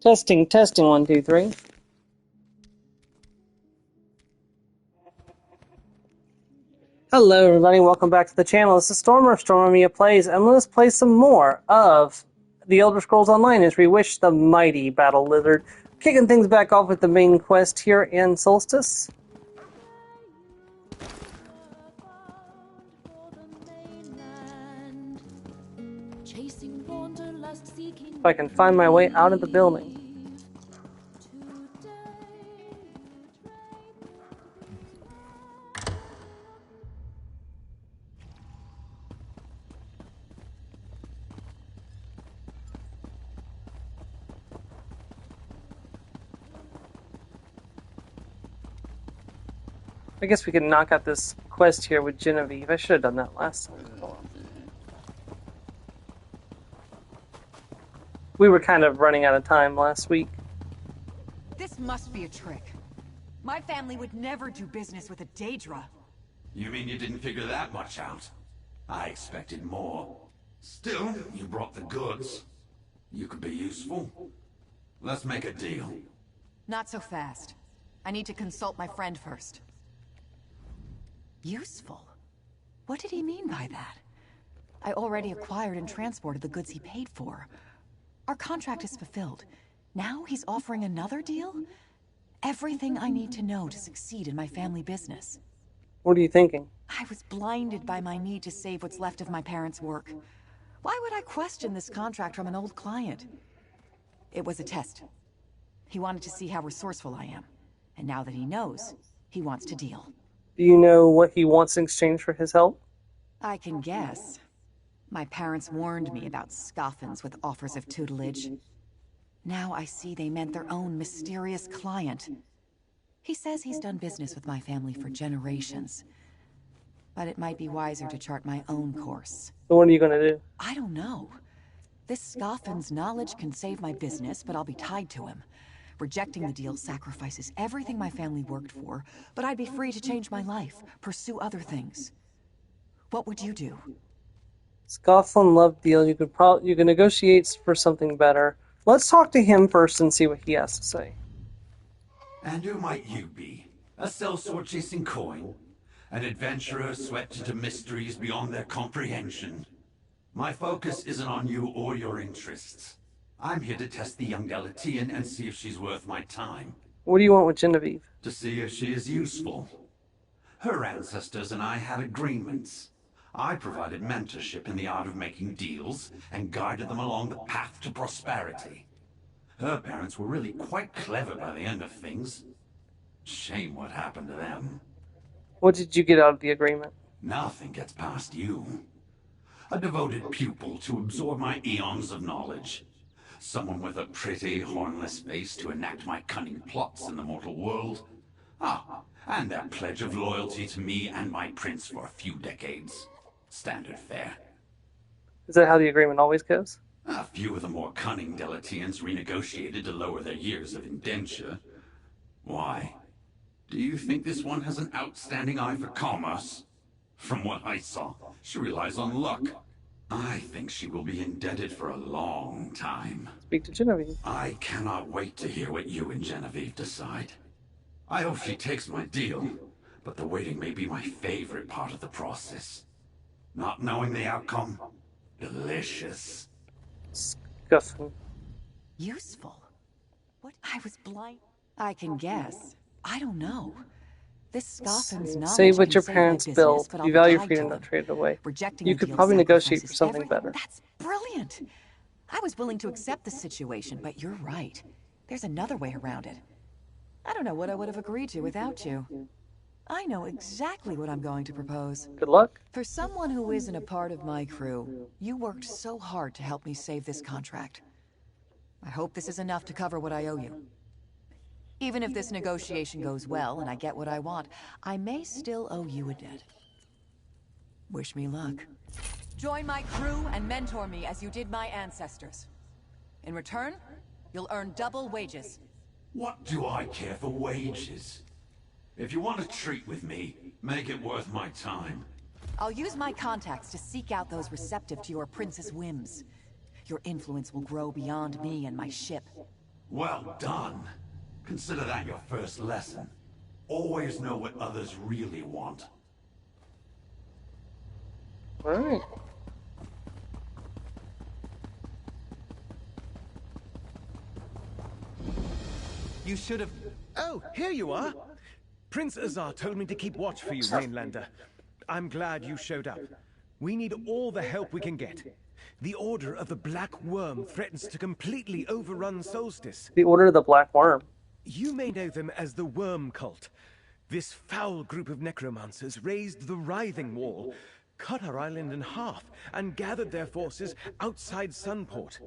Testing, testing, 1, 2, 3. Hello everybody, welcome back to the channel. This is Stormer of Stormia Plays, and let's play some more of The Elder Scrolls Online as Reewish the Mighty Battle Lizard. Kicking things back off with the main quest here in Solstice. If I can find my way out of the building. I guess we could knock out this quest here with Genevieve. I should have done that last time. We were kind of running out of time last week. This must be a trick. My family would never do business with a Daedra. You mean you didn't figure that much out? I expected more. Still, you brought the goods. You could be useful. Let's make a deal. Not so fast. I need to consult my friend first. Useful? What did he mean by that? I already acquired and transported the goods he paid for. Our contract is fulfilled. Now he's offering another deal? Everything I need to know to succeed in my family business. What are you thinking? I was blinded by my need to save what's left of my parents' work. Why would I question this contract from an old client? It was a test. He wanted to see how resourceful I am. And now that he knows, he wants to deal. Do you know what he wants in exchange for his help? I can guess. My parents warned me about scoffins with offers of tutelage. Now I see they meant their own mysterious client. He says he's done business with my family for generations. But it might be wiser to chart my own course. So what are you going to do? I don't know. This scoffin's knowledge can save my business, but I'll be tied to him. Rejecting the deal sacrifices everything my family worked for, but I'd be free to change my life, pursue other things. What would you do? Scofflin love deal. You could negotiate for something better. Let's talk to him first and see what he has to say. And who might you be? A sellsword chasing coin? An adventurer swept into mysteries beyond their comprehension? My focus isn't on you or your interests. I'm here to test the young Galatian and see if she's worth my time. What do you want with Genevieve? To see if she is useful. Her ancestors and I had agreements. I provided mentorship in the art of making deals and guided them along the path to prosperity. Her parents were really quite clever by the end of things. Shame what happened to them. What did you get out of the agreement? Nothing gets past you. A devoted pupil to absorb my eons of knowledge. Someone with a pretty, hornless face to enact my cunning plots in the mortal world. Ah, and that pledge of loyalty to me and my prince for a few decades. Standard fare. Is that how the agreement always goes? A few of the more cunning Deletians renegotiated to lower their years of indenture. Why? Do you think this one has an outstanding eye for commerce? From what I saw, she relies on luck. I think she will be indebted for a long time. Speak to Genevieve. I cannot wait to hear what you and Genevieve decide. I hope she takes my deal, but the waiting may be my favorite part of the process. Not knowing the outcome, delicious. Scuffin. Useful? What? I was blind. I can guess. I don't know. This scoffin's knowledge Say what can your save parents my built. business, but I'll You be value tied freedom, to not them. trade it away. Rejecting You a could deal probably negotiate for sacrifices something everything. better. That's brilliant. I was willing to accept the situation, but you're right. There's another way around it. I don't know what I would have agreed to without you. I know exactly what I'm going to propose. Good luck. For someone who isn't a part of my crew, you worked so hard to help me save this contract. I hope this is enough to cover what I owe you. Even if this negotiation goes well and I get what I want, I may still owe you a debt. Wish me luck. Join my crew and mentor me as you did my ancestors. In return, you'll earn double wages. What do I care for wages? If you want to treat with me, make it worth my time. I'll use my contacts to seek out those receptive to your prince's whims. Your influence will grow beyond me and my ship. Well done. Consider that your first lesson. Always know what others really want. Alright. You should have... Oh, here you are! Prince Azar told me to keep watch for you, Mainlander. I'm glad you showed up. We need all the help we can get. The Order of the Black Worm threatens to completely overrun Solstice. The Order of the Black Worm. You may know them as the Worm Cult. This foul group of necromancers raised the Writhing Wall, cut our island in half, and gathered their forces outside Sunport.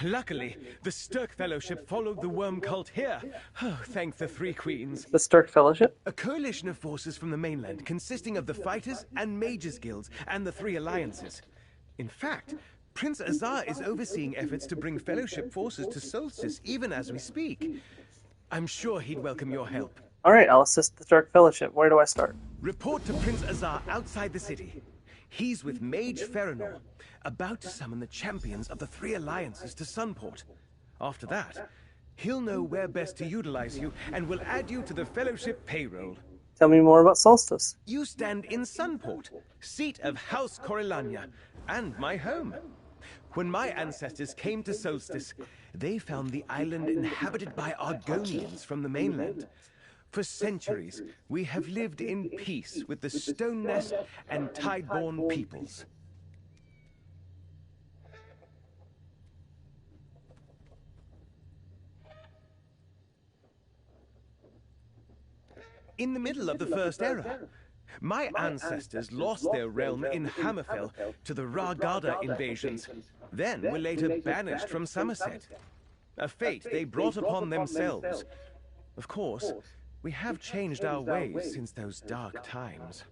Luckily, the Stirk Fellowship followed the Worm Cult here. Oh, thank the Three Queens. The Stirk Fellowship? A coalition of forces from the mainland consisting of the Fighters and Mages Guilds and the Three Alliances. In fact, Prince Azar is overseeing efforts to bring Fellowship forces to Solstice even as we speak. I'm sure he'd welcome your help. Alright, I'll assist the Stirk Fellowship. Where do I start? Report to Prince Azar outside the city. He's with Mage Ferenor, about to summon the champions of the Three Alliances to Sunport. After that, he'll know where best to utilize you and will add you to the Fellowship payroll. Tell me more about Solstice. You stand in Sunport, seat of House Corellania, and my home. When my ancestors came to Solstice, they found the island inhabited by Argonians from the mainland. For centuries, we have lived in peace with the Stone Nest and Tideborn peoples. In the middle of the First Era, my ancestors lost their realm in Hammerfell to the Ragada invasions, then were later banished from Somerset. A fate they brought upon themselves. Of course, we have changed our ways since those dark times.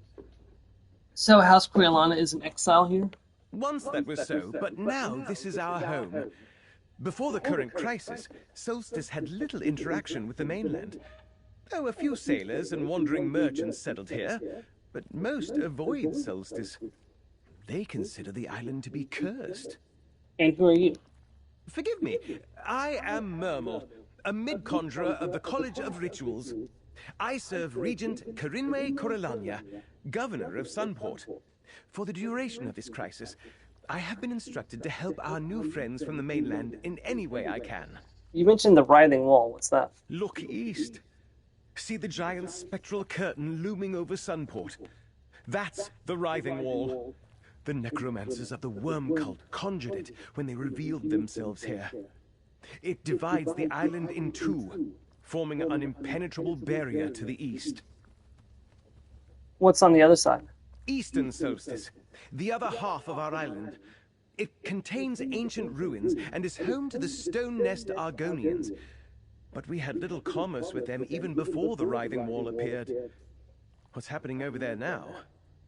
So House Corellana is in exile here? Once that was so, but now this is our home. Before the current crisis, Solstice had little interaction with the mainland. Oh, a few sailors and wandering merchants settled here, but most avoid Solstice. They consider the island to be cursed. And who are you? Forgive me, I am Mermal, a mid-conjurer of the College of Rituals. I serve Regent Corinwe Corellania, Governor of Sunport. For the duration of this crisis, I have been instructed to help our new friends from the mainland in any way I can. You mentioned the Writhing Wall. What's that? Look east. See the giant spectral curtain looming over Sunport? That's the Writhing Wall. The necromancers of the Worm Cult conjured it when they revealed themselves here. It divides the island in two, forming an impenetrable barrier to the east. What's on the other side? Eastern Solstice, the other half of our island. It contains ancient ruins and is home to the Stone Nest Argonians. But we had little commerce with them even before the Writhing Wall appeared. What's happening over there now,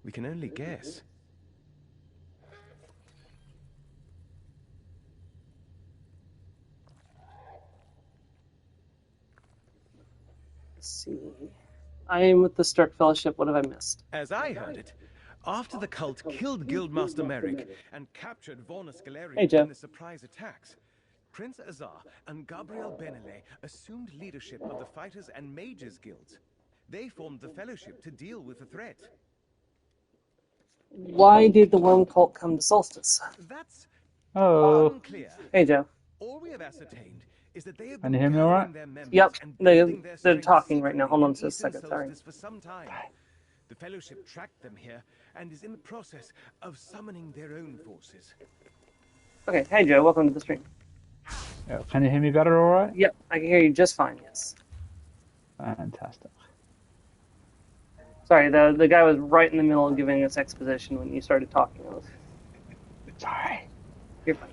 we can only guess. Let's see. I am with the Stirk Fellowship. What have I missed? As I heard it, after the cult killed Guildmaster Merrick and captured Vorna Scalarian in the surprise attacks, Prince Azar and Gabriel Benele assumed leadership of the Fighters and Mages Guilds. They formed the Fellowship to deal with the threat. Why did the Worm Cult come to Solstice? That's unclear. Hey, Joe. All we have ascertained is that they have Can you hear me all right? Yep, they're talking right now. Hold on just a second, sorry. For some time. The Fellowship tracked them here and is in the process of summoning their own forces. Okay, hey Joe, welcome to the stream. Yeah, can you hear me better all right? Yep, I can hear you just fine, yes. Fantastic. Sorry, the guy was right in the middle of giving us exposition when you started talking. Sorry. You're fine.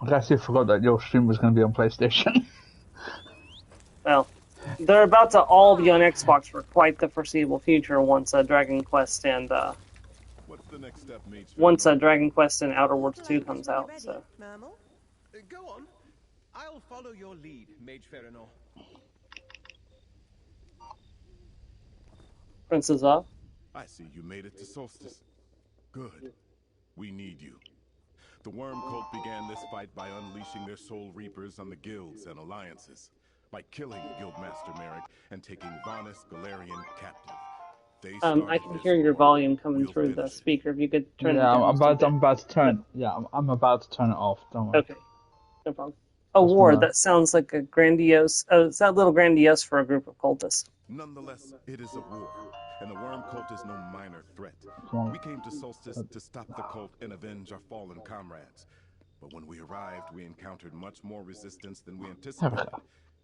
I guess you forgot that your stream was going to be on PlayStation. Well, they're about to all be on Xbox for quite the foreseeable future once Dragon Quest and What's the next step, Mage? once Dragon Quest and Outer Worlds 2 comes out. So. Go on. I'll follow your lead, Mage Ferenor. Princess Of? I see you made it to Solstice. Good. We need you. The Worm Cult began this fight by unleashing their Soul Reapers on the guilds and alliances, by killing Guildmaster Merrick and taking Vanis Galarian captive. They started I can this hear your war. volume coming We'll through the finish it. speaker. If you could turn it Yeah, down just a bit. I'm about to turn. Yeah, I'm about to turn it off. Don't worry. Okay, no problem. A Just war, wanna- that sounds like a grandiose... it's a little grandiose for a group of cultists. Nonetheless, it is a war, and the Worm Cult is no minor threat. on. We came to Solstice to stop the cult and avenge our fallen comrades. But when we arrived, we encountered much more resistance than we anticipated.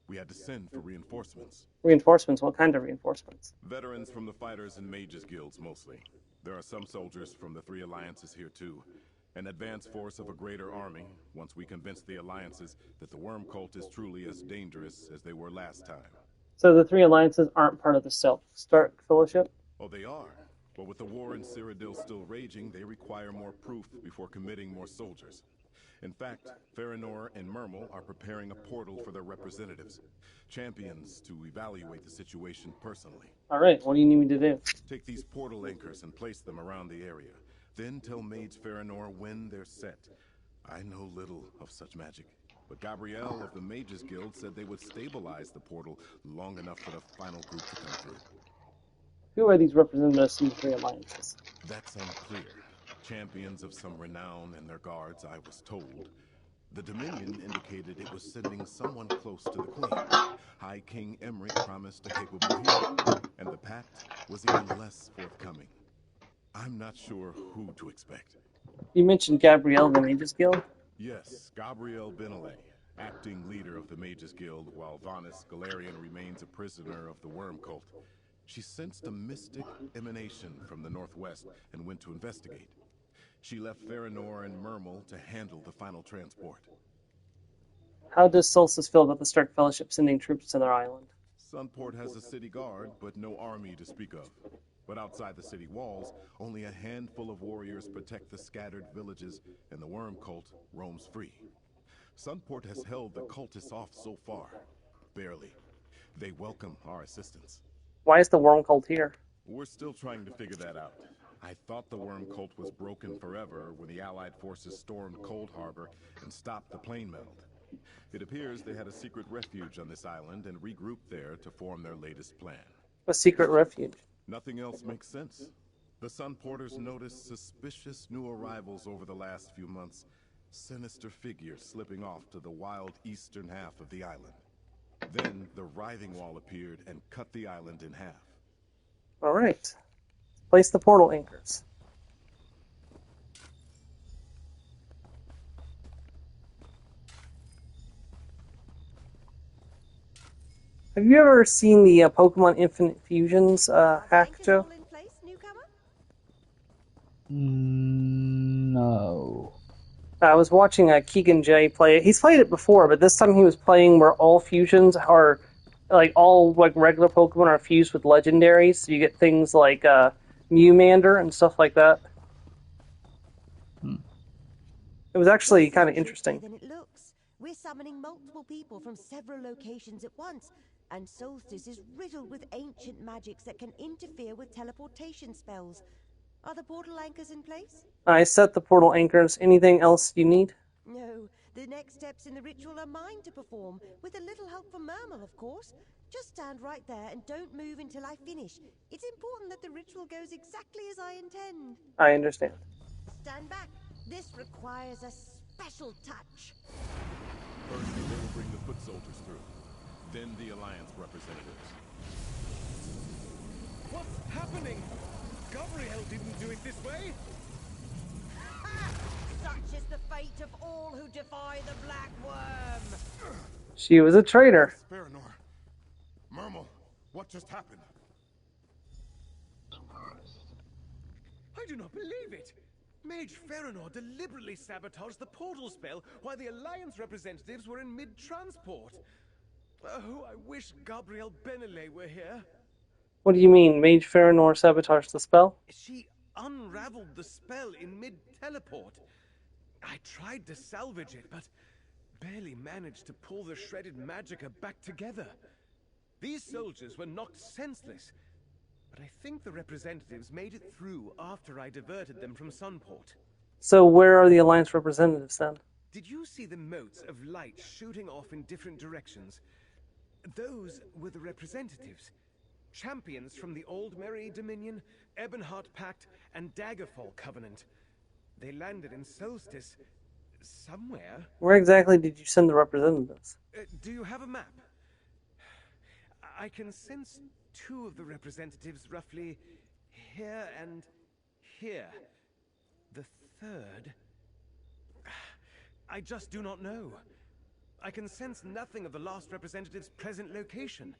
We had to send for reinforcements. Reinforcements? What kind of reinforcements? Veterans from the Fighters and Mages guilds, mostly. There are some soldiers from the 3 alliances here, too. An advance force of a greater army, once we convince the alliances that the Worm Cult is truly as dangerous as they were last time. So the 3 alliances aren't part of the Stark Fellowship? Oh, they are. But with the war in Cyrodiil still raging, they require more proof before committing more soldiers. In fact, Farinor and Mermal are preparing a portal for their representatives. Champions to evaluate the situation personally. Alright, what do you need me to do? Take these portal anchors and place them around the area. Then tell Mage Farinor when they're set. I know little of such magic, but Gabrielle of the Mages Guild said they would stabilize the portal long enough for the final group to come through. Who are these representatives from the 3 alliances? That's unclear. Champions of some renown and their guards, I was told. The Dominion indicated it was sending someone close to the Queen. High King Emmerich promised a capable hero, and the Pact was even less forthcoming. I'm not sure who to expect. You mentioned Gabrielle of the Mages Guild? Yes, Gabrielle Benelay, acting leader of the Mages Guild, while Vanis Galarian remains a prisoner of the Worm Cult. She sensed a mystic emanation from the northwest and went to investigate. She left Farinor and Mermal to handle the final transport. How does Solstice feel about the Stark Fellowship sending troops to their island? Sunport has a city guard, but no army to speak of. But outside the city walls, only a handful of warriors protect the scattered villages, and the Worm Cult roams free. Sunport has held the cultists off so far. Barely. They welcome our assistance. Why is the Worm Cult here? We're still trying to figure that out. I thought the Worm Cult was broken forever when the Allied forces stormed Cold Harbor and stopped the plane meld. It appears they had a secret refuge on this island and regrouped there to form their latest plan. A secret refuge. Nothing else makes sense. The Sunporters noticed suspicious new arrivals over the last few months. Sinister figures slipping off to the wild eastern half of the island. Then the Writhing Wall appeared and cut the island in half. Alright. Place the portal anchors. Have you ever seen the Pokemon Infinite Fusions hack, Joe? No. I was watching Keegan J play it. He's played it before, but this time he was playing where all fusions are, like, all like regular Pokemon are fused with legendaries. So you get things like Mewmander and stuff like that. It was actually kind of interesting. Than it looks. We're summoning multiple people from several locations at once, and Solstice is riddled with ancient magics that can interfere with teleportation spells. Are the portal anchors in place? I set the portal anchors. Anything else you need? No. The next steps in the ritual are mine to perform, with a little help from Mermal, of course. Just stand right there and don't move until I finish. It's important that the ritual goes exactly as I intend. I understand. Stand back. This requires a special touch. First, they will bring the foot soldiers through. Then the Alliance representatives. What's happening? Gabrielle didn't do it this way. Such is the fate of all who defy the Black Worm. She was a traitor. Farinor. Mermal, what just happened? I do not believe it. Mage Farinor deliberately sabotaged the portal spell while the Alliance representatives were in mid-transport. Oh, I wish Gabrielle Benelay were here. What do you mean, Mage Farinor sabotaged the spell? She unraveled the spell in mid-teleport. I tried to salvage it, but barely managed to pull the shredded magicka back together. These soldiers were knocked senseless, but I think the representatives made it through after I diverted them from Sunport. So where are the Alliance representatives then? Did you see the motes of light shooting off in different directions? Those were the representatives. Champions from the Old Merry Dominion, Ebonheart Pact, and Daggerfall Covenant. They landed in Solstice somewhere. Where exactly did you send the representatives? Do you have a map? I can sense two of the representatives roughly here and here. The third... I just do not know. I can sense nothing of the last representative's present location.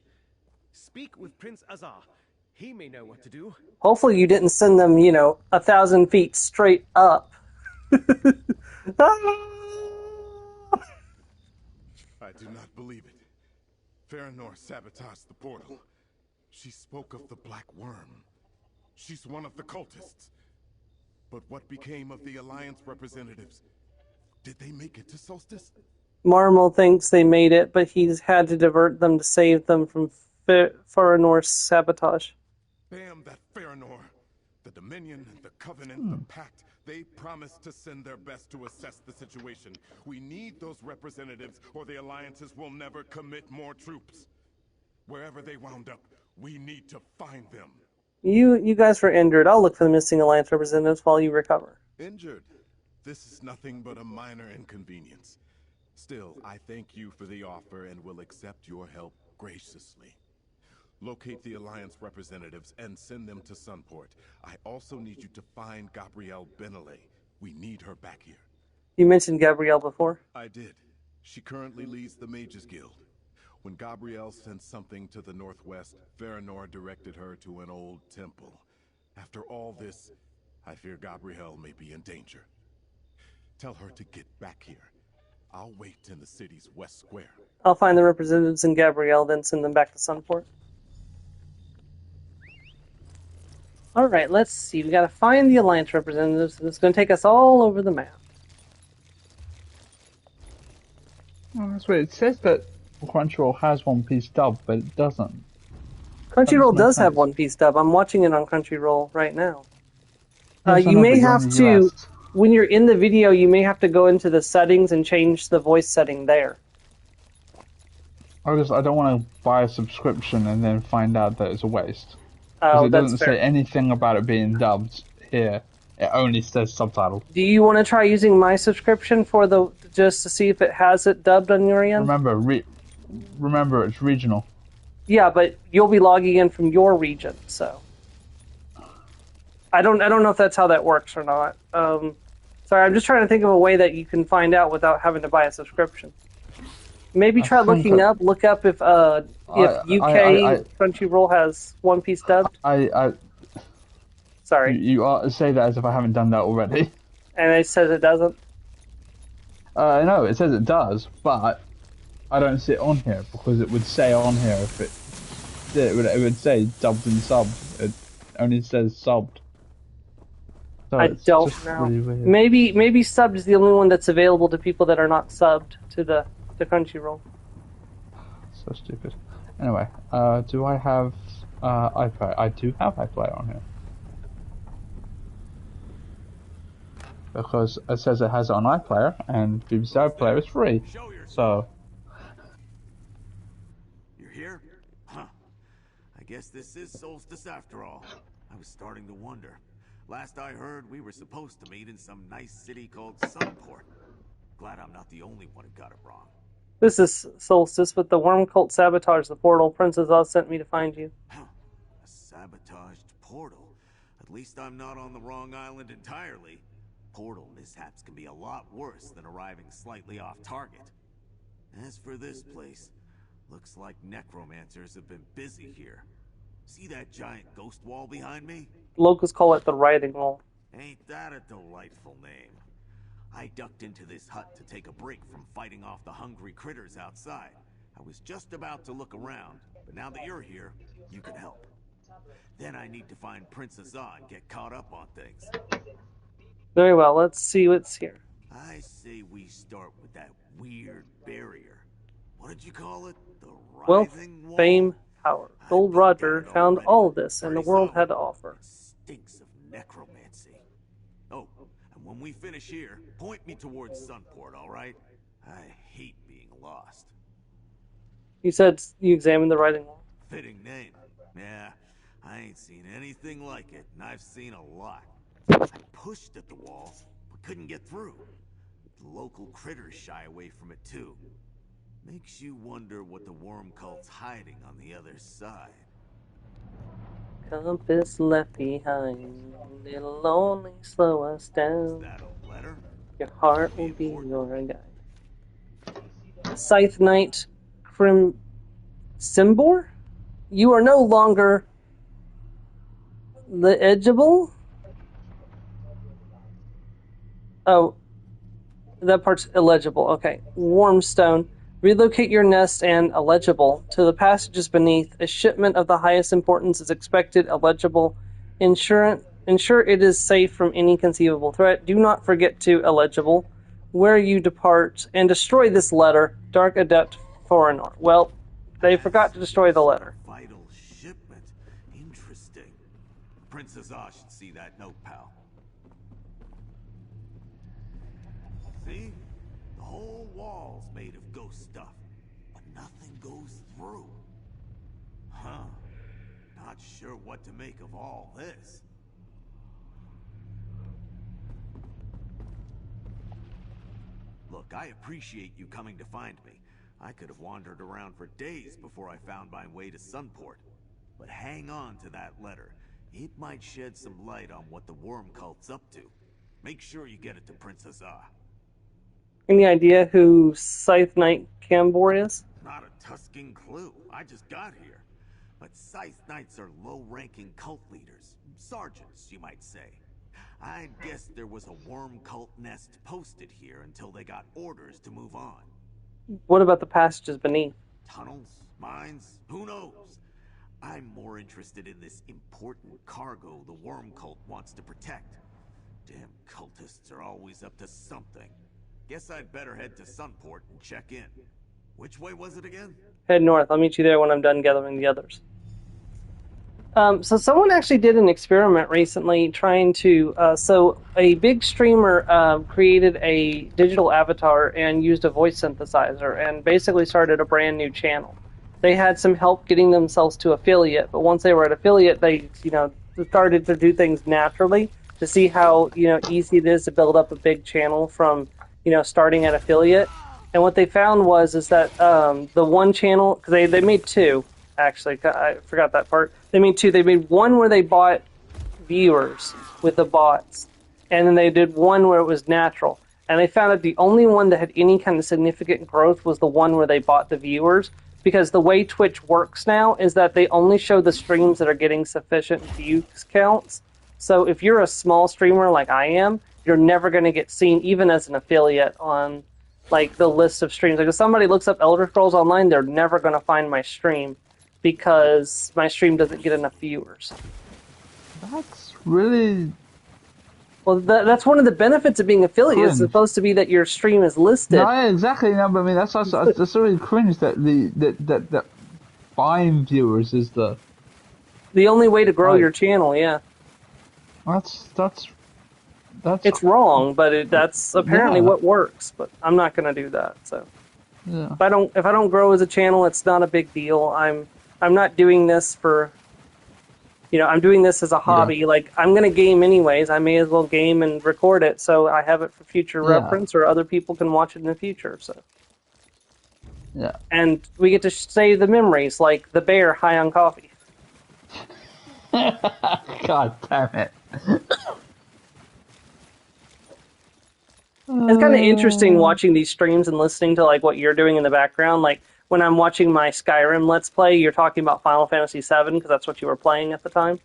Speak with Prince Azar. He may know what to do. Hopefully you didn't send them, 1,000 feet straight up. I do not believe it. Farinor sabotaged the portal. She spoke of the Black Worm. She's one of the cultists. But what became of the Alliance representatives? Did they make it to Solstice? Marmol thinks they made it, but he's had to divert them to save them from Farinor's sabotage. Damn that Farinor. The Dominion, the Covenant, the Pact, they promised to send their best to assess the situation. We need those representatives, or the Alliances will never commit more troops. Wherever they wound up, we need to find them. You guys were injured. I'll look for the missing Alliance representatives while you recover. Injured? This is nothing but a minor inconvenience. Still, I thank you for the offer and will accept your help graciously. Locate the Alliance representatives and send them to Sunport. I also need you to find Gabrielle Benele. We need her back here. You mentioned Gabrielle before. I did. She currently leads the Mages Guild. When Gabrielle sent something to the northwest, Farinor directed her to an old temple. After all this, I fear Gabrielle may be in danger. Tell her to get back here. I'll wait in the city's west square. I'll find the representatives in Gabrielle, then send them back to Sunport. Alright, let's see. We gotta find the Alliance representatives, and it's gonna take us all over the map. Oh, that's weird. It says that Crunchyroll has One Piece dub, but it doesn't. Crunchyroll does have sense. One Piece dub. I'm watching it on Crunchyroll right now. Yes, I You know, may but you're have in the to, US. when you're in the video, you may have to go into the settings and change the voice setting there. I don't want to buy a subscription and then find out that it's a waste. Because Oh, it that's doesn't fair. say anything about it being dubbed here. It only says subtitled. Do you want to try using my subscription for just to see if it has it dubbed on your end? Remember, it's regional. Yeah, but you'll be logging in from your region, so I don't know if that's how that works or not. Sorry, I'm just trying to think of a way that you can find out without having to buy a subscription. Maybe try look up if UK Crunchyroll has One Piece dubbed. Sorry, You say that as if I haven't done that already. and it says it doesn't. No, it says it does, but I don't see it on here because it would say on here if it would say dubbed and subbed. It only says subbed. So I it's don't just know. really weird. Maybe subbed is the only one that's available to people that are not subbed to the Crunchyroll. So stupid. Anyway, do I have iPlayer? I do have iPlayer on here. Because it says it has it on iPlayer, and BBC iPlayer is free. So, You're here? Huh. I guess this is Solstice after all. I was starting to wonder. Last I heard, we were supposed to meet in some nice city called Sunport. Glad I'm not the only one who got it wrong. This is Solstice, but the worm cult sabotaged the portal. Princess Oz sent me to find you. A sabotaged portal? At least I'm not on the wrong island entirely. Portal mishaps can be a lot worse than arriving slightly off target. As for this place, looks like necromancers have been busy here. See that giant ghost wall behind me? Locals call it the writhing wall. Ain't that a delightful name? I ducked into this hut to take a break from fighting off the hungry critters outside. I was just about to look around, but now that you're here, you can help. Then I need to find Princess Oz and get caught up on things. Very well, let's see what's here. I say we start with that weird barrier. What did you call it? The Wealth, writhing wall? fame, power. Gold Roger found all of this, and the world had to offer. It stinks of necromancy. Oh, and when we finish here, point me towards Sunport, all right? I hate being lost. You said you examined the writing wall. Fitting name. Yeah, I ain't seen anything like it, and I've seen a lot. I pushed at the wall, but couldn't get through. The local critters shy away from it too. Makes you wonder what the worm cult's hiding on the other side. Compass left behind, it'll only slow us Is down. that a letter? Your heart will be your guide. Scythe Knight Simbor? You are no longer legible? Oh, that part's illegible. Okay. Warmstone. Relocate your nest and illegible to the passages beneath. A shipment of the highest importance is expected. Illegible. Ensure it is safe from any conceivable threat. Do not forget to illegible. Where you depart and destroy this letter. Dark Adept Foreigner. Well, they forgot to destroy the letter. Vital shipment. Interesting. Princess Ah should see that note, pal. See? The whole wall's made of ghost stuff, but nothing goes through. Huh. Not sure what to make of all this. Look, I appreciate you coming to find me. I could have wandered around for days before I found my way to Sunport. But hang on to that letter. It might shed some light on what the worm cult's up to. Make sure you get it to Princess Ah. Any idea who Scythe Knight Cambor is? Not a Tuscan clue. I just got here. But Scythe Knights are low-ranking cult leaders. Sergeants, you might say. I guess there was a worm cult nest posted here until they got orders to move on. What about the passages beneath? Tunnels? Mines? Who knows? I'm more interested in this important cargo the worm cult wants to protect. Damn cultists are always up to something. Guess I'd better head to Sunport and check in. Which way was it again? Head north. I'll meet you there when I'm done gathering the others. So someone actually did an experiment recently trying to... so a big streamer created a digital avatar and used a voice synthesizer and basically started a brand new channel. They had some help getting themselves to affiliate, but once they were at affiliate, they, started to do things naturally to see how, easy it is to build up a big channel from, starting at affiliate. And what they found is that the one channel, because they made two, actually, I forgot that part. They made two. They made one where they bought viewers with the bots, and then they did one where it was natural. And they found that the only one that had any kind of significant growth was the one where they bought the viewers, because the way Twitch works now is that they only show the streams that are getting sufficient view counts. So if you're a small streamer like I am, you're never going to get seen, even as an affiliate, on the list of streams. Like if somebody looks up Elder Scrolls Online, they're never going to find my stream because my stream doesn't get enough viewers. That's really... Well, that's one of the benefits of being affiliate. It's supposed to be that your stream is listed. No, yeah, exactly. No, but I mean that's really cringe that that buying viewers is the only way to grow your channel. Yeah, that's it's wrong, but that's apparently what works. But I'm not going to do that. So yeah. if I don't grow as a channel, it's not a big deal. I'm not doing this for. I'm doing this as a hobby. Yeah. Like, I'm going to game anyways. I may as well game and record it so I have it for future reference, or other people can watch it in the future. So, yeah. And we get to save the memories, like the bear high on coffee. God damn it. It's kind of interesting watching these streams and listening to what you're doing in the background. Like, when I'm watching my Skyrim Let's Play, you're talking about Final Fantasy VII, because that's what you were playing at the time.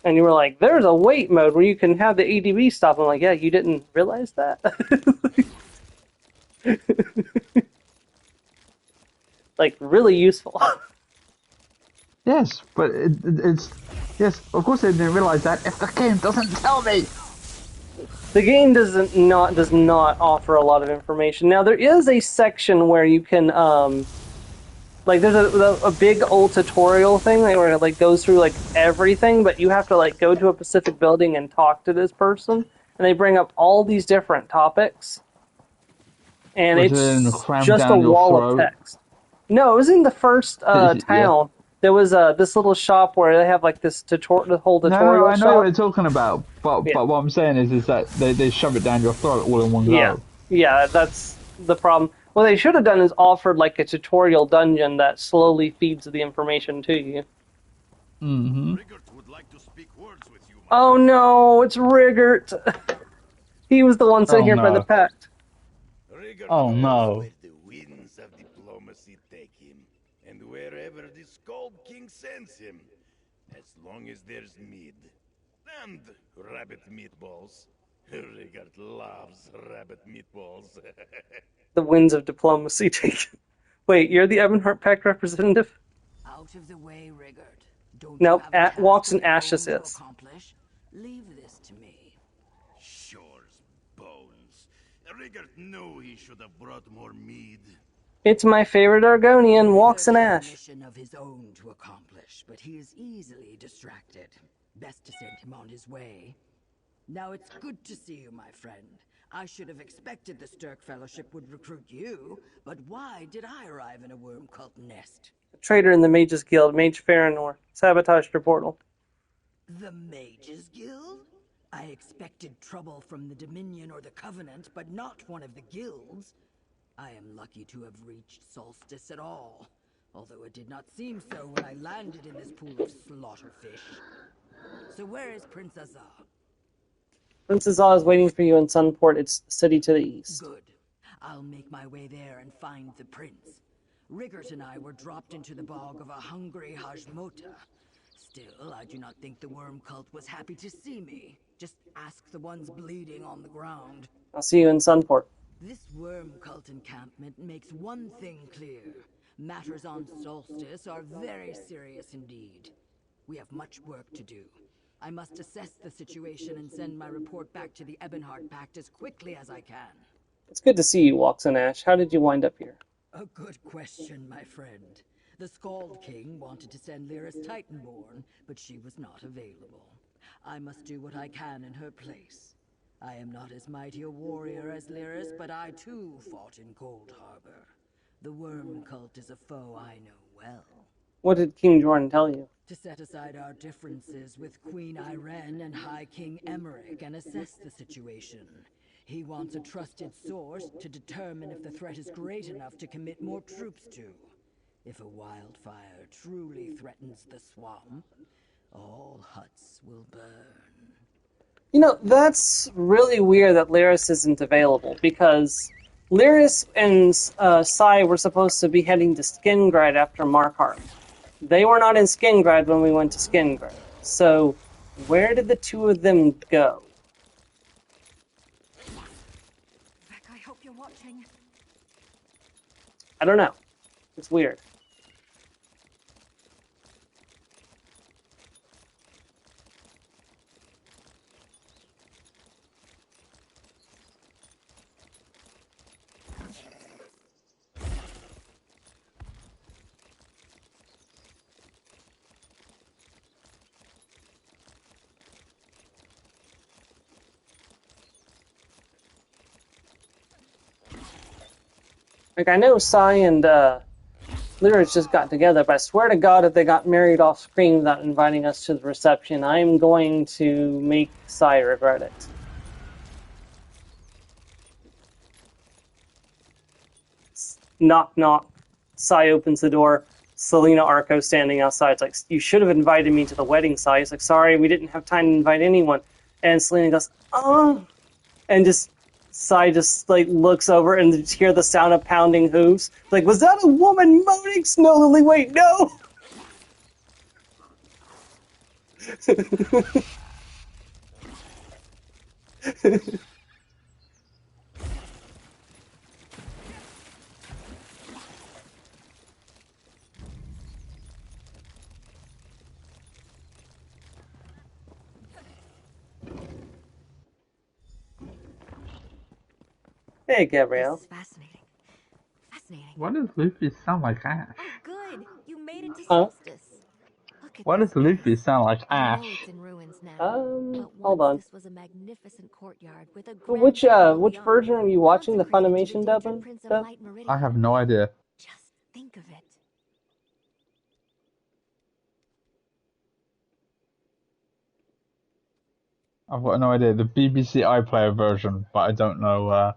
And you were like, there's a wait mode where you can have the ADB stop. I'm like, yeah, you didn't realize that? Really useful. Yes, but it's... Yes, of course I didn't realize that if the game doesn't tell me! The game does not offer a lot of information. Now there is a section where you can like there's a big old tutorial thing where it like goes through like everything, but you have to like go to a specific building and talk to this person, and they bring up all these different topics, and Was it in it's crammed just a down your wall of throat? text. No, it was in the first Yeah. town. There was this little shop where they have like this the whole No, tutorial I know what shop. you're talking about, but Yeah. what I'm saying is that they shove it down your throat all in one Yeah, go. yeah, that's the problem. What they should have done is offered like a tutorial dungeon that slowly feeds the information to you. Mm-hmm. Rigert would like to speak words with you, my Oh no, it's Rigert. He was the one sitting Oh here by the no. pact. Rigert Oh knows no. where the winds of diplomacy take him, and wherever the Skull King sends him, as long as there's mead and rabbit meatballs. Rigert loves rabbit meatballs. The winds of diplomacy take. Wait, you're the Ebonheart Pact representative? Out of the way, Rigard. Don't Nope, you have a task Walks of and your Ashes own to is. accomplish? Leave this to me. Shore's bones. Rigert knew he should have brought more mead. It's my favorite Argonian, Walks and Rigard has a Ash. mission of his own to accomplish, but he is easily distracted. Best to send him on his way. Now it's good to see you, my friend. I should have expected the Stirk Fellowship would recruit you, but why did I arrive in a worm cult nest? A traitor in the Mages Guild, Mage Farinor. Sabotaged your portal. The Mages Guild? I expected trouble from the Dominion or the Covenant, but not one of the guilds. I am lucky to have reached Solstice at all, although it did not seem so when I landed in this pool of slaughterfish. So where is Prince Azar? Princess Zaw is waiting for you in Sunport. It's the city to the east. Good. I'll make my way there and find the prince. Rigert and I were dropped into the bog of a hungry Hajmota. Still, I do not think the worm cult was happy to see me. Just ask the ones bleeding on the ground. I'll see you in Sunport. This worm cult encampment makes one thing clear. Matters on Solstice are very serious indeed. We have much work to do. I must assess the situation and send my report back to the Ebonheart Pact as quickly as I can. It's good to see you, Walks and Ash. How did you wind up here? A good question, my friend. The Skald King wanted to send Lyris Titanborn, but she was not available. I must do what I can in her place. I am not as mighty a warrior as Lyris, but I too fought in Cold Harbor. The worm cult is a foe I know well. What did King Jordan tell you? To set aside our differences with Queen Irene and High King Emmerich and assess the situation. He wants a trusted source to determine if the threat is great enough to commit more troops to. If a wildfire truly threatens the swamp, all huts will burn. You know, that's really weird that Lyris isn't available, because Lyris and Sai were supposed to be heading to Skingrad after Markarth. They were not in Skingrad when we went to Skingrad. So, where did the two of them go? Vec, I hope you're watching. I don't know. It's weird. Like, I know Sai and Lyris just got together, but I swear to God, if they got married off screen without inviting us to the reception, I'm going to make Sai regret it. Knock, knock. Sai opens the door. Selena Arco standing outside. It's like, you should have invited me to the wedding, Sai. It's like, sorry, we didn't have time to invite anyone. And Selena goes, oh. And just, Sai just, like, looks over and just hear the sound of pounding hooves. Like, was that a woman moaning? No, Lily, wait, no! Hey, This Gabrielle. is fascinating. Fascinating. Why does Luffy sound like Ash? Oh, good. You made it to Huh? Solstice. Look at Why this does Luffy place. sound like I Ash? know it's in ruins now, but Hold once on. this was a magnificent courtyard with a grand temple Which beyond, version are you watching? The consecrated to the Funimation patron dubbing? prince of Dub? Light I Meridia. have no idea. Just think of it. I've got no idea. The BBC iPlayer version, but I don't know.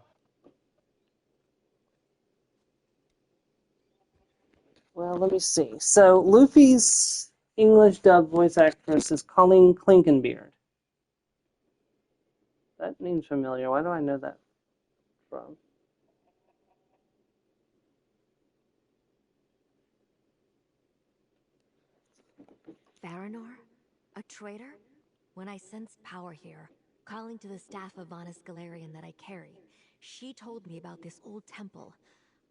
Well, let me see. So, Luffy's English dub voice actress is Colleen Clinkenbeard. That name's familiar. Why do I know that from? Farinor? A traitor? When I sensed power here, calling to the staff of Vanus Galarian that I carry, she told me about this old temple.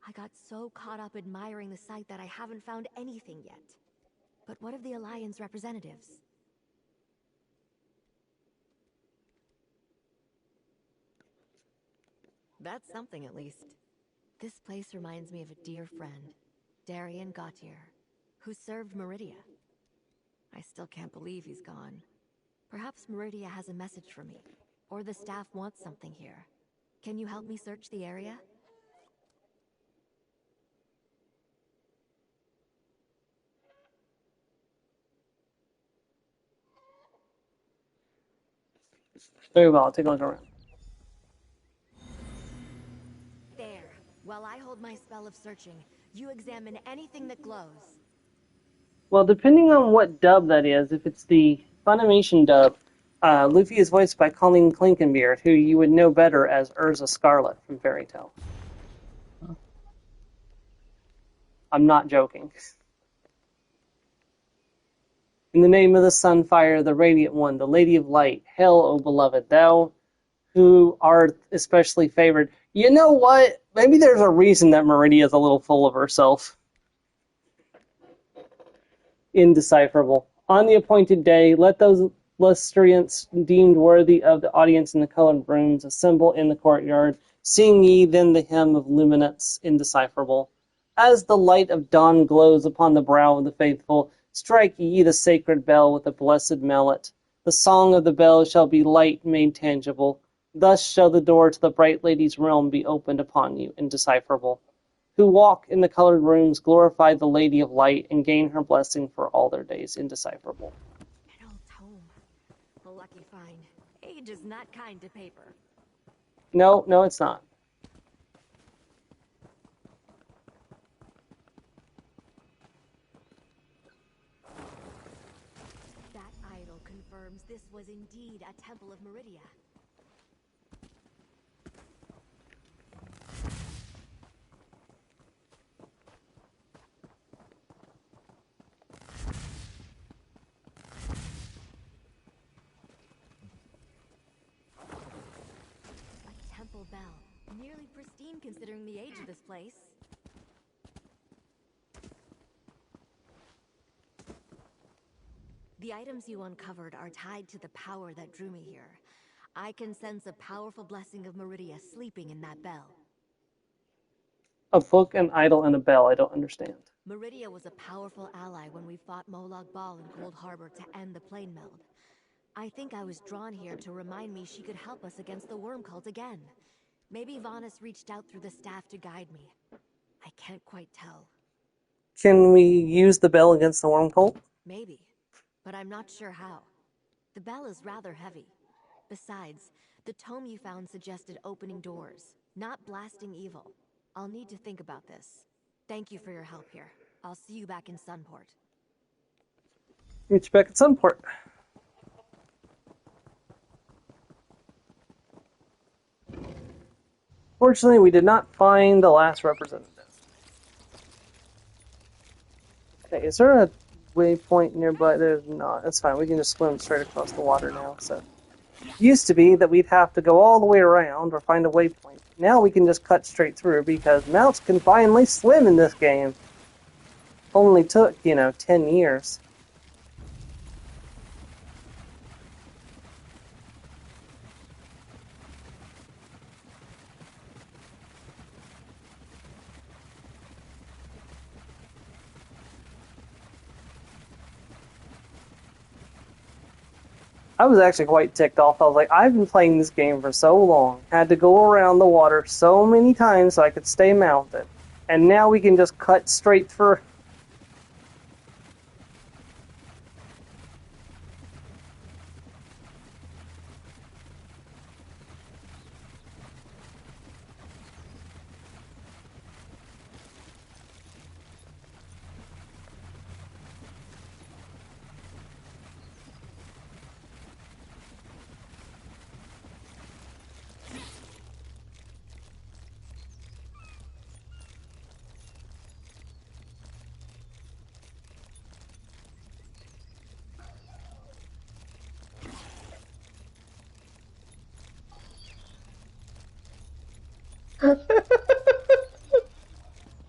I got so caught up admiring the site that I haven't found anything yet. But what of the Alliance representatives? That's something, at least. This place reminds me of a dear friend, Darian Gautier, who served Meridia. I still can't believe he's gone. Perhaps Meridia has a message for me, or the staff wants something here. Can you help me search the area? Very well. I'll take a look around. There. While I hold my spell of searching, you examine anything that glows. Well, depending on what dub that is, if it's the Funimation dub, Luffy is voiced by Colleen Clinkenbeard, who you would know better as Urza Scarlet from Fairy Tail. I'm not joking. In the name of the Sunfire, the Radiant One, the Lady of Light, hail, O beloved, thou who art especially favored. You know what? Maybe there's a reason that Meridia is a little full of herself. Indecipherable. On the appointed day, let those lustrants deemed worthy of the audience in the colored rooms assemble in the courtyard. Sing ye then the hymn of luminance indecipherable. As the light of dawn glows upon the brow of the faithful, strike ye the sacred bell with a blessed mallet. The song of the bell shall be light made tangible. Thus shall the door to the bright lady's realm be opened upon you, indecipherable. Who walk in the colored rooms glorify the Lady of Light and gain her blessing for all their days, indecipherable. An old tome. A lucky find. Age is not kind to paper. No, it's not. That idol confirms this was indeed a temple of Meridia. A temple bell. Nearly pristine considering the age of this place. The items you uncovered are tied to the power that drew me here. I can sense a powerful blessing of Meridia sleeping in that bell. A book, an idol, and a bell. I don't understand. Meridia was a powerful ally when we fought Molag Bal in Cold Harbor to end the plane meld. I think I was drawn here to remind me she could help us against the worm cult again. Maybe Vanus reached out through the staff to guide me. I can't quite tell. Can we use the bell against the worm cult? Maybe, but I'm not sure how. The bell is rather heavy. Besides, the tome you found suggested opening doors, not blasting evil. I'll need to think about this. Thank you for your help here. I'll see you back in Sunport. Reach back at Sunport. Fortunately, we did not find the last representative. Okay, is there a waypoint nearby? There's not. That's fine. We can just swim straight across the water now. So, used to be that we'd have to go all the way around or find a waypoint. Now we can just cut straight through because mounts can finally swim in this game. Only took, 10 years. I was actually quite ticked off. I was like, I've been playing this game for so long, had to go around the water so many times so I could stay mounted, and now we can just cut straight through.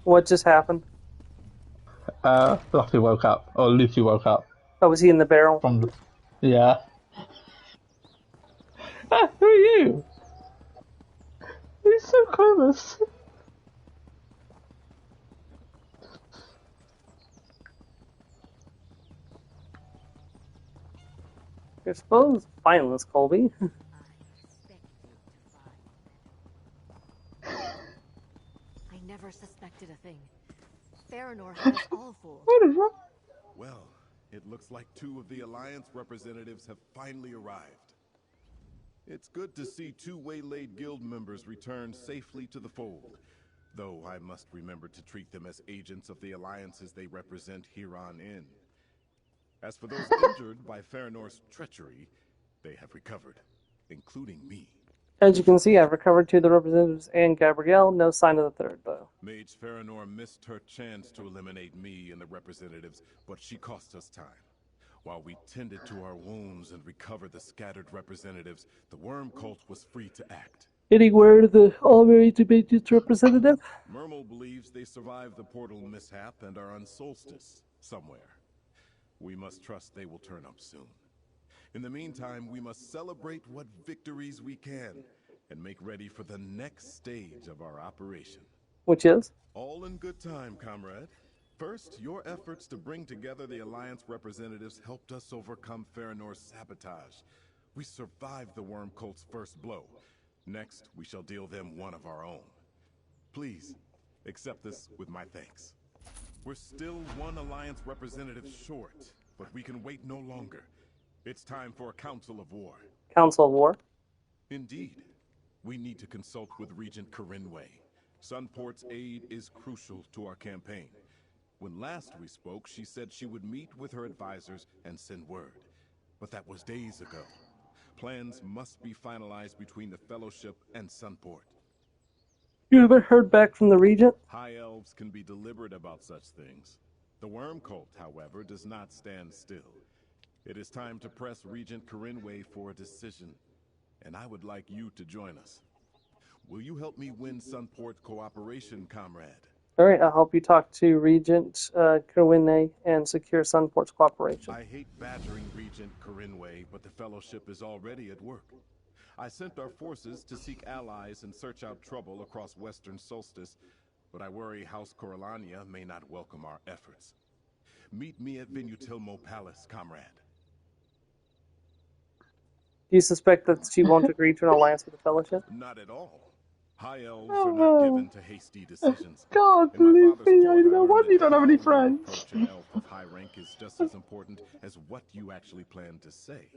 What just happened? Luffy woke up, or Luffy woke up Oh, was he in the barrel? from the. Yeah. Who are you? He's so clueless. I suppose finalist Colby. I never suspected a thing. Farinor had us all fooled. What is wrong? Well, it looks like 2 of the Alliance representatives have finally arrived. It's good to see 2 waylaid guild members return safely to the fold, though I must remember to treat them as agents of the alliances they represent here on in. As for those injured by Farinor's treachery, they have recovered, including me. As you can see, I've recovered 2 of the representatives and Gabrielle. No sign of the third, though. Mage Farinor missed her chance to eliminate me and the representatives, but she cost us time. While we tended to our wounds and recovered the scattered representatives, the worm cult was free to act. Any word of the All-Married Debates representative? Mermal believes they survived the portal mishap and are on Solstice, somewhere. We must trust they will turn up soon. In the meantime, we must celebrate what victories we can and make ready for the next stage of our operation. Which is? All in good time, comrade. First, your efforts to bring together the Alliance representatives helped us overcome Farinor's sabotage. We survived the Worm Cult's first blow. Next, we shall deal them one of our own. Please, accept this with my thanks. We're still 1 Alliance representative short, but we can wait no longer. It's time for a Council of War. Council of War? Indeed. We need to consult with Regent Corinway. Sunport's aid is crucial to our campaign. When last we spoke, she said she would meet with her advisors and send word. But that was days ago. Plans must be finalized between the Fellowship and Sunport. You haven't heard back from the Regent? High Elves can be deliberate about such things. The Worm Cult, however, does not stand still. It is time to press Regent Corinway for a decision, and I would like you to join us. Will you help me win Sunport's cooperation, comrade? Alright, I'll help you talk to Regent Corinway and secure Sunport's cooperation. I hate badgering Regent Corinway, but the Fellowship is already at work. I sent our forces to seek allies and search out trouble across Western Solstice, but I worry House Corellania may not welcome our efforts. Meet me at Venutilmo Palace, comrade. Do you suspect that she won't agree to an alliance with the Fellowship? Not at all. High Elves are not given to hasty decisions. God, In my father's Luffy, I court, no learned wonder you that don't have any how you friends. approach an elf of high rank is just as important as what you actually plan to say.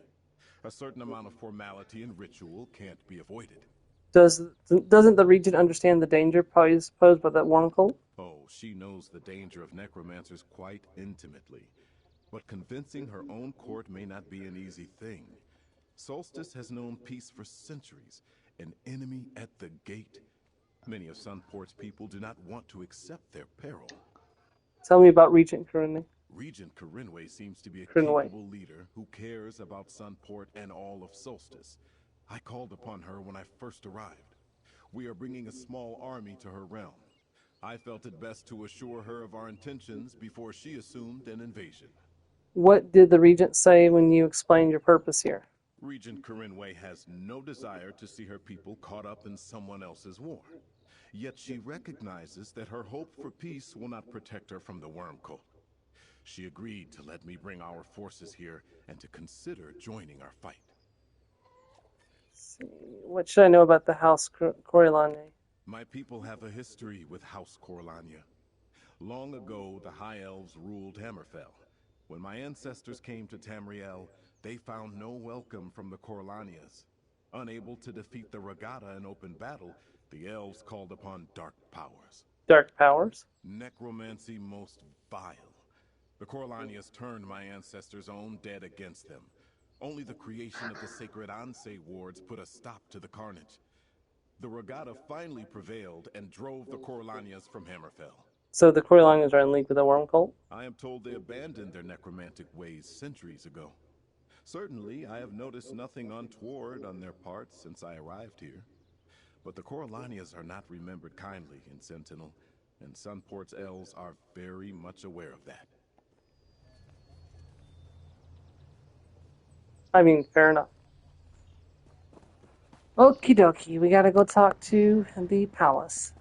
A certain amount of formality and ritual can't be avoided. Doesn't the Regent understand the danger posed by that Worm Cult? Oh, she knows the danger of necromancers quite intimately. But convincing her own court may not be an easy thing. Solstice has known peace for centuries, an enemy at the gate. Many of Sunport's people do not want to accept their peril. Tell me about Regent Corinway. Regent Corinway seems to be a Corinway. capable leader who cares about Sunport and all of Solstice. I called upon her when I first arrived. We are bringing a small army to her realm. I felt it best to assure her of our intentions before she assumed an invasion. What did the Regent say when you explained your purpose here? Regent Corinway has no desire to see her people caught up in someone else's war. Yet she recognizes that her hope for peace will not protect her from the Worm Cult. She agreed to let me bring our forces here and to consider joining our fight. Let's see. What should I know about the House Corellane? My people have a history with House Corellania. Long ago, the High Elves ruled Hammerfell. When my ancestors came to Tamriel, they found no welcome from the Corellanias. Unable to defeat the Regatta in open battle, the elves called upon dark powers. Dark powers? Necromancy most vile. The Corellanias turned my ancestors' own dead against them. Only the creation of the sacred Anse wards put a stop to the carnage. The Regatta finally prevailed and drove the Corellanias from Hammerfell. So the Corellanians are in league with the Worm Cult? I am told they abandoned their necromantic ways centuries ago. Certainly, I have noticed nothing untoward on their part since I arrived here. But the Corellanias are not remembered kindly in Sentinel, and Sunport's elves are very much aware of that. I mean, fair enough. Okie dokie, we gotta go talk to the palace.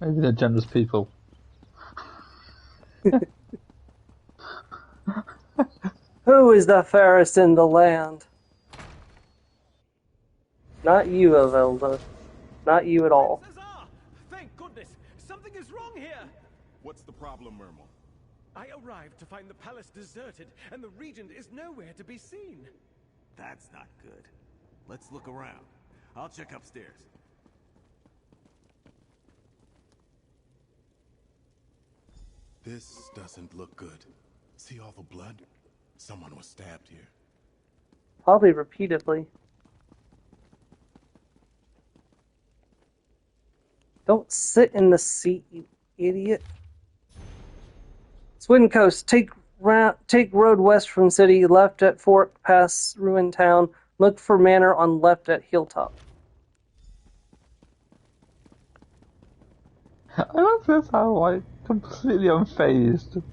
Maybe they're generous people. Who is the fairest in the land? Not you, Avelda. Not you at all. Thank goodness! Something is wrong here! What's the problem, Mermal? I arrived to find the palace deserted, and the regent is nowhere to be seen. That's not good. Let's look around. I'll check upstairs. This doesn't look good. See all the blood? Someone was stabbed here. Probably repeatedly. Don't sit in the seat, you idiot. Sweden Coast, take road west from city, left at Fork, past ruined town. Look for manor on left at Hilltop. I love this how, like, completely unfazed.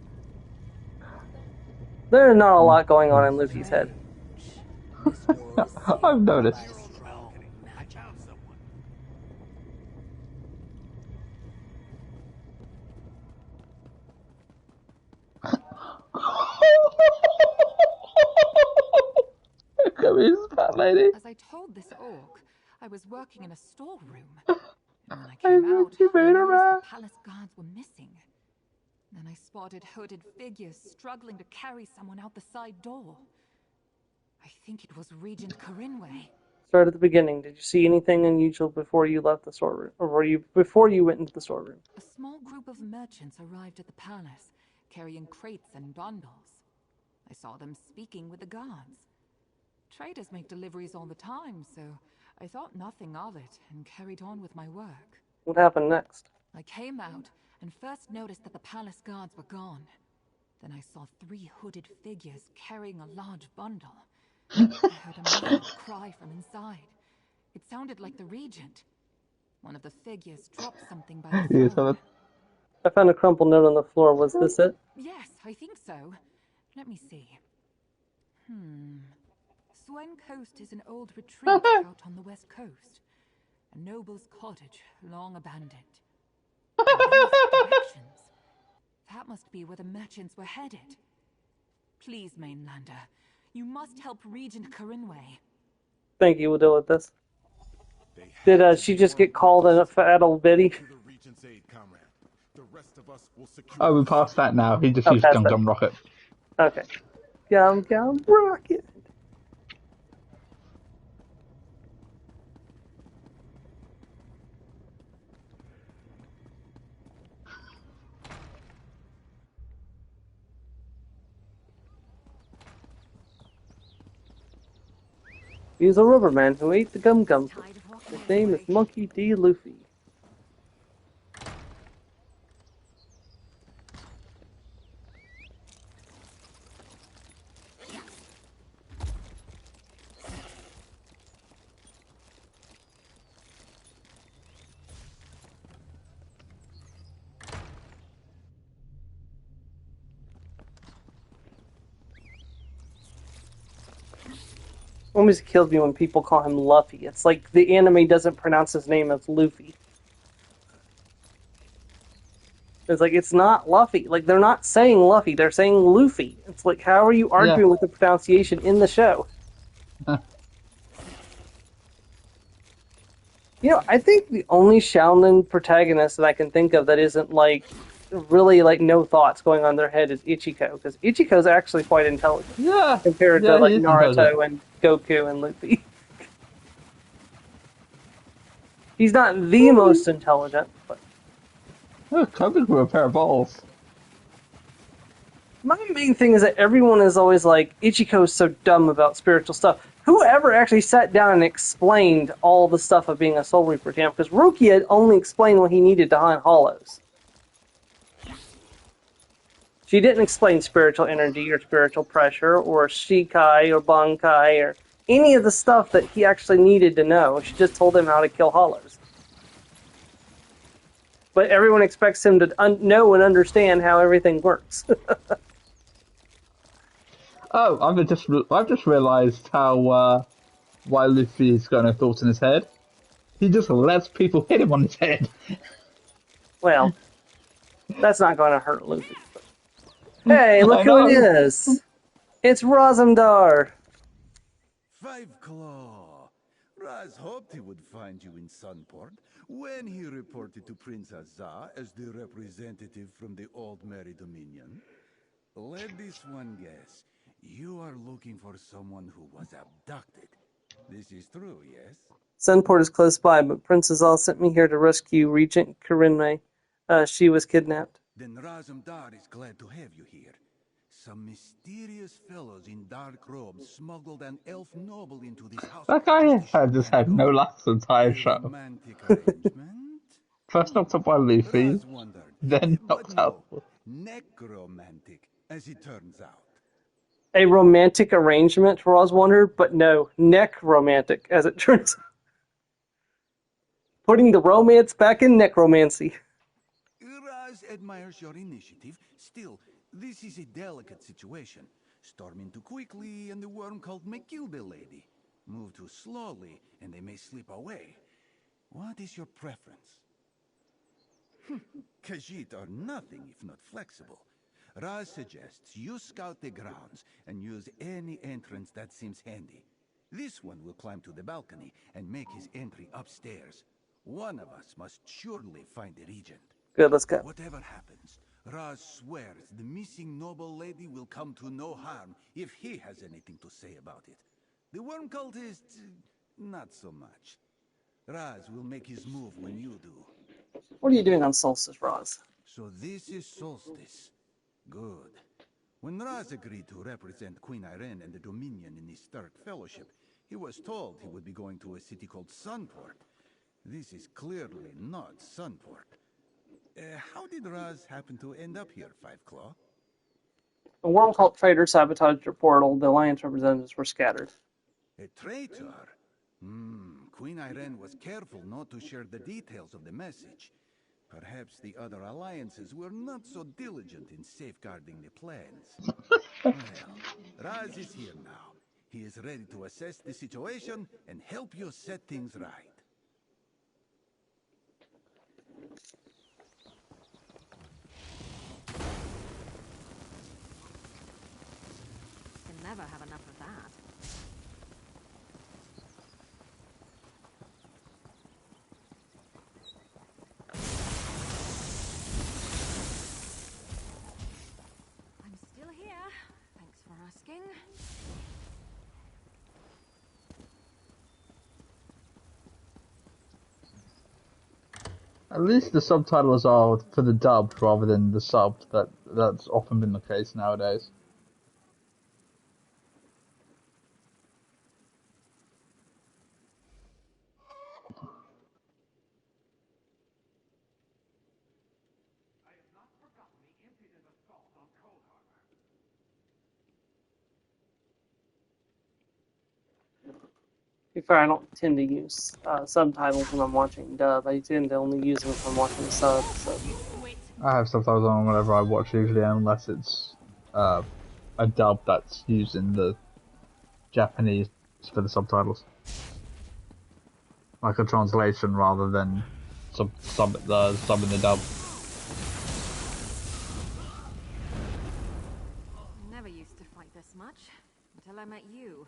There's not a lot going on in Luffy's head. I've noticed. I found someone. Look at me, fat lady. As I told this orc, I was working in a storeroom. And when I came out, I noticed the palace guards were missing. Then I spotted hooded figures struggling to carry someone out the side door. I think it was Regent Corinway. Start at the beginning. Did you see anything unusual before you left the storeroom, or before you went into the storeroom? A small group of merchants arrived at the palace, carrying crates and bundles. I saw them speaking with the guards. Traders make deliveries all the time, so I thought nothing of it and carried on with my work. What happened next? I came out and first noticed that the palace guards were gone. Then I saw 3 hooded figures carrying a large bundle. I heard a man cry from inside. It sounded like the regent. One of the figures dropped something by the floor. I found a crumpled note on the floor. Was this it? Yes, I think so. Let me see. Swen Coast is an old retreat out on the west coast. A noble's cottage, long abandoned. Directions. That must be where the merchants were headed. Please, Mainlander, you must help Regent Corinway. Thank you, we'll deal with this. Did she just get called a fat old biddy? Oh, we're past that now. He just used Gum Gum Rocket. Okay. Gum Gum Rocket. He's a rubberman who ate the Gum Gum. His name is Monkey D. Luffy. almost kills me when people call him Luffy. It's like the anime doesn't pronounce his name as Luffy. It's like, it's not Luffy. Like, they're not saying Luffy, they're saying Luffy. It's like, how are you arguing with the pronunciation in the show? You know, I think the only Shaolin protagonist that I can think of that isn't, like, really, like, no thoughts going on in their head is Ichiko, because Ichiko's actually quite intelligent. Yeah. Compared Yeah, to, like, he is Naruto and Goku and Luffy. He's not the most intelligent, but... Oh, Kobe grew a pair of balls. My main thing is that everyone is always like, Ichiko's so dumb about spiritual stuff. Whoever actually sat down and explained all the stuff of being a Soul Reaper champ? Because Rukia had only explained what he needed to hunt hollows. She didn't explain spiritual energy or spiritual pressure or Shikai or Bankai or any of the stuff that he actually needed to know. She just told him how to kill hollows. But everyone expects him to know and understand how everything works. Oh, I've just realised how why Luffy's got no thoughts in his head. He just lets people hit him on his head. Well, that's not going to hurt Luffy. Hey, look who it is! It's Razumdar! Five Claw. Raz hoped he would find you in Sunport when he reported to Prince Azar as the representative from the Old Merry Dominion. Let this one guess. You are looking for someone who was abducted. This is true, yes? Sunport is close by, but Prince Azal sent me here to rescue Regent Karinme. She was kidnapped. Then Razumdar is glad to have you here. Some mysterious fellows in dark robes smuggled an elf noble into this house. That guy had just had no last entire show. Romantic arrangement? First knocked up by Luffy, Raz wondered, then knocked out. necromantic, as it turns out. A romantic arrangement, Roz wondered, but no, neck-romantic, as it turns out. Putting the romance back in necromancy. Raz admires your initiative. Still, this is a delicate situation. Storming too quickly, and the worm cult may kill the lady. Move too slowly, and they may slip away. What is your preference? Khajiit are nothing if not flexible. Raz suggests you scout the grounds and use any entrance that seems handy. This one will climb to the balcony and make his entry upstairs. One of us must surely find the regent. Good, let's go. Whatever happens, Raz swears the missing noble lady will come to no harm if he has anything to say about it. The worm cultist, not so much. Raz will make his move when you do. What are you doing on Solstice, Roz? So this is Solstice. Good. When Raz agreed to represent Queen Irene and the Dominion in his third fellowship, he was told he would be going to a city called Sunport. This is clearly not Sunport. How did Raz happen to end up here, Five Claw? The Worm Cult trader sabotaged your portal. The Alliance representatives were scattered. A traitor? Queen Irene was careful not to share the details of the message. Perhaps the other alliances were not so diligent in safeguarding the plans. Well, Raz is here now. He is ready to assess the situation and help you set things right. Can never have enough of that. I'm still here. Thanks for asking. At least the subtitles are for the dubbed rather than the subbed. That's often been the case nowadays. To be fair, I don't tend to use subtitles when I'm watching dub. I tend to only use them if I'm watching sub. So. I have subtitles on whenever I watch usually, unless it's a dub that's using the Japanese for the subtitles, like a translation rather than sub in the dub. I never used to fight this much until I met you.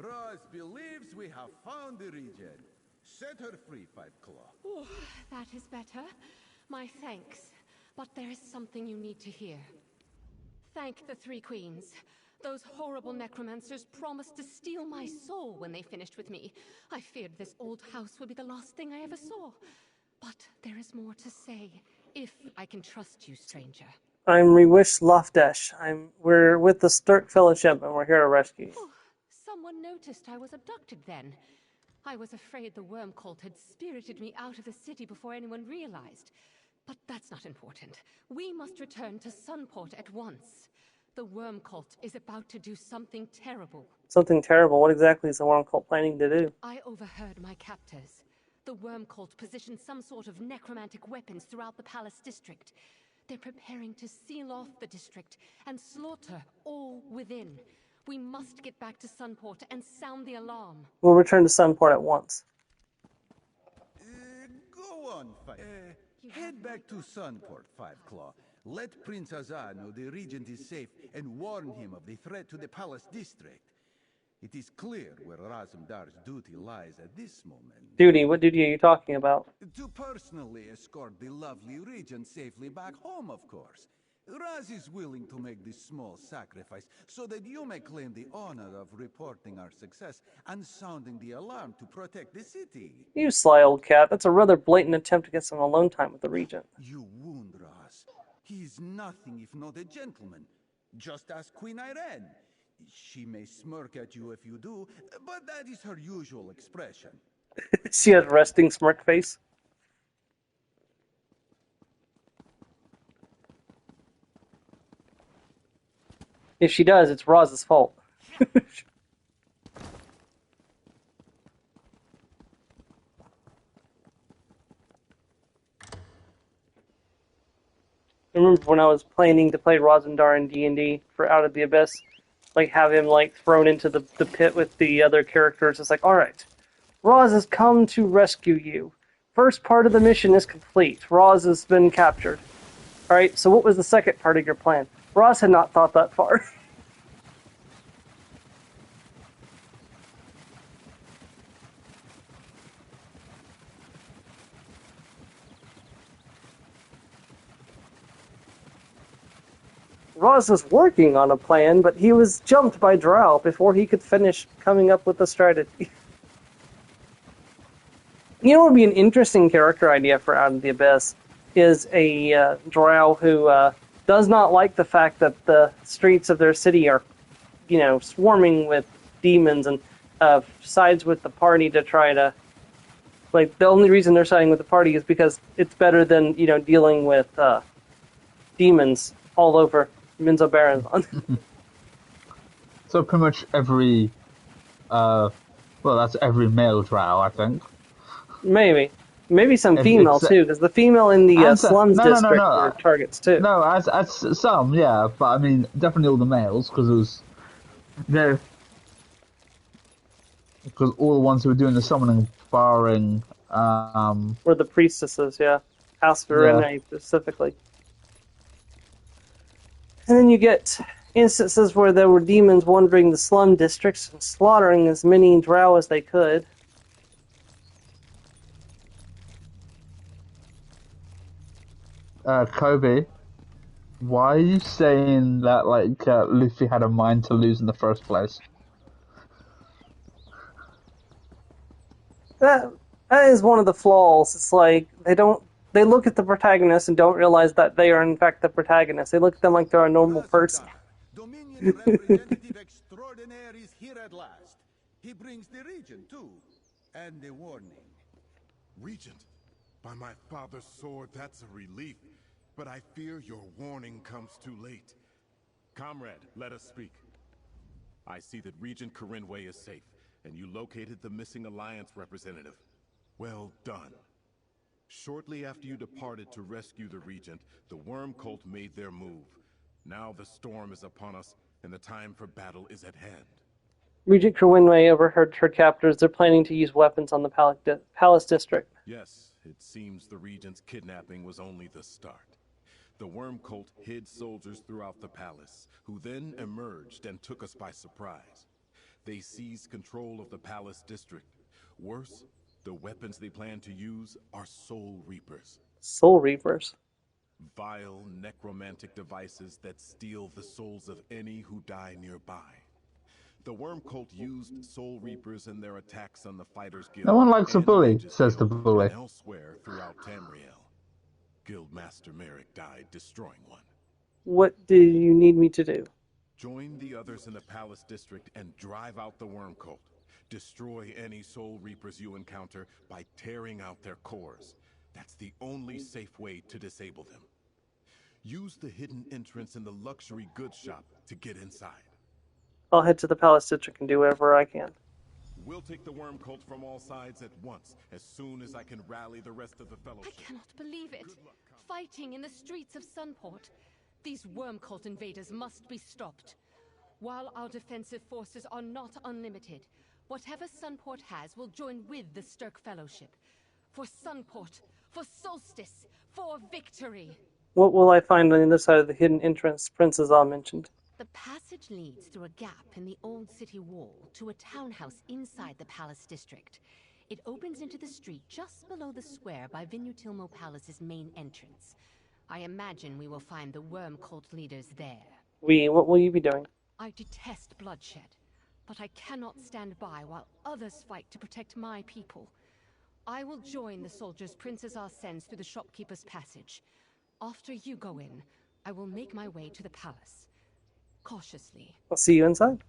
Roz believes we have found the region. Set her free, Five Claw. Oh, that is better. My thanks. But there is something you need to hear. Thank the Three Queens. Those horrible necromancers promised to steal my soul when they finished with me. I feared this old house would be the last thing I ever saw. But there is more to say, if I can trust you, stranger. I'm Reewish Lofdesh. We're with the Sturk Fellowship, and we're here to rescue you. Oh, someone noticed I was abducted then. I was afraid the worm cult had spirited me out of the city before anyone realized. But that's not important. We must return to Sunport at once. The worm cult is about to do something terrible. Something terrible? What exactly is the worm cult planning to do? I overheard my captors. The worm cult positioned some sort of necromantic weapons throughout the palace district. They're preparing to seal off the district and slaughter all within. We must get back to Sunport and sound the alarm. We'll return to Sunport at once. Go on, head back to Sunport, Five Claw. Let Prince Azar know the regent is safe and warn him of the threat to the palace district. It is clear where Razumdar's duty lies at this moment. Duty? What duty are you talking about? To personally escort the lovely regent safely back home, of course. Raz is willing to make this small sacrifice so that you may claim the honor of reporting our success and sounding the alarm to protect the city. You sly old cat. That's a rather blatant attempt to get some alone time with the regent. You wound Raz. He is nothing if not a gentleman. Just ask Queen Irene. She may smirk at you if you do, but that is her usual expression. She has resting smirk face. If she does, it's Roz's fault. I remember when I was planning to play Rosendar in D&D for Out of the Abyss, like have him like thrown into the pit with the other characters. It's like, alright, Roz has come to rescue you. First part of the mission is complete. Roz has been captured. Alright, so what was the second part of your plan? Roz had not thought that far. Roz was working on a plan, but he was jumped by Drow before he could finish coming up with the strategy. You know what would be an interesting character idea for Out of the Abyss is a Drow who does not like the fact that the streets of their city are, swarming with demons and sides with the party to try to... Like, the only reason they're siding with the party is because it's better than, dealing with demons all over Minzo Barazon. So pretty much every, that's every male Drow, I think. Maybe some female too, because the female in the slums district were targets too. No, as some, yeah, but I mean definitely all the males, because it was because all the ones who were doing the summoning, barring were the priestesses, yeah, Asperine specifically. And then you get instances where there were demons wandering the slum districts and slaughtering as many Drow as they could. Kobe, why are you saying that Luffy had a mind to lose in the first place? That is one of the flaws. It's like they look at the protagonist and don't realize that they are in fact the protagonist. They look at them like they're a normal person. Dominion representative extraordinaire is here at last. He brings the regent too, and a warning. Regent, by my father's sword, that's a relief. But I fear your warning comes too late. Comrade, let us speak. I see that Regent Corinway is safe, and you located the missing Alliance representative. Well done. Shortly after you departed to rescue the Regent, the Worm Cult made their move. Now the storm is upon us, and the time for battle is at hand. Regent Kerwinway overheard her captors. They're planning to use weapons on the Palace District. Yes, it seems the Regent's kidnapping was only the start. The Worm Cult hid soldiers throughout the palace, who then emerged and took us by surprise. They seized control of the Palace District. Worse, the weapons they plan to use are Soul Reapers. Soul Reapers? Vile, necromantic devices that steal the souls of any who die nearby. The Worm Cult used Soul Reapers in their attacks on the Fighters Guild. No one likes a and bully, Mages says the Guild, bully. and elsewhere throughout Tamriel. Guildmaster Merrick died destroying one. What do you need me to do? Join the others in the Palace District and drive out the Worm Cult. Destroy any Soul Reapers you encounter by tearing out their cores. That's the only safe way to disable them. Use the hidden entrance in the luxury goods shop to get inside. I'll head to the Palace District and do whatever I can. We'll take the Worm Cult from all sides at once, as soon as I can rally the rest of the Fellowship. I cannot believe it. Fighting in the streets of Sunport. These Worm Cult invaders must be stopped. While our defensive forces are not unlimited, whatever Sunport has will join with the Stirk Fellowship. For Sunport, for Solstice, for victory! What will I find on the other side of the hidden entrance Princess Al mentioned? The passage leads through a gap in the old city wall to a townhouse inside the Palace District. It opens into the street just below the square by Vinutilmo Palace's main entrance. I imagine we will find the Worm Cult leaders there. What will you be doing? I detest bloodshed, but I cannot stand by while others fight to protect my people. I will join the soldiers Princess R sends through the shopkeeper's passage. After you go in, I will make my way to the palace. Cautiously. I'll see you inside.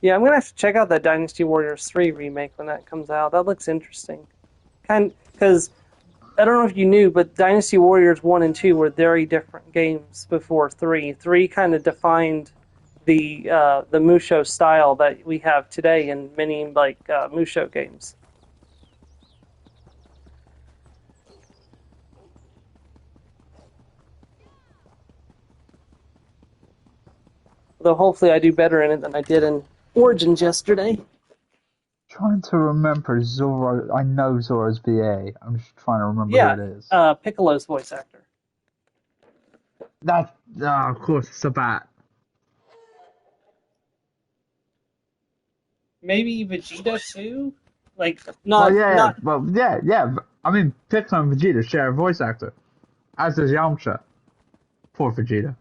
Yeah, I'm gonna have to check out that Dynasty Warriors 3 remake when that comes out. That looks interesting. Because I don't know if you knew, but Dynasty Warriors 1 and 2 were very different games before 3. 3 kind of defined the Musho style that we have today in many Musho games. Though hopefully I do better in it than I did in Origins yesterday. Trying to remember Zoro. I know Zoro's VA. I'm just trying to remember who it is. Piccolo's voice actor. That, of course, it's a bat. Maybe Vegeta too? Not. Yeah. I mean, Piccolo and Vegeta share a voice actor, as does Yamcha. Poor Vegeta.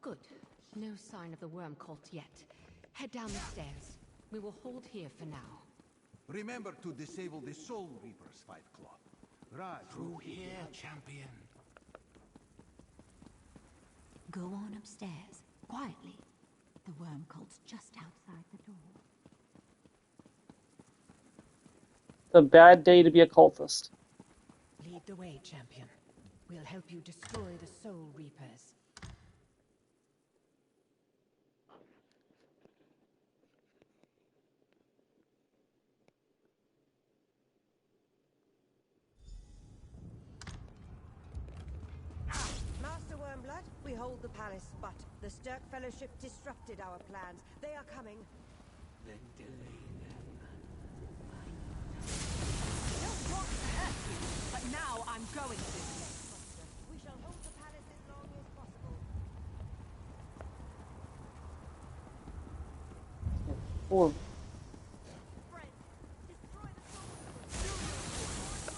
Good. No sign of the Worm Cult yet. Head down the stairs. We will hold here for now. Remember to disable the Soul Reapers, Fight Club. Right. Through here, champion. Go on upstairs, quietly. The Worm Cult's just outside the door. A bad day to be a cultist. Lead the way, champion. We'll help you destroy the Soul Reapers. Master Wormblood, we hold the palace, but the Stirk Fellowship disrupted our plans. They are coming. Then delay them. Don't want to hurt you, but now I'm going to. We shall hold the palace as long as possible. Or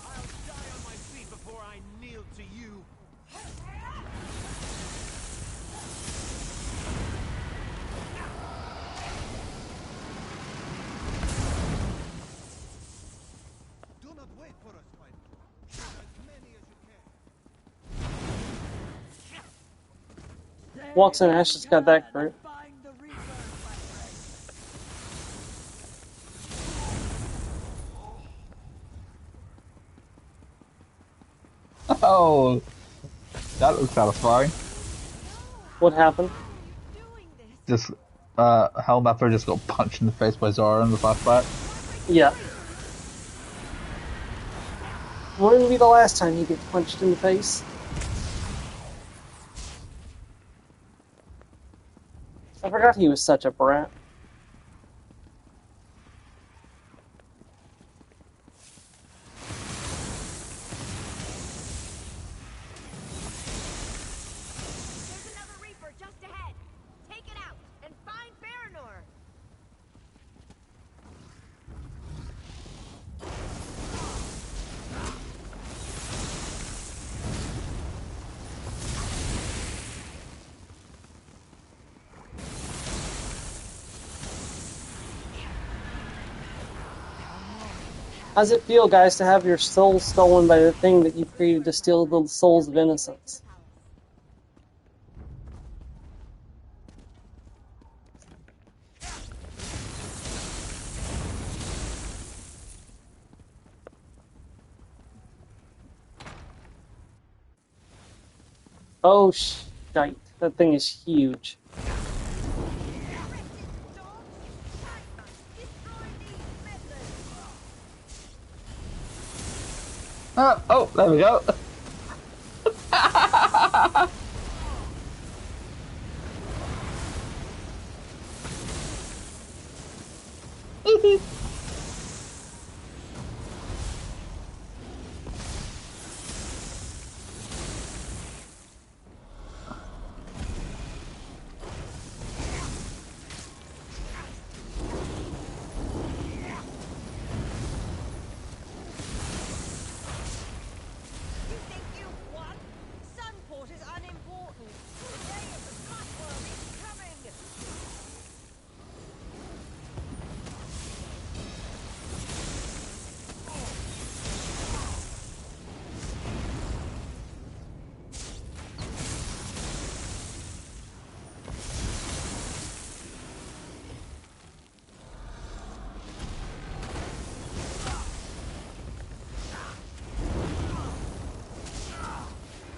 I'll die on my feet before I kneel to you. Do not wait for us, Fight Club. Kill as many as you can. Walks in Ash has got that group. Oh, that looks satisfying. What happened? Just Hellmapper just got punched in the face by Zara in the flashback. Yeah. Wouldn't be the last time he gets punched in the face. I forgot he was such a brat. There's another Reaper just ahead. Take it out and find Baranor. How's it feel, guys, to have your soul stolen by the thing that you created to steal the souls of innocence? Oh, shite. That thing is huge. Oh, there we go. You think you've won? Sunport is unimportant. The day of the Bloodworm is coming.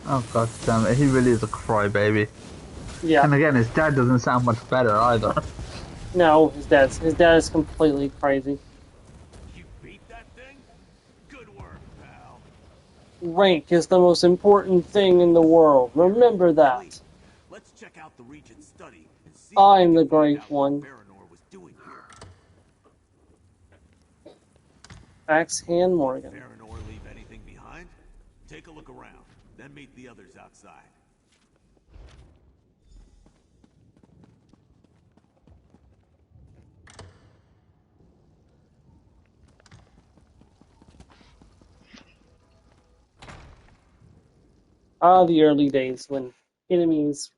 Oh god damn it, he really is a crybaby. Yeah. And again, his dad doesn't sound much better either. No, his dad is completely crazy. You beat that thing? Good work, pal. Rank is the most important thing in the world. Remember that. Let's check out the Regent's study and see I'm what the we can find great out what one. Baranor was doing here. Axe Hand Morgan. Baranor leave anything behind? Take a look around, then meet the others outside. Ah, the early days when enemies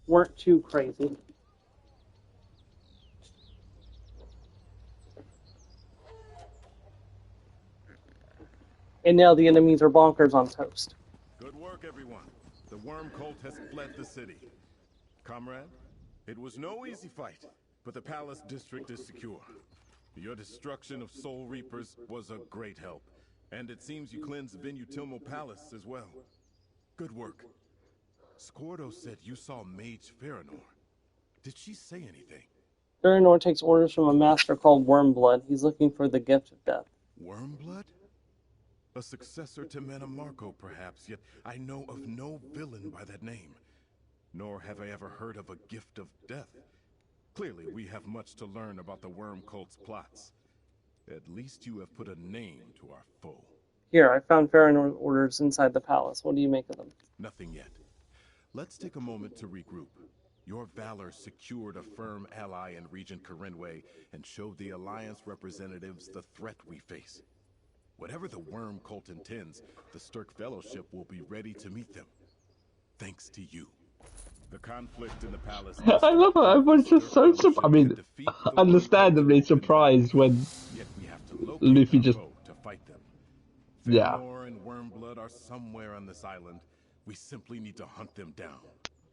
weren't too crazy. And now the enemies are bonkers on toast. Good work, everyone. The worm cult has fled the city. Comrade, it was no easy fight, but the palace district is secure. Your destruction of Soul Reapers was a great help, and it seems you cleansed Venutilmo Palace as well. Good work. Scordo said you saw Mage Farinor. Did she say anything? Baranor takes orders from a master called Wormblood. He's looking for the gift of death. Wormblood? A successor to Manamarco, perhaps, yet I know of no villain by that name. Nor have I ever heard of a gift of death. Clearly, we have much to learn about the worm cult's plots. At least you have put a name to our foe. Here, I found Faranor's orders inside the palace. What do you make of them? Nothing yet. Let's take a moment to regroup. Your valor secured a firm ally in Regent Corinway and showed the Alliance representatives the threat we face. Whatever the worm cult intends, the Stirk Fellowship will be ready to meet them. Thanks to you. The conflict in the palace. I love it. I was just so surprised. I mean, understandably surprised when Luffy just. To fight them. Yeah. Farinor and Wormblood are somewhere on this island. We simply need to hunt them down.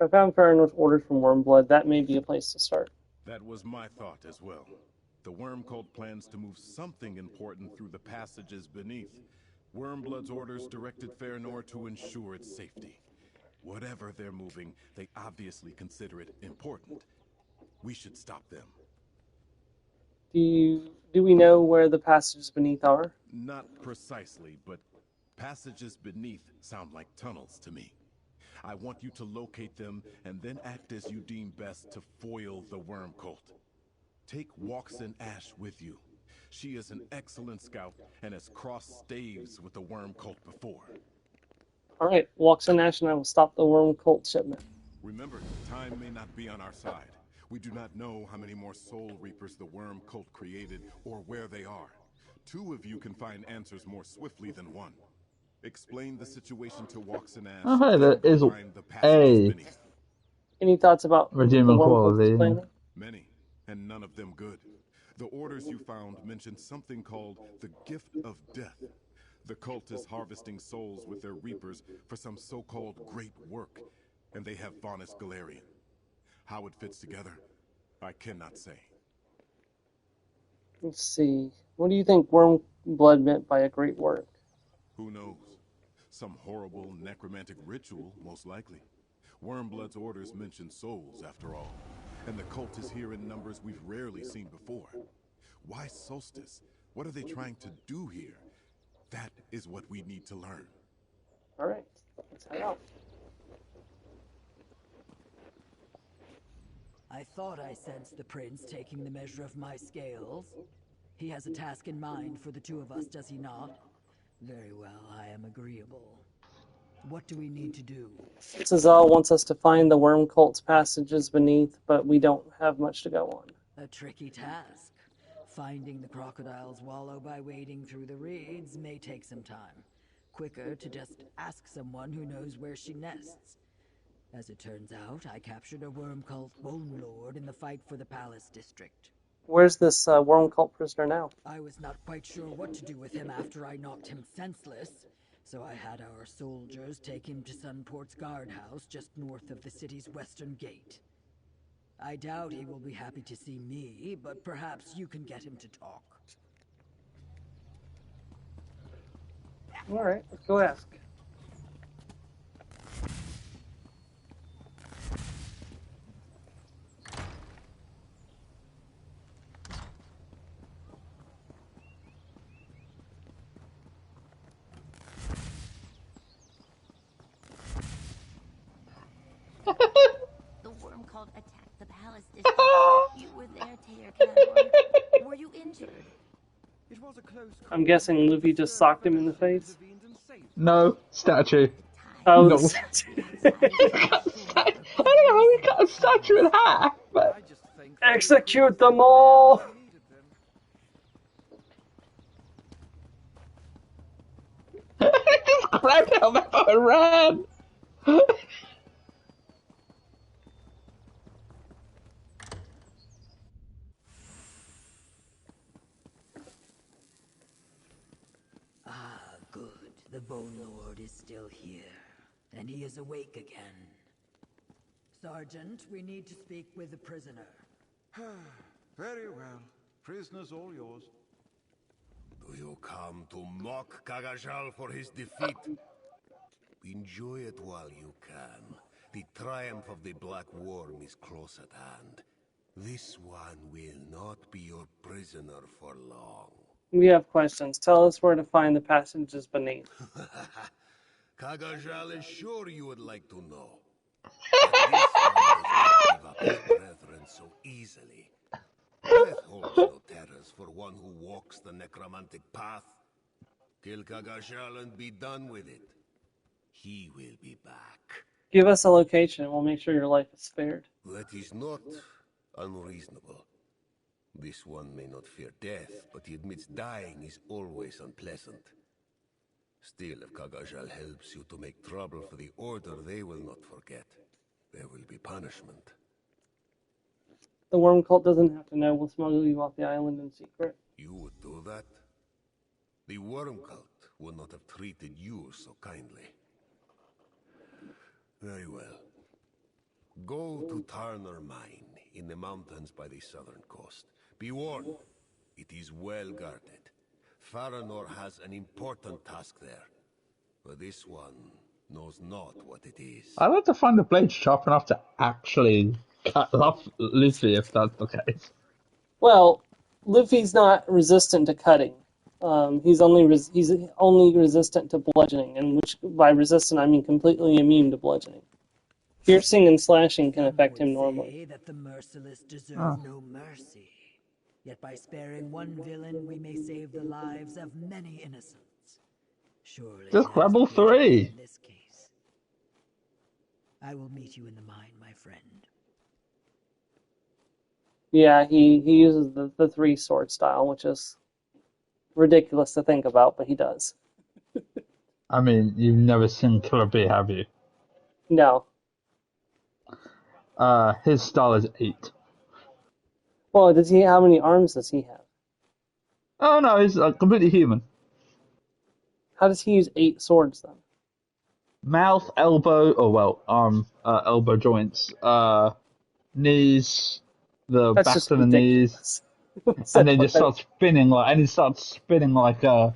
I found Faranor's orders from Wormblood. That may be a place to start. That was my thought as well. The worm cult plans to move something important through the passages beneath. Wormblood's orders directed Farinor to ensure its safety. Whatever they're moving, they obviously consider it important. We should stop them. Do we know where the passages beneath are? Not precisely, but passages beneath sound like tunnels to me. I want you to locate them and then act as you deem best to foil the worm cult. Take Waxen Ash with you. She is an excellent scout and has crossed staves with the worm cult before. Alright, Waxen Ash and I will stop the worm cult shipment. Remember, time may not be on our side. We do not know how many more Soul Reapers the worm cult created or where they are. 2 of you can find answers more swiftly than 1. Explain the situation to Waxen Ash. Oh, hey, there then is find the passages beneath. Any thoughts about redeeming the worm cult's quality. plan? Many, and none of them good. The orders you found mention something called the Gift of Death. The cult is harvesting souls with their reapers for some so-called great work, and they have Vaunus Galarian. How it fits together, I cannot say. Let's see. What do you think worm blood meant by a great work? Who knows? Some horrible necromantic ritual, most likely. Wormblood's orders mention souls, after all. And the cult is here in numbers we've rarely seen before. Why Solstice? What are they trying to do here? That is what we need to learn. Alright, let's head out. I thought I sensed the prince taking the measure of my scales. He has a task in mind for the 2 of us, does he not? Very well, I am agreeable. What do we need to do? Cesar wants us to find the worm cult's passages beneath, but we don't have much to go on. A tricky task. Finding the crocodile's wallow by wading through the reeds may take some time. Quicker to just ask someone who knows where she nests. As it turns out, I captured a worm cult bone lord in the fight for the palace district. Where's this worm cult prisoner now? I was not quite sure what to do with him after I knocked him senseless, so I had our soldiers take him to Sunport's guardhouse just north of the city's western gate. I doubt he will be happy to see me, but perhaps you can get him to talk. Alright, let's go ask. The worm cult attacked the palace district. You were there, Taylor Cadwar. Were you injured? It was a close I'm guessing Luffy just socked him in the face. No, statue. Oh, No. the statue. I don't know how we cut a statue in half, but... Execute them all! Just grabbed it on my phone and ran! Good. The Bone Lord is still here, and he is awake again. Sergeant, we need to speak with the prisoner. Very well. Prisoners all yours. Do you come to mock Kagajal for his defeat? Enjoy it while you can. The triumph of the Black Worm is close at hand. This one will not be your prisoner for long. We have questions. Tell us where to find the passages beneath. Kagajal is sure you would like to know. But this one does not give up his brethren so easily. Death holds no terrors for one who walks the necromantic path. Kill Kagajal and be done with it. He will be back. Give us a location and we'll make sure your life is spared. That is not unreasonable. This one may not fear death, but he admits dying is always unpleasant. Still, if Kagajal helps you to make trouble for the Order, they will not forget. There will be punishment. The worm cult doesn't have to know. We'll smuggle you off the island in secret. You would do that? The Worm Cult would not have treated you so kindly. Very well. Go to Turner Mine in the mountains by the southern coast. Be warned, it is well guarded. Faranor has an important task there, but this one knows not what it is. I'd like to find the blade sharp enough to actually cut off Luffy if that's the case. Well, Luffy's not resistant to cutting. He's only resistant to bludgeoning, and which by resistant I mean completely immune to bludgeoning. Piercing and slashing can affect him normally. Say that the merciless deserve Oh. no mercy. Yet by sparing one villain, we may save the lives of many innocents. Surely Just there is level a greater good 3. in this case. I will meet you in the mine, my friend. Yeah, he uses the three sword style, which is ridiculous to think about, but he does. I mean, you've never seen Killer Bee, have you? No. His style is 8. Well, does he? How many arms does he have? Oh no, he's completely human. How does he use 8 swords then? Mouth, elbow, arm, elbow joints, knees, the That's back just to the knees, ridiculous. and then just starts spinning like top.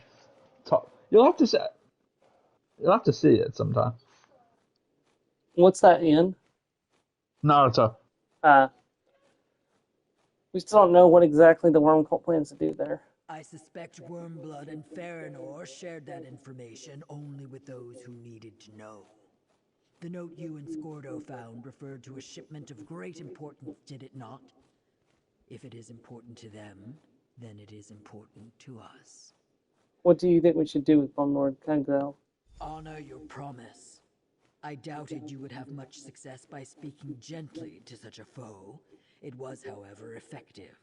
You'll have to see it sometime. What's that in? Naruto. We still don't know what exactly the worm cult plans to do there. I suspect Wormblood and Farinor shared that information only with those who needed to know. The note you and Scordo found referred to a shipment of great importance, did it not? If it is important to them, then it is important to us. What do you think we should do with Lord Kangdale? Honor your promise. I doubted you would have much success by speaking gently to such a foe. It was, however, effective.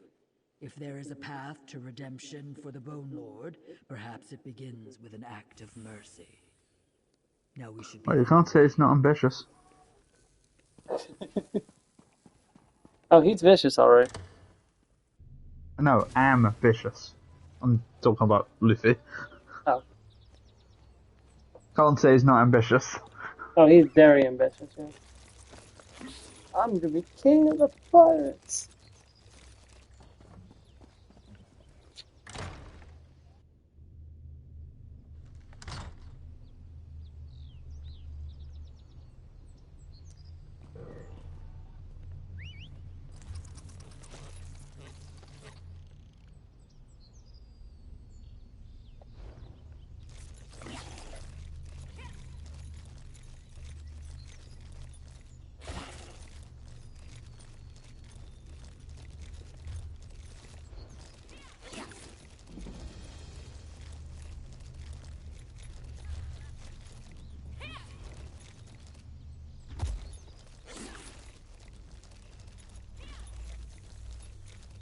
If there is a path to redemption for the Bone Lord, perhaps it begins with an act of mercy. Now we should be... Well, you can't say it's not ambitious. Oh, he's vicious, alright. No, ambitious. I'm talking about Luffy. Oh. Can't say he's not ambitious. Oh, he's very ambitious, yeah. I'm gonna be king of the pirates!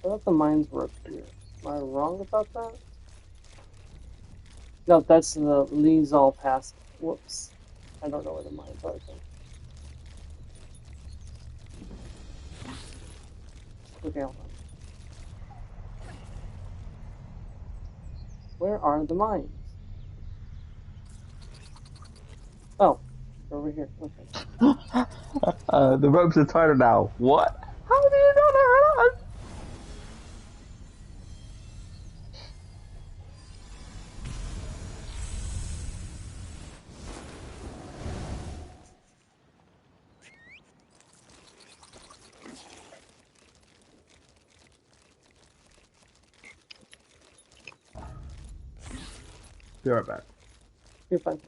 I thought the mines were up here. Am I wrong about that? No, that's the Lizal Pass. Whoops. I don't know where the mines are. Okay, hold on. Where are the mines? Oh, over here. Okay. The ropes are tighter now. What? How do you know that? Be right back. You're fine.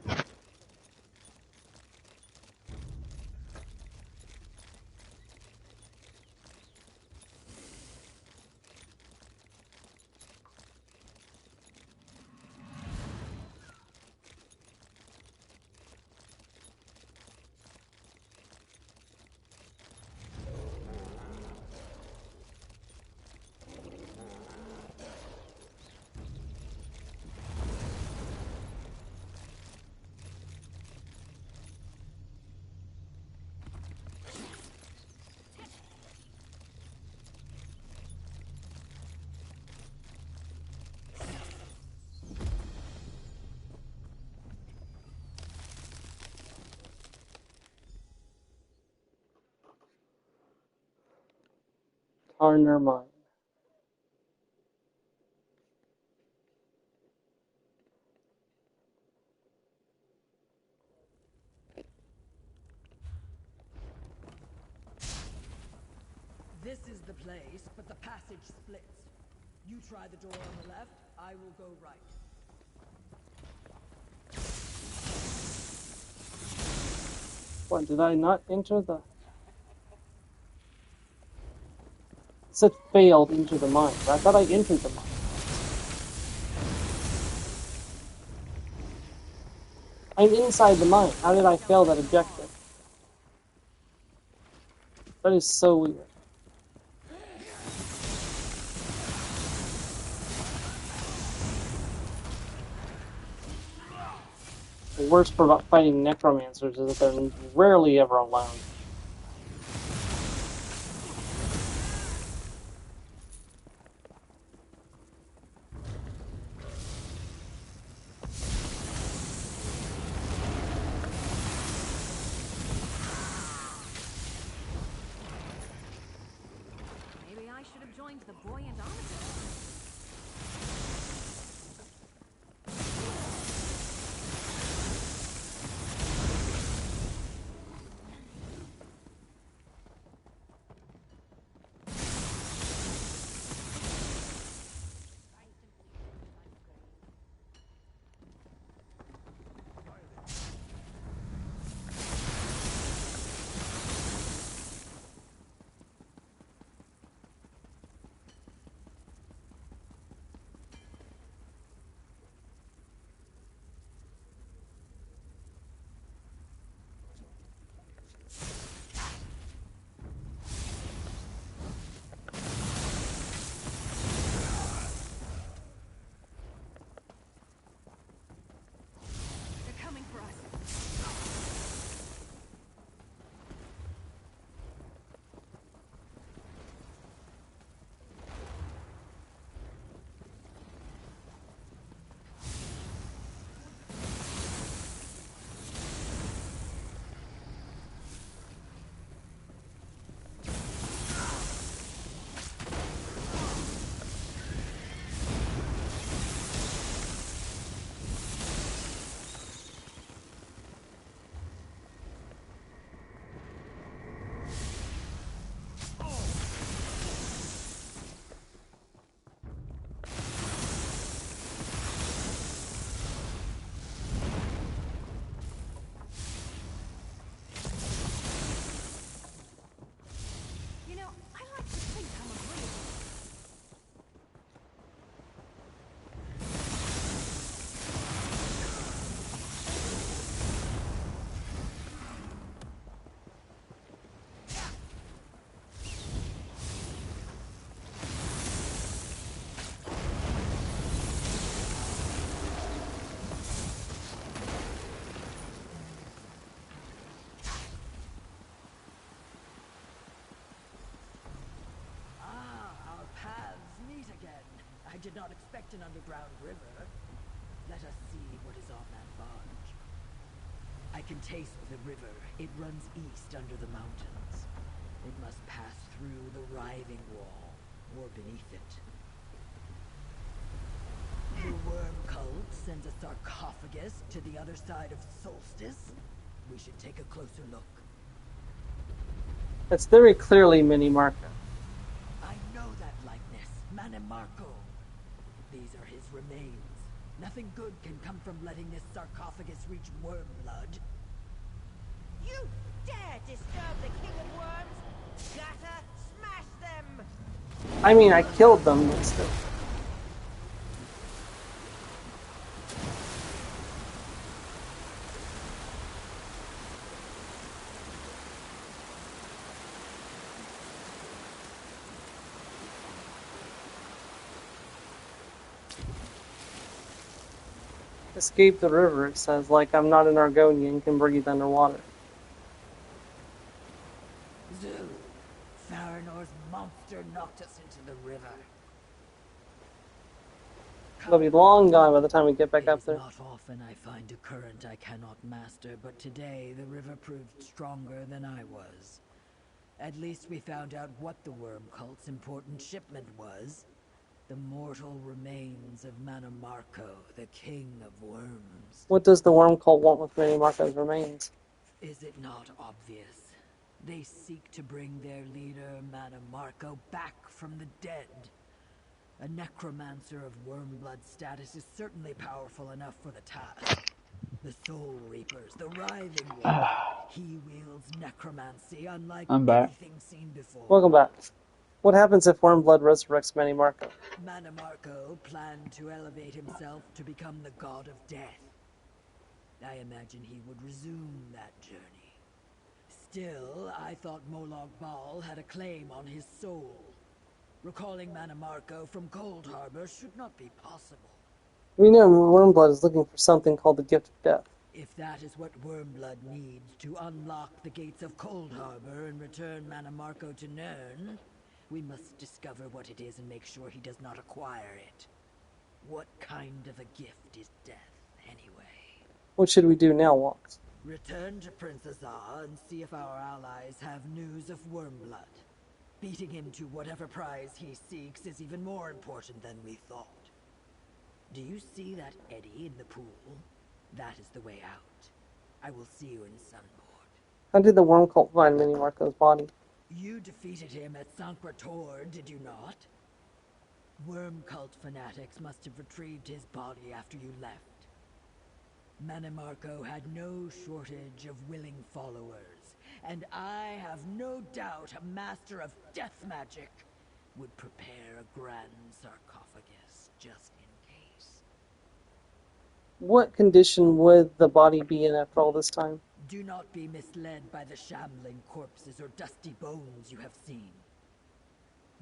Tarner mine. This is the place, but the passage splits. You try the door on the left, I will go right. What, did I not enter the... It said failed enter the mine, but I thought I entered the mine. I'm inside the mine. How did I fail that objective? That is so weird. The worst part about fighting necromancers is that they're rarely ever alone. Maybe I should have joined the buoyant armature. They're coming for us. You know, I like to think I'm agreeable. Our paths meet again. I did not expect an underground river. Let us see what is on that barge. I can taste the river. It runs east under the mountains. It must pass through the writhing wall, or beneath it. The worm cult sends a sarcophagus to the other side of Solstice. We should take a closer look. That's very clearly Mini Marco. I know that likeness, Manimarco. These are his remains. Nothing good can come from letting this sarcophagus reach worm blood. You dare disturb the King of Worms? Scatter, smash them! I mean, I killed them, but still. Escape the river, it says, like I'm not an Argonian, can breathe underwater. Zoo, Faranor's monster knocked us into the river. They'll be long gone by the time we get back up there. Not often I find a current I cannot master, but today the river proved stronger than I was. At least we found out what the worm cult's important shipment was. The mortal remains of Manimarco, the king of worms. What does the worm cult want with Mini Marco's remains? Is it not obvious? They seek to bring their leader, Mana Marco, back from the dead. A necromancer of Wormblood status is certainly powerful enough for the task. The Soul Reapers, the Writhing One. He wields necromancy unlike I'm back. anything seen before. Welcome back. What happens if Wormblood resurrects Manny Marco? Mana Marco planned to elevate himself to become the god of death. I imagine he would resume that journey. Still, I thought Molag Bal had a claim on his soul. Recalling Mana Marco from Cold Harbor should not be possible. We know Wormblood is looking for something called the Gift of Death. If that is what Wormblood needs to unlock the gates of Cold Harbor and return Mana Marco to Nirn, we must discover what it is and make sure he does not acquire it. What kind of a gift is death, anyway? What should we do now, Walks? Return to Prince Azar and see if our allies have news of Wormblood. Beating him to whatever prize he seeks is even more important than we thought. Do you see that eddy in the pool? That is the way out. I will see you in Sunboard. How did the Worm Cult find Manny Marco's body? You defeated him at Sankra Tor, did you not? Worm Cult fanatics must have retrieved his body after you left. Manny Marco had no shortage of willing followers, and I have no doubt a master of death magic would prepare a grand sarcophagus just in case. What condition would the body be in after all this time? Do not be misled by the shambling corpses or dusty bones you have seen.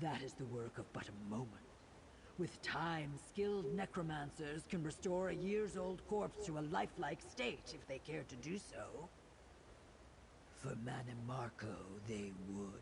That is the work of but a moment. With time, skilled necromancers can restore a years-old corpse to a lifelike state if they care to do so. For Manny Marco, they would.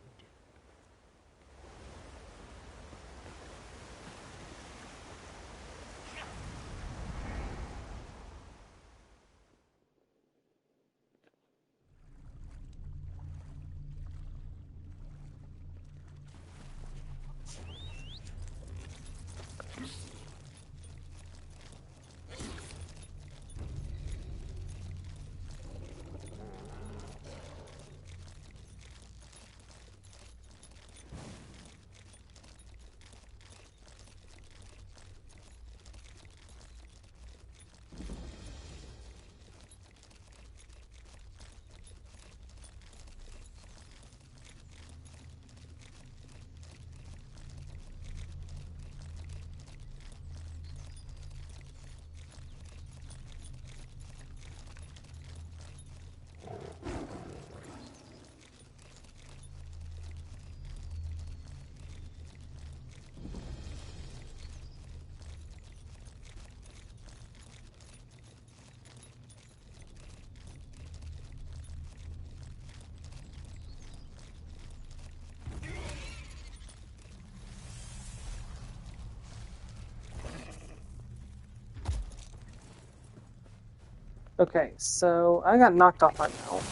Okay, so I got knocked off my mount.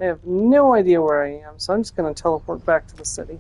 I have no idea where I am, so I'm just going to teleport back to the city.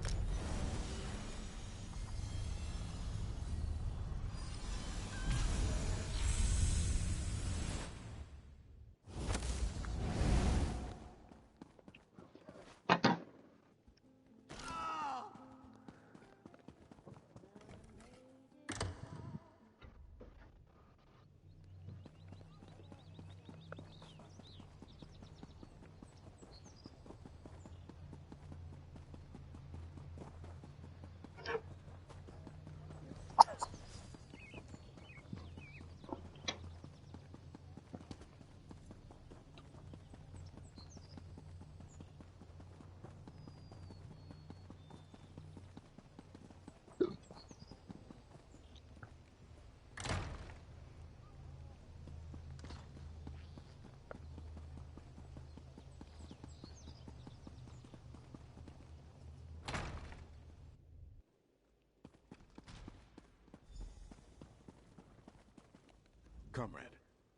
Comrade,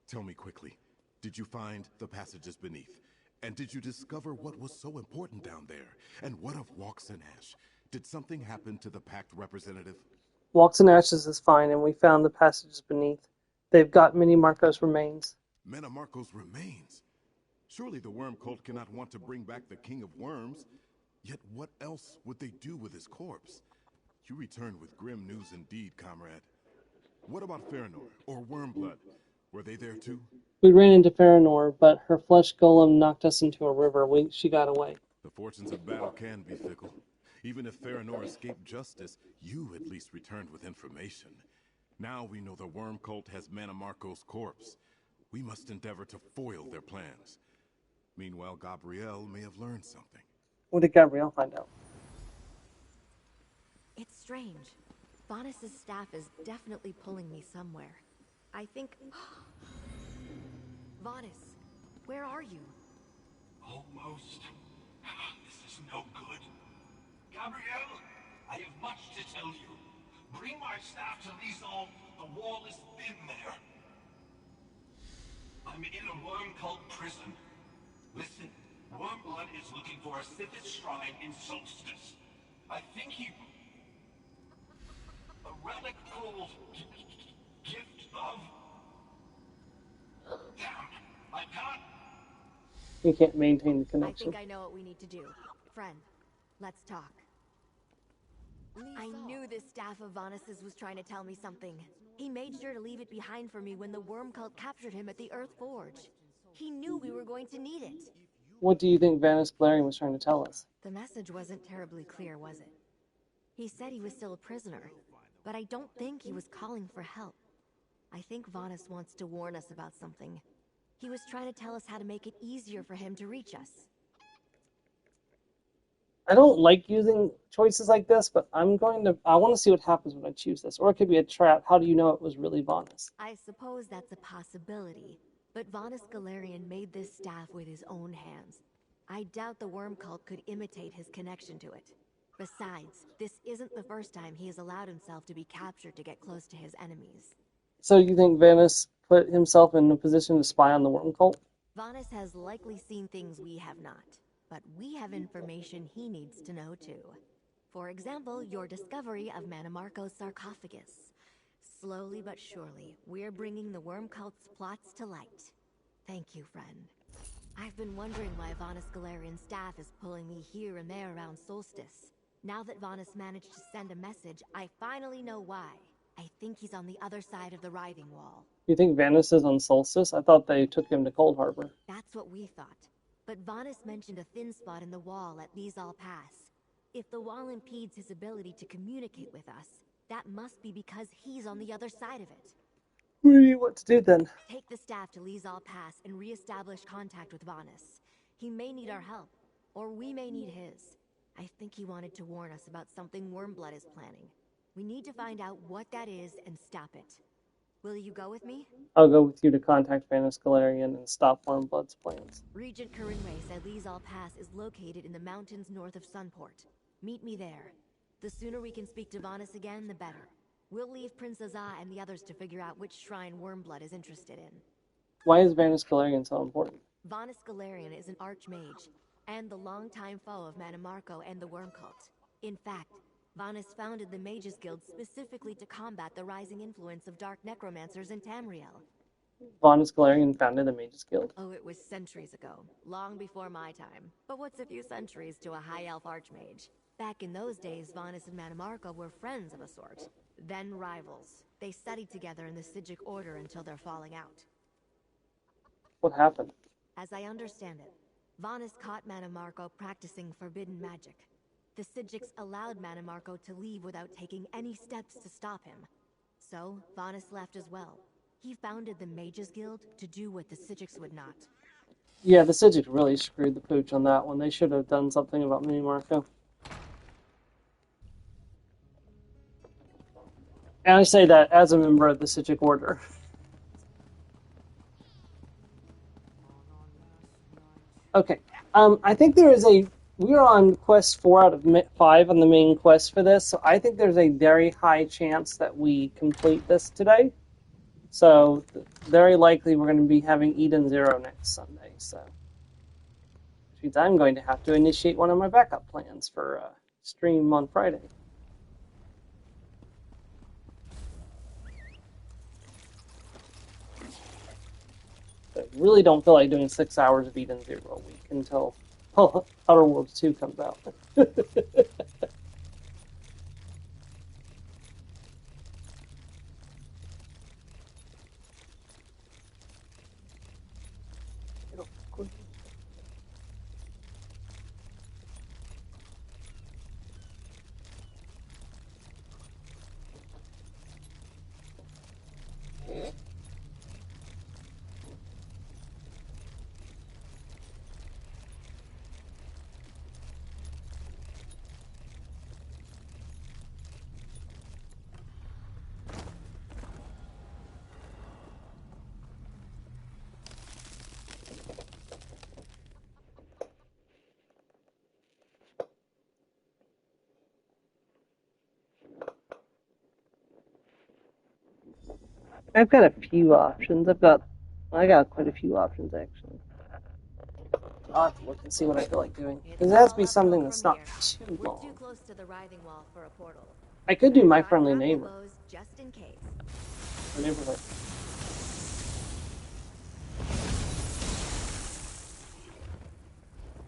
tell me quickly, did you find the passages beneath? And did you discover what was so important down there? And what of Walks and Ash? Did something happen to the Pact representative? Walks and Ashes is fine, and we found the passages beneath. They've got Manny Marco's remains. Manamarco's remains. Surely the worm cult cannot want to bring back the King of Worms. Yet what else would they do with his corpse? You return with grim news indeed, comrade. What about Farinor, or Wormblood? Were they there too? We ran into Farinor, but her flesh golem knocked us into a river. She got away. The fortunes of battle can be fickle. Even if Farinor escaped justice, you at least returned with information. Now we know the worm cult has Manamarco's corpse. We must endeavor to foil their plans. Meanwhile, Gabrielle may have learned something. What did Gabrielle find out? It's strange. Vonnis's staff is definitely pulling me somewhere. I think... Vonnis, where are you? Almost. This is no good. Gabrielle, I have much to tell you. Bring my staff to Lizal. The wall is thin there. I'm in a worm cult prison. Listen, Wormblood is looking for a Sithith shrine in Solstice. I think he... a relic called... Gift of... Damn, I can't... You can't maintain the connection. I think I know what we need to do. Friend, let's talk. I knew this staff of Vonnis's was trying to tell me something. He made sure to leave it behind for me when the worm cult captured him at the Earth Forge. He knew we were going to need it. What do you think Vanis Galarian was trying to tell us? The message wasn't terribly clear, was it? He said he was still a prisoner, but I don't think he was calling for help. I think Vonnis wants to warn us about something. He was trying to tell us how to make it easier for him to reach us. I don't like using choices like this, but I want to see what happens when I choose this. Or it could be a trap. How do you know it was really Vonnis? I suppose that's a possibility, but Vonnis Galarian made this staff with his own hands. I doubt the worm cult could imitate his connection to it. Besides, this isn't the first time he has allowed himself to be captured to get close to his enemies. So you think Vanis put himself in a position to spy on the worm cult? Vonnis has likely seen things we have not. But we have information he needs to know too. For example, your discovery of Manamarco's sarcophagus. Slowly but surely, we're bringing the worm cult's plots to light. Thank you, friend. I've been wondering why Vonnis Galarian's staff is pulling me here and there around Solstice. Now that Vonnis managed to send a message, I finally know why. I think he's on the other side of the writhing wall. You think Vanis is on Solstice? I thought they took him to Cold Harbor. That's what we thought. But Vonnis mentioned a thin spot in the wall at Lizal Pass. If the wall impedes his ability to communicate with us, that must be because he's on the other side of it. What do you want to do then? Take the staff to Lizal Pass and re-establish contact with Vonnis. He may need our help, or we may need his. I think he wanted to warn us about something Wormblood is planning. We need to find out what that is and stop it. Will you go with me? I'll go with you to contact Vanis Galarian and stop Wormblood's plans. Regent Corinne said Lizal Pass is located in the mountains north of Sunport. Meet me there. The sooner we can speak to Vonnis again, the better. We'll leave Prince Azah and the others to figure out which shrine Wormblood is interested in. Why is Vanis Galarian so important? Vonnis Galarian is an archmage, and the longtime foe of Manamarco and the Worm Cult. In fact, Vonnis founded the Mages Guild specifically to combat the rising influence of dark necromancers in Tamriel. Vanis Galarian founded the Mages Guild. Oh, it was centuries ago, long before my time. But what's a few centuries to a high elf archmage? Back in those days, Vonnis and Manamarco were friends of a sort, then rivals. They studied together in the Sigic Order until their falling out. What happened? As I understand it, Vonnis caught Manamarco practicing forbidden magic. The Sigics allowed Manamarco to leave without taking any steps to stop him. So, Vonnis left as well. He founded the Mages Guild to do what the Sigics would not. Yeah, the Sigic really screwed the pooch on that one. They should have done something about Manamarco. And I say that as a member of the Sigic Order. Okay, I think there is we are on quest 4 out of 5 on the main quest for this, so I think there's a very high chance that we complete this today. So, very likely we're going to be having Eden 0 next Sunday, so. Which means I'm going to have to initiate one of my backup plans for stream on Friday. I really don't feel like doing 6 hours of Eden Zero a week until Outer Worlds 2 comes out. I've got a few options. I got quite a few options actually. I'll have to look and see what I feel like doing. Because it has to be something that's not too long. We're too close to the writhing wall for a portal. I could do My Friendly Neighbor. Just in case. The neighborhood.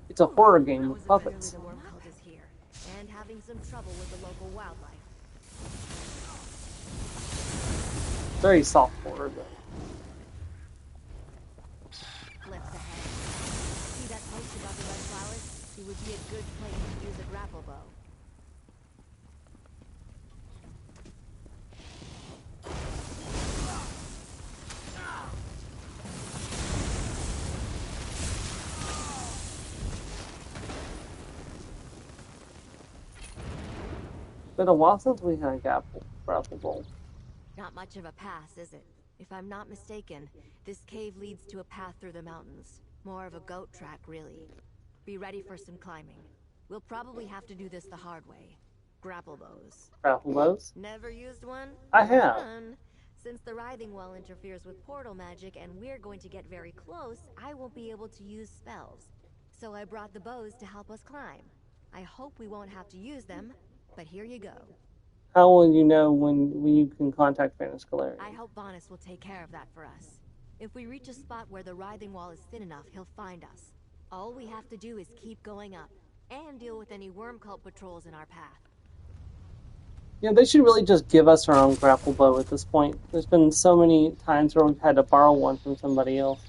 It's a horror game with puppets. The worm cult is here, and having some trouble with the local wildlife. Very soft horror though. Cliffs ahead. See that post above the red flowers? It would be a good place to use a grapple bow. Been a while since we had a grapple bowl. Not much of a pass, is it? If I'm not mistaken, this cave leads to a path through the mountains. More of a goat track, really. Be ready for some climbing. We'll probably have to do this the hard way. Grapple bows. Grapple bows? Never used one? I have. Since the writhing wall interferes with portal magic and we're going to get very close, I won't be able to use spells. So I brought the bows to help us climb. I hope we won't have to use them, but here you go. How will you know when you can contact Vanis Galarian? I hope Bonus will take care of that for us. If we reach a spot where the writhing wall is thin enough, he'll find us. All we have to do is keep going up, and deal with any worm cult patrols in our path. Yeah, they should really just give us our own grapple bow at this point. There's been so many times where we've had to borrow one from somebody else.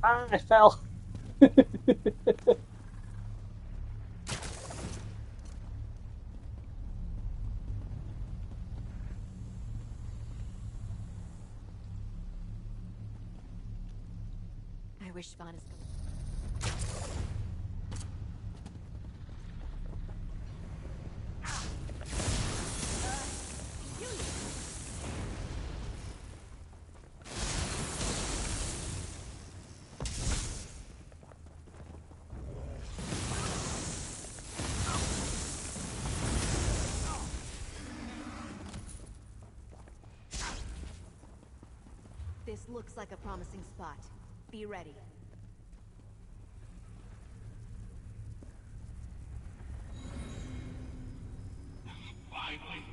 Ah, I fell. I wish Bonus. This looks like a promising spot. Be ready. Finally,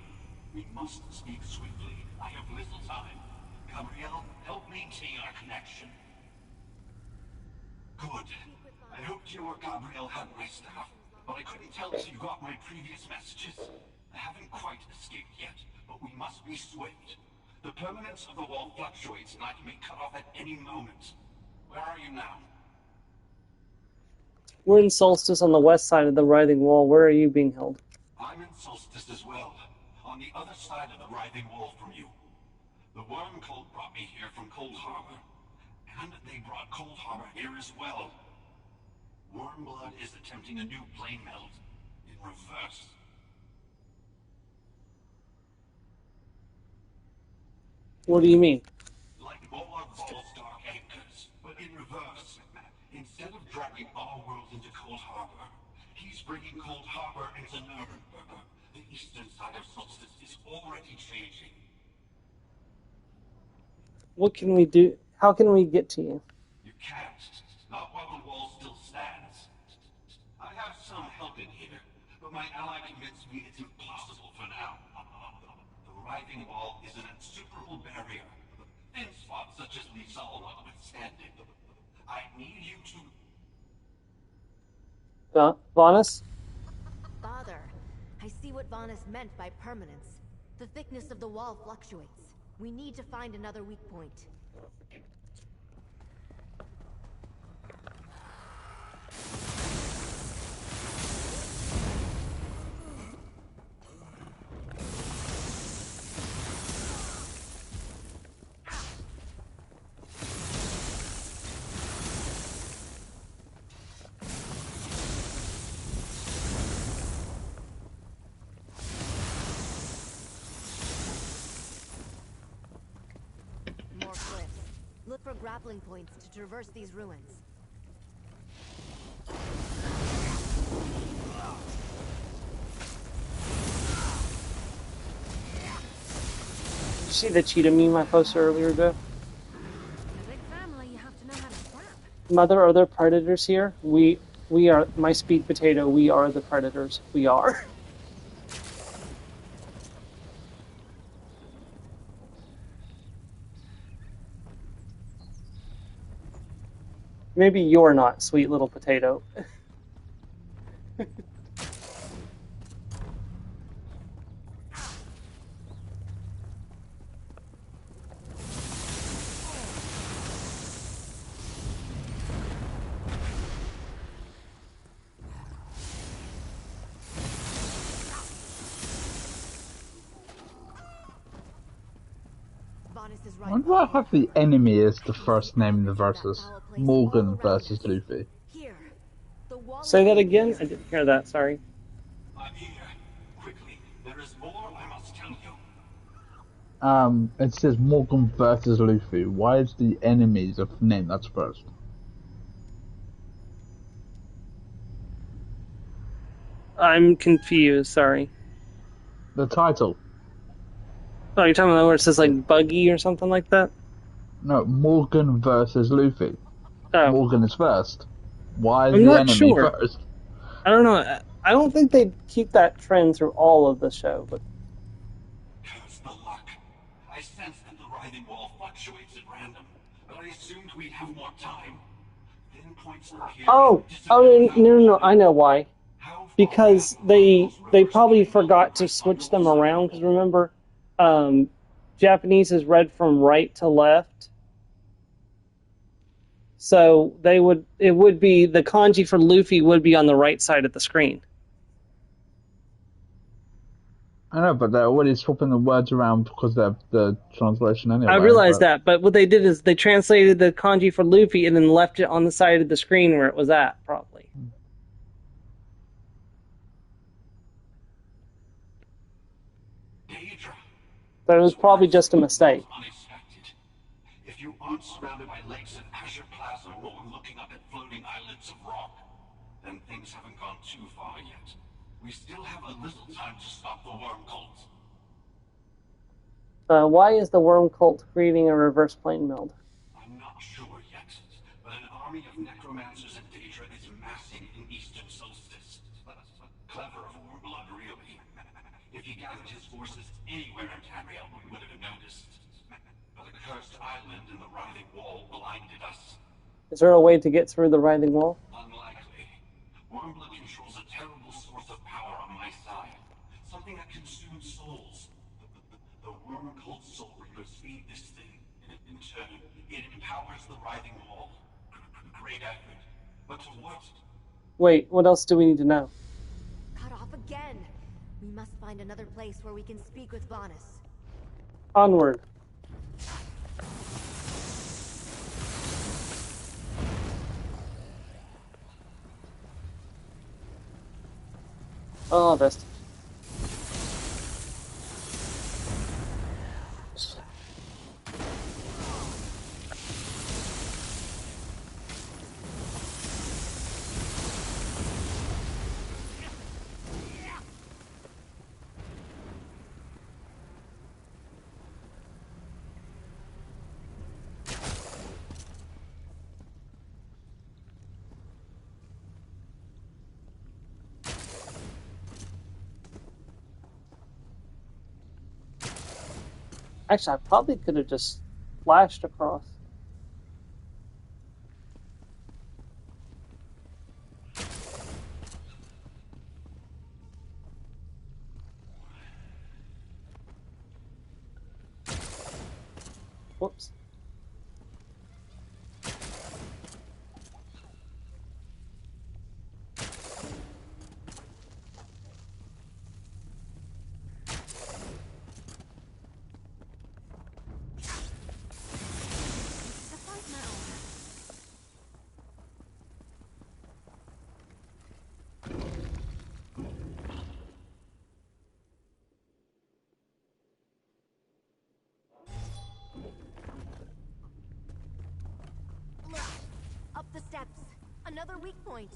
we must speak swiftly. I have little time. Gabrielle, help maintain our connection. Good. I hoped you or Gabrielle had my stuff, but I couldn't tell till you got my previous messages. I haven't quite escaped yet, but we must be swift. The permanence of the wall fluctuates and I can be cut off at any moment. Where are you now? We're in Solstice on the west side of the writhing wall. Where are you being held? I'm in Solstice as well, on the other side of the writhing wall from you. The worm cult brought me here from Cold Harbor, and they brought Cold Harbor here as well. Wormblood is attempting a new plane meld, in reverse. What do you mean? Like more Vol's dark anchors, Instead of dragging our world into Cold Harbor, he's bringing Cold Harbor into Nuremberg. The eastern side of Solstice is already changing. What can we do? How can we get to you? You can't. Not while the wall still stands. I have some help in here, but my ally convinced me it's impossible for now. The writhing wall is an insuperable barrier. Thin spots such as these will not withstand it. I need you to... Vanis? Father, I see what Vanis meant by permanence. The thickness of the wall fluctuates. We need to find another weak point. More cliffs. Look for grappling points to traverse these ruins. Did you see the cheetah meme I posted earlier, Joe? Mother, are there predators here? We are, my speed potato, we are the predators. We are. Maybe you're not, sweet little potato. I wonder why half the enemy is the first name in the versus. Morgan versus Luffy. Say that again? I didn't hear that, sorry. I'm here. Quickly, there is more I must tell you. It says Morgan versus Luffy. Why is the enemies of name that's first? I'm confused, sorry. The title. Oh, you're talking about where it says like Buggy or something like that? No, Morgan versus Luffy. Oh. Morgan is first. Why is I'm the not enemy sure. first? I don't know. I don't think they keep that trend through all of the show, but... Curse the luck. I sensed that the writhing wall fluctuates at random, but I assumed we'd have more time. Thin points appear. Oh, no, I know why. Because they probably forgot to switch them around, because remember, Japanese is read from right to left. So it would be, the kanji for Luffy would be on the right side of the screen. I know, but they're already swapping the words around because of the translation anyway. I realize that, but what they did is they translated the kanji for Luffy and then left it on the side of the screen where it was at, probably. But it was probably just a mistake. If you aren't surrounded by lakes and azure plasma or looking up at floating islands of rock, then things haven't gone too far yet. We still have a little time to stop the worm cult. Why is the worm cult creating a reverse plane meld? I'm not sure yet, but an army of necromancers and Daedra is massing in eastern Solstice. Clever of Warmblood, really. If he gathered his forces anywhere in Tamriel, we would have noticed. But a cursed island in the writhing wall blinded us. Is there a way to get through the writhing wall? Unlikely. Warmblood controls a terrible source of power on my side. Something that consumes souls. The worm cult soul reapers feed this thing. In turn, it empowers the writhing wall. Great effort. But to what? Wait, what else do we need to know? Cut off again. We must find another place where we can speak with Vanis. Onward. Oh, best. Actually, I probably could have just flashed across. Whoops. Up the steps. Another weak point.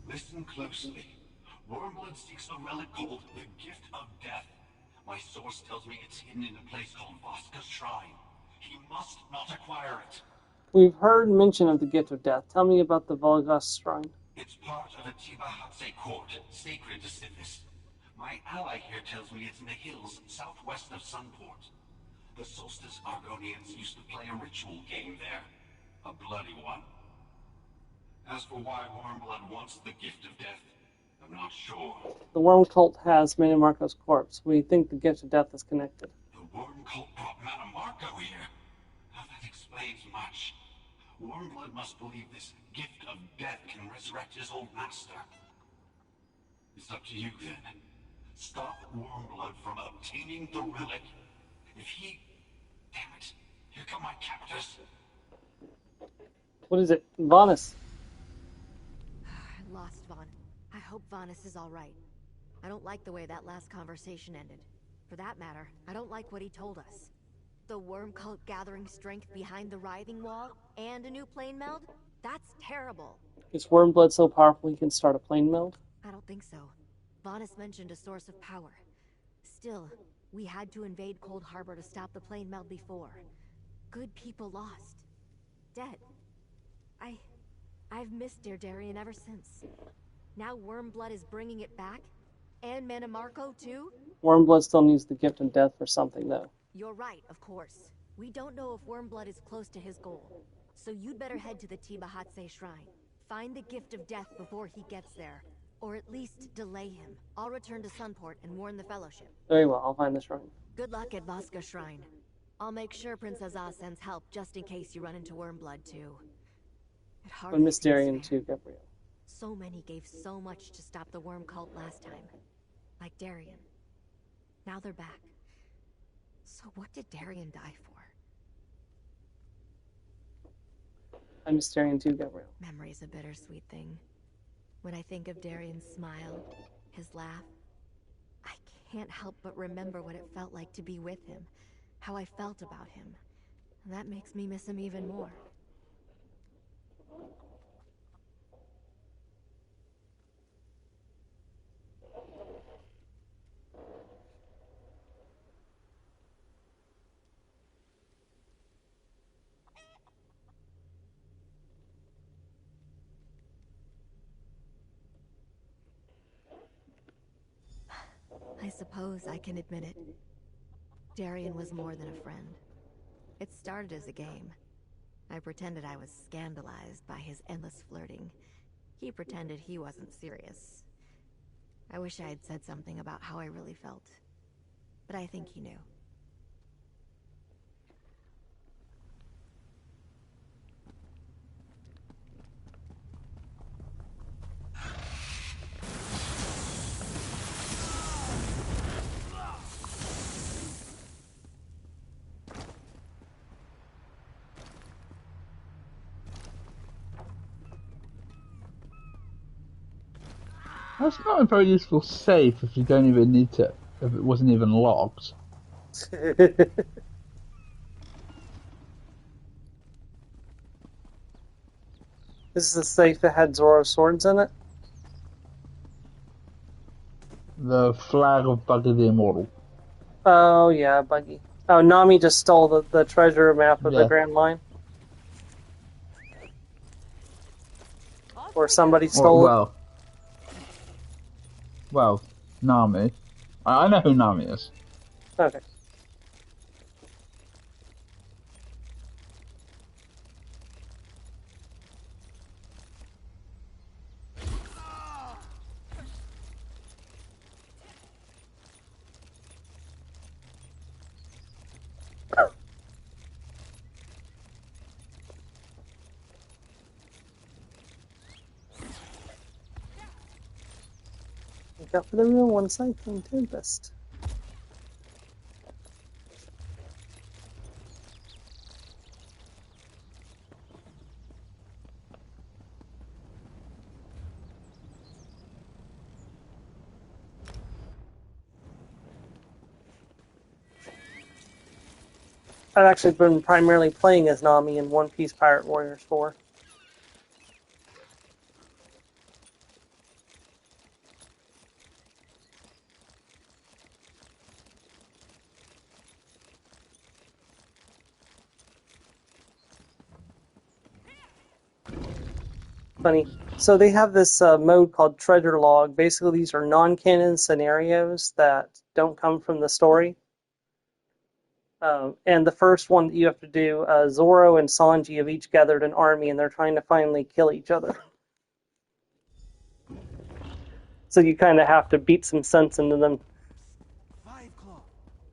Listen closely. Wormblood seeks a relic called the Gift of Death. My source tells me it's hidden in a place called Voska's Shrine. He must not acquire it. We've heard mention of the Gift of Death. Tell me about the Volgas Shrine. It's part of a Tibahatse court, sacred to Sithis. My ally here tells me it's in the hills southwest of Sunport. The Solstice Argonians used to play a ritual game there. A bloody one. As for why Wormblood wants the Gift of Death, I'm not sure. The worm cult has Manimarco's corpse. We think the Gift of Death is connected. The worm cult brought Manimarco here. Now that explains much. Wormblood must believe this Gift of Death can resurrect his old master. It's up to you then. Stop Wormblood from obtaining the relic. If he... Damn it. Here come my captors. What is it? Vanus. I lost Vaughn. I hope Vanus is alright. I don't like the way that last conversation ended. For that matter, I don't like what he told us. The worm cult gathering strength behind the writhing wall and a new plane meld? That's terrible. Is Wormblood so powerful he can start a plane meld? I don't think so. Vanus mentioned a source of power. Still, we had to invade Cold Harbor to stop the plane meld before. Good people lost. Dead. I've missed Dear Darien ever since. Now Wormblood is bringing it back? And Manimarco too? Wormblood still needs the Gift of Death for something, though. You're right, of course. We don't know if Wormblood is close to his goal. So you'd better head to the Tibahatse Shrine. Find the Gift of Death before he gets there. Or at least delay him. I'll return to Sunport and warn the Fellowship. Very well, I'll find the shrine. Good luck at Voska Shrine. I'll make sure Princess Oz sends help just in case you run into Wormblood too. It hardly But Miss seems Darien fair. too, Gabrielle. So many gave so much to stop the worm cult last time. Like Darien. Now they're back. So what did Darien die for? I miss Darien too, Gabrielle. Memory's a bittersweet thing. When I think of Darien's smile, his laugh, I can't help but remember what it felt like to be with him, how I felt about him. And that makes me miss him even more. I suppose I can admit it. Darien was more than a friend. It started as a game. I pretended I was scandalized by his endless flirting. He pretended he wasn't serious. I wish I had said something about how I really felt. But I think he knew. That's not a very useful safe if you don't even need to, if it wasn't even locked. This is the safe that had Zoro's swords in it? The flag of Buggy the Immortal. Oh, yeah, Buggy. Oh, Nami just stole the treasure map of the Yeah. Grand Line. Or somebody stole it. Well, Nami. I know who Nami is. Okay. Look out for the real one, Cyclone Tempest. I've actually been primarily playing as Nami in One Piece Pirate Warriors 4. Funny. So they have this mode called Treasure Log. Basically, these are non-canon scenarios that don't come from the story. And the first one that you have to do, Zoro and Sanji have each gathered an army, and they're trying to finally kill each other. So you kind of have to beat some sense into them. Five Claw,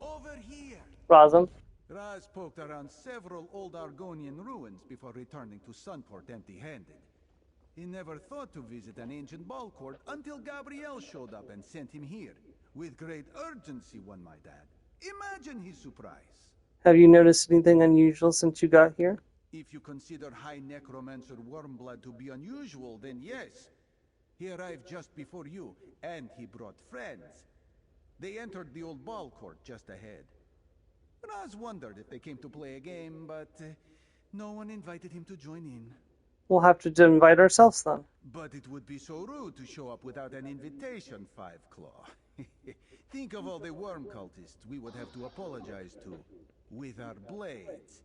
over here. Razum? Raz poked around several old Argonian ruins before returning to Sunport empty-handed. He never thought to visit an ancient ball court until Gabrielle showed up and sent him here. With great urgency, one might add. Imagine his surprise. Have you noticed anything unusual since you got here? If you consider High Necromancer Wormblood to be unusual, then yes. He arrived just before you, and he brought friends. They entered the old ball court just ahead. Raz wondered if they came to play a game, but no one invited him to join in. We'll have to invite ourselves then. But it would be so rude to show up without an invitation, Five Claw. Think of all the worm cultists we would have to apologize to with our blades.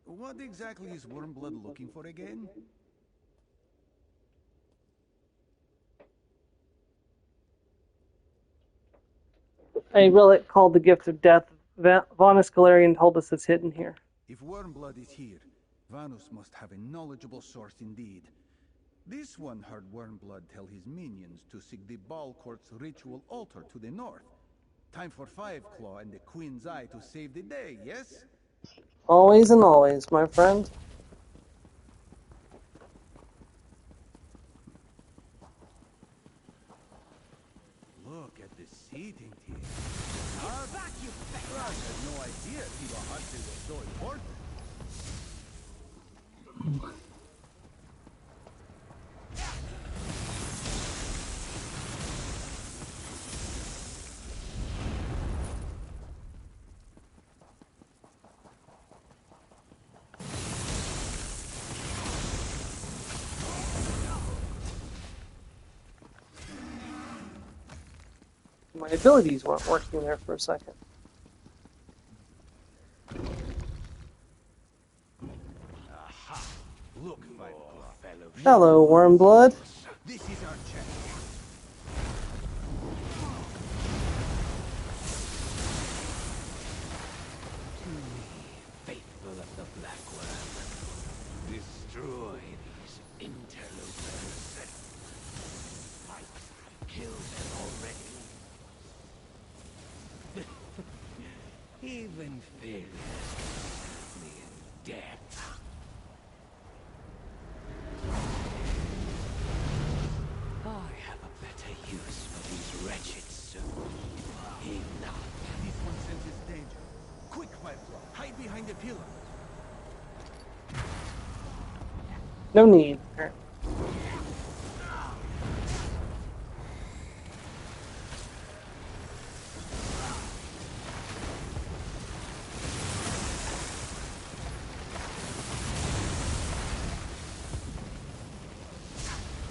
What exactly is Wormblood looking for again? A relic called the Gift of Death. Vanus Galarian told us it's hidden here. If Wormblood is here, Vanus must have a knowledgeable source indeed. This one heard Wormblood tell his minions to seek the Ball Court's ritual altar to the north. Time for Five Claw and the Queen's Eye to save the day, yes? Always and always, my friend. Look at the seating here. Back, you I had no idea Tiba Hudson was so important. My abilities weren't working there for a second. Aha! Look, Five Claw, fellow. Hello, Wormblood. This is our chance. To me, faithful of the Black Worm, destroy these interlopers. I've killed them already. Even failures me in death. I have a better use for these wretched souls. Enough. This one senses danger. Quick, Five Claw, hide behind the pillar. No need.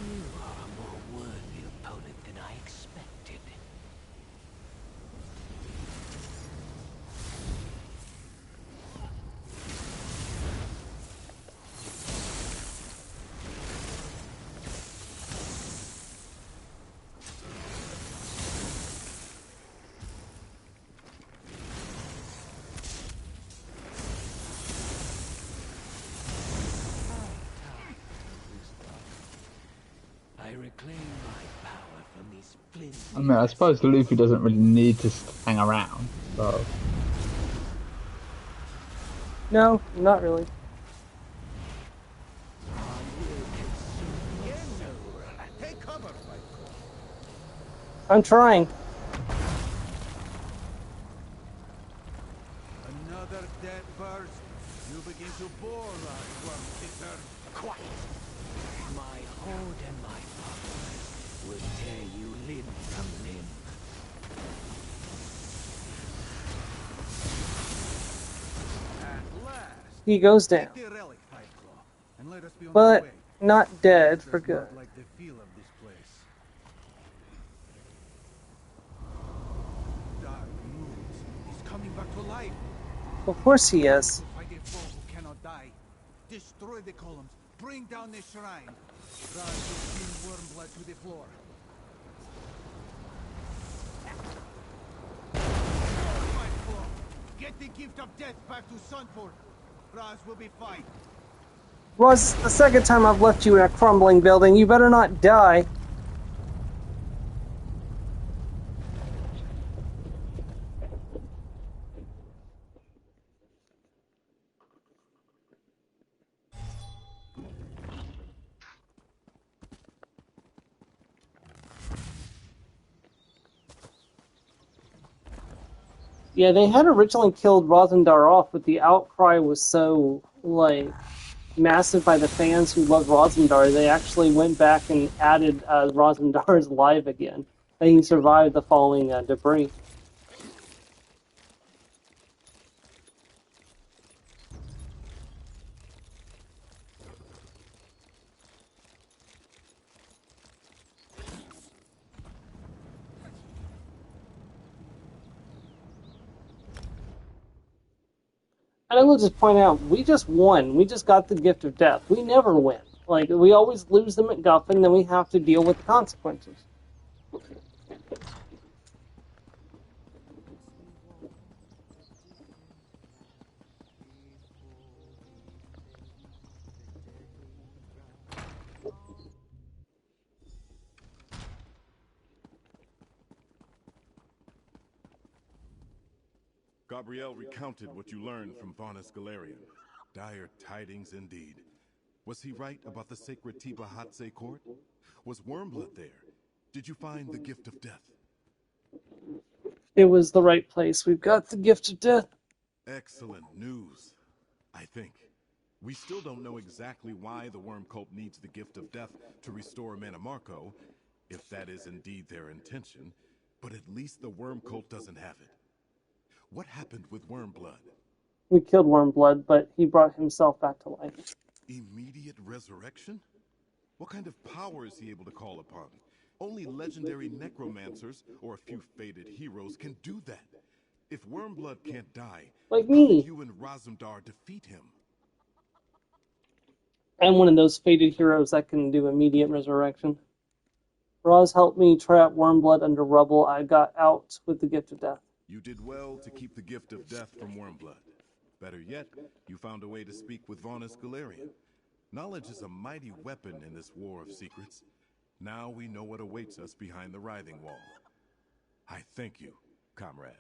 You are a more worthy opponent than I expected. reclaim my power from these I mean, I suppose Luffy doesn't really need to hang around, so... No, not really. Take cover, I'm trying. Another dead burst. You begin to bore us, Worm-Eater. Quiet. My hold and my power will tear you limb from limb. At last, He goes down. take the relic, Five Claw, and let us be on our But way. not dead for Does good. not like the feel of this place. Dark moons. He's coming back to life. Of course he is. Fight a foe who cannot die. Destroy the columns. Bring down the shrine. Raz will pin Wormblood to the floor. Fight Claw. Get the gift of death back to Sunport. Raz will be fine. Was the second time I've left you in a crumbling building. You better not die. Yeah, they had originally killed Rosendar off, but the outcry was so, like, massive by the fans who loved Rosendar, they actually went back and added Rosendar's live again. And he survived the falling debris. And I will just point out, we just won. We just got the gift of death. We never win. Like, we always lose them at Guffin, then we have to deal with the consequences. Gabrielle recounted what you learned from Vaunus Galerian. Dire tidings indeed. Was he right about the sacred Tiba Hatse court? Was Wormblood there? Did you find the gift of death? It was the right place. We've got the gift of death. Excellent news, I think. We still don't know exactly why the Worm Cult needs the gift of death to restore Manamarco, if that is indeed their intention, but at least the Worm Cult doesn't have it. What happened with Wormblood? We killed Wormblood, but he brought himself back to life. Immediate resurrection? What kind of power is he able to call upon? Only legendary necromancers or a few fated heroes can do that. If Wormblood can't die, like how me, did you and Razumdar defeat him? I'm one of those fated heroes that can do immediate resurrection. Roz helped me trap Wormblood under rubble. I got out with the gift of death. You did well to keep the gift of death from Wormblood. Better yet, you found a way to speak with Vaunus Galerian. Knowledge is a mighty weapon in this war of secrets. Now we know what awaits us behind the writhing wall. I thank you, comrade.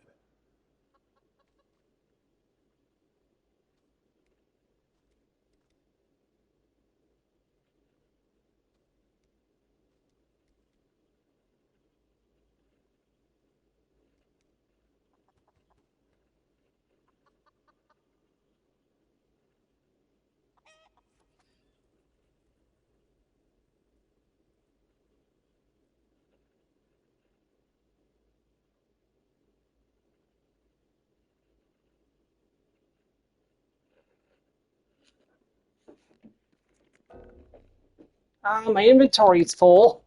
My inventory's full.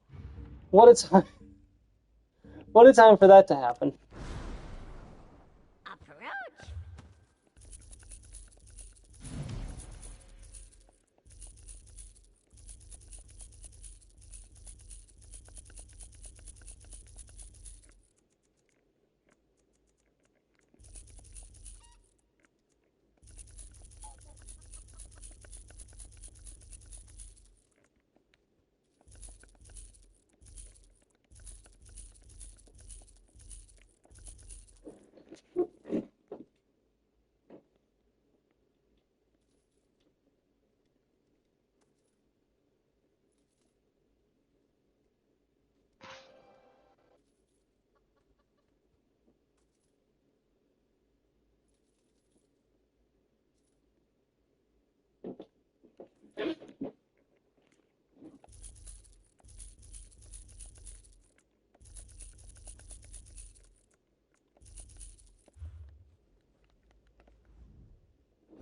What a time! What a time for that to happen. Approach.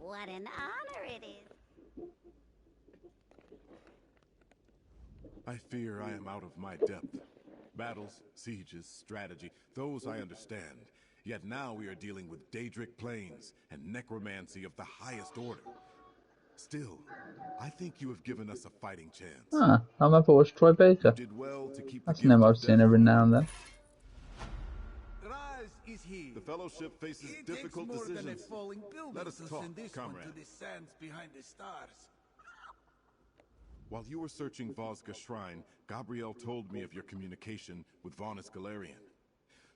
What an honor it is. I fear I am out of my depth. Battles, sieges, strategy, those I understand. Yet now we are dealing with Daedric planes and necromancy of the highest order. Still, I think you have given us a fighting chance. Ah, I remember it was Troy You Baker. did well to keep That's the a name gift I've of seen death every from now and Wormwood. then. Raz is here. The Fellowship faces It difficult takes more than a decisions. falling building Let us to talk, send this one comrade. to the sands behind the stars. While you were searching Vosga Shrine, Gabrielle told me of your communication with Vaunus Galarian.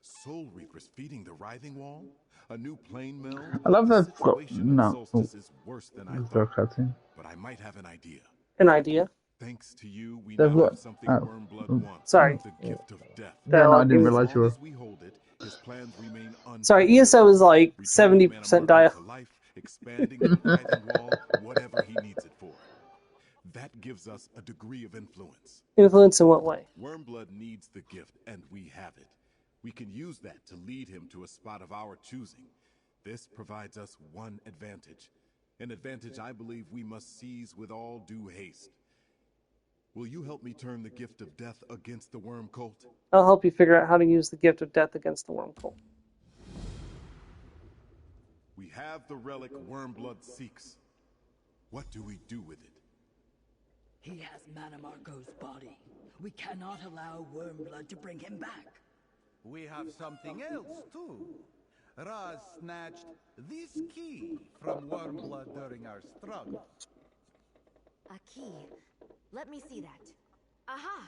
Soul Reapers feeding the Writhing Wall? A new plane mill? I love The that. situation No. on Solstice is worse than I There's thought, no cutscene. but I might have an idea. An idea? Thanks to you, we They've now got. have something Oh. Wormblood wants. Sorry. The gift of death. Yeah, no, I didn't As realize you long were. as we hold it, his plans remain Sorry, untouched. ESO is like Returning 70% Mana dial. Marco to life, expanding the Writhing Wall, whatever he needs it for. That gives us a degree of influence. Influence in what way? Wormblood needs the gift, and we have it. We can use that to lead him to a spot of our choosing. This provides us one advantage. An advantage I believe we must seize with all due haste. Will you help me turn the gift of death against the worm cult? I'll help you figure out how to use the gift of death against the worm cult. We have the relic Wormblood seeks. What do we do with it? He has Manamarco's body. We cannot allow Wormblood to bring him back. We have something else, too. Raz snatched this key from Wormblood during our struggle. A key. Let me see that. Aha!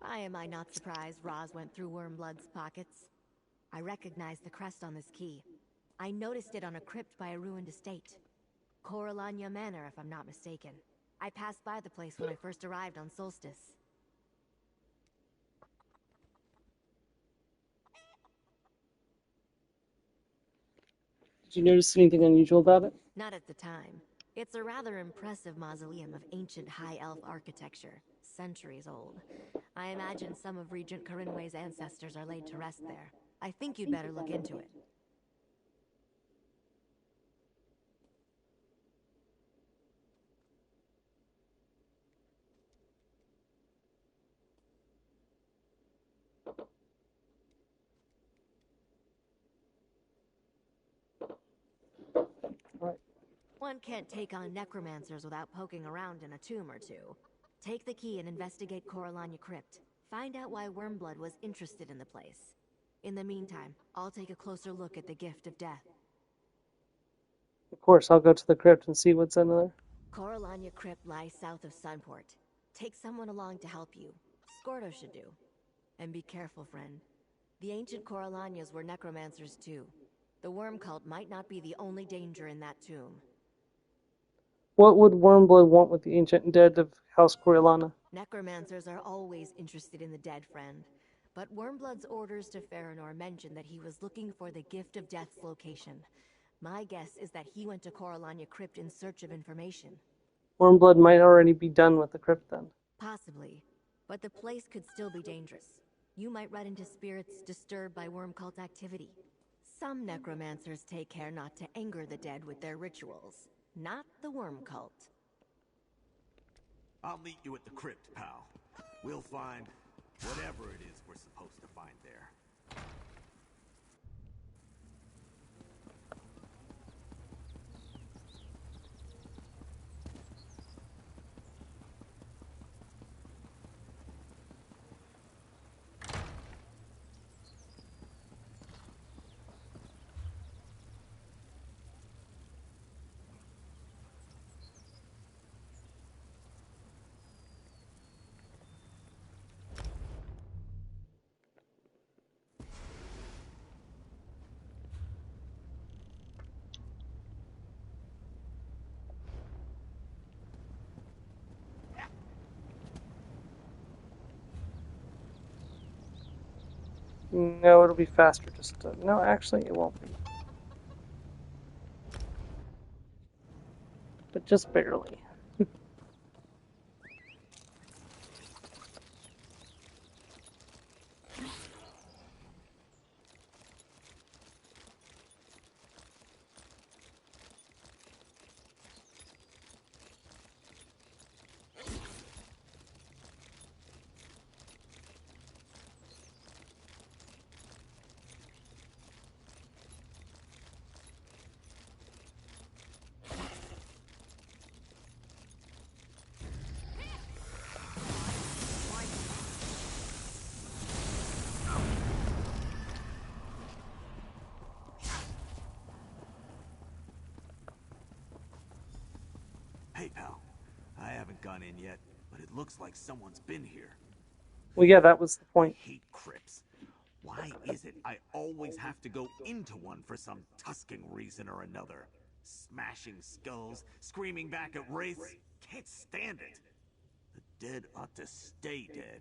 Why am I not surprised Raz went through Wormblood's pockets? I recognize the crest on this key. I noticed it on a crypt by a ruined estate. Coralania Manor, if I'm not mistaken. I passed by the place when I first arrived on Solstice. Did you notice anything unusual about it? Not at the time. It's a rather impressive mausoleum of ancient High Elf architecture, centuries old. I imagine some of Regent Corinway's ancestors are laid to rest there. I think you'd better look into it. Right. One can't take on necromancers without poking around in a tomb or two. Take the key and investigate Coralania Crypt. Find out why Wormblood was interested in the place. In the meantime, I'll take a closer look at the gift of death. Of course, I'll go to the crypt and see what's in there. Coralania Crypt lies south of Sunport. Take someone along to help you. Scordo should do. And be careful, friend. The ancient Coralanias were necromancers too. The worm cult might not be the only danger in that tomb. What would Wormblood want with the ancient dead of House Corellana? Necromancers are always interested in the dead, friend. But Wormblood's orders to Farinor mentioned that he was looking for the Gift of Death's location. My guess is that he went to Coralania Crypt in search of information. Wormblood might already be done with the crypt then. Possibly. But the place could still be dangerous. You might run into spirits disturbed by worm cult activity. Some necromancers take care not to anger the dead with their rituals. Not the worm cult. I'll meet you at the crypt, pal. We'll find whatever it is we're supposed to find there. No, it'll be faster. Just no, actually, it won't be. but just barely. Hey, pal. I haven't gone in yet, but it looks like someone's been here. Well, yeah, that was the point. I hate crypts. Why is it I always have to go into one for some tusking reason or another? Smashing skulls, screaming back at wraiths. Can't stand it. The dead ought to stay dead.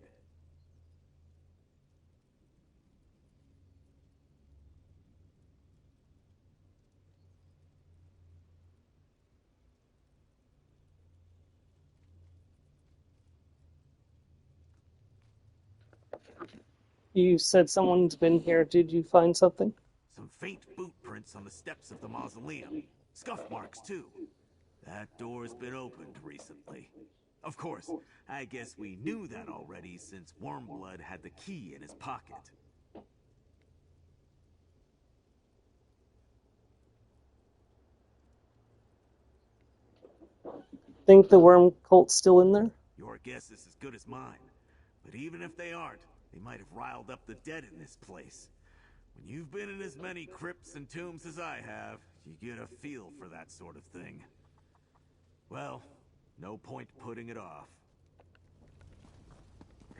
You said someone's been here. Did you find something? Some faint boot prints on the steps of the mausoleum. Scuff marks, too. That door's been opened recently. Of course, I guess we knew that already since Wormblood had the key in his pocket. Think the worm cult's still in there? Your guess is as good as mine. But even if they aren't, they might have riled up the dead in this place. When you've been in as many crypts and tombs as I have, you get a feel for that sort of thing. Well, no point putting it off.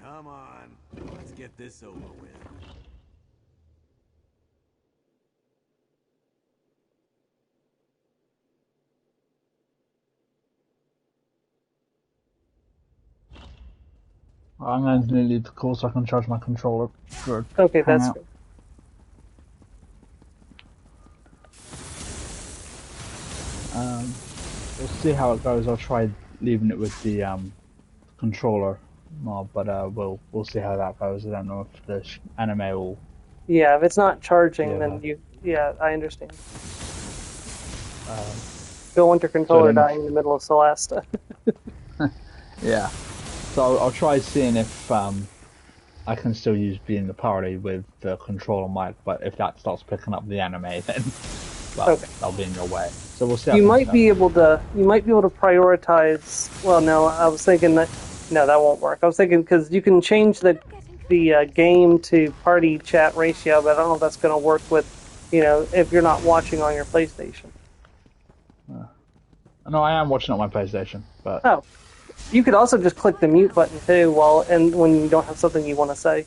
Come on, let's get this over with. I'm going to leave the call so I can charge my controller for Okay, that's Hangout. good. We'll see how it goes. I'll try leaving it with the controller mod, but we'll see how that goes. I don't know if the anime will. Yeah, if it's not charging, Yeah. then you. Yeah, I understand. Don't want your controller dying in the middle of Solasta. Yeah. So I'll try seeing if I can still being the party with the controller mic, but if that starts picking up the anime, then well, I'll be in your way. So we'll see. You might be able to. You might be able to prioritize. Well, no, I was thinking that. No, that won't work. I was thinking because you can change the game to party chat ratio, but I don't know if that's going to work with, if you're not watching on your PlayStation. No, I am watching on my PlayStation, but oh, you could also just click the mute button too when you don't have something you want to say.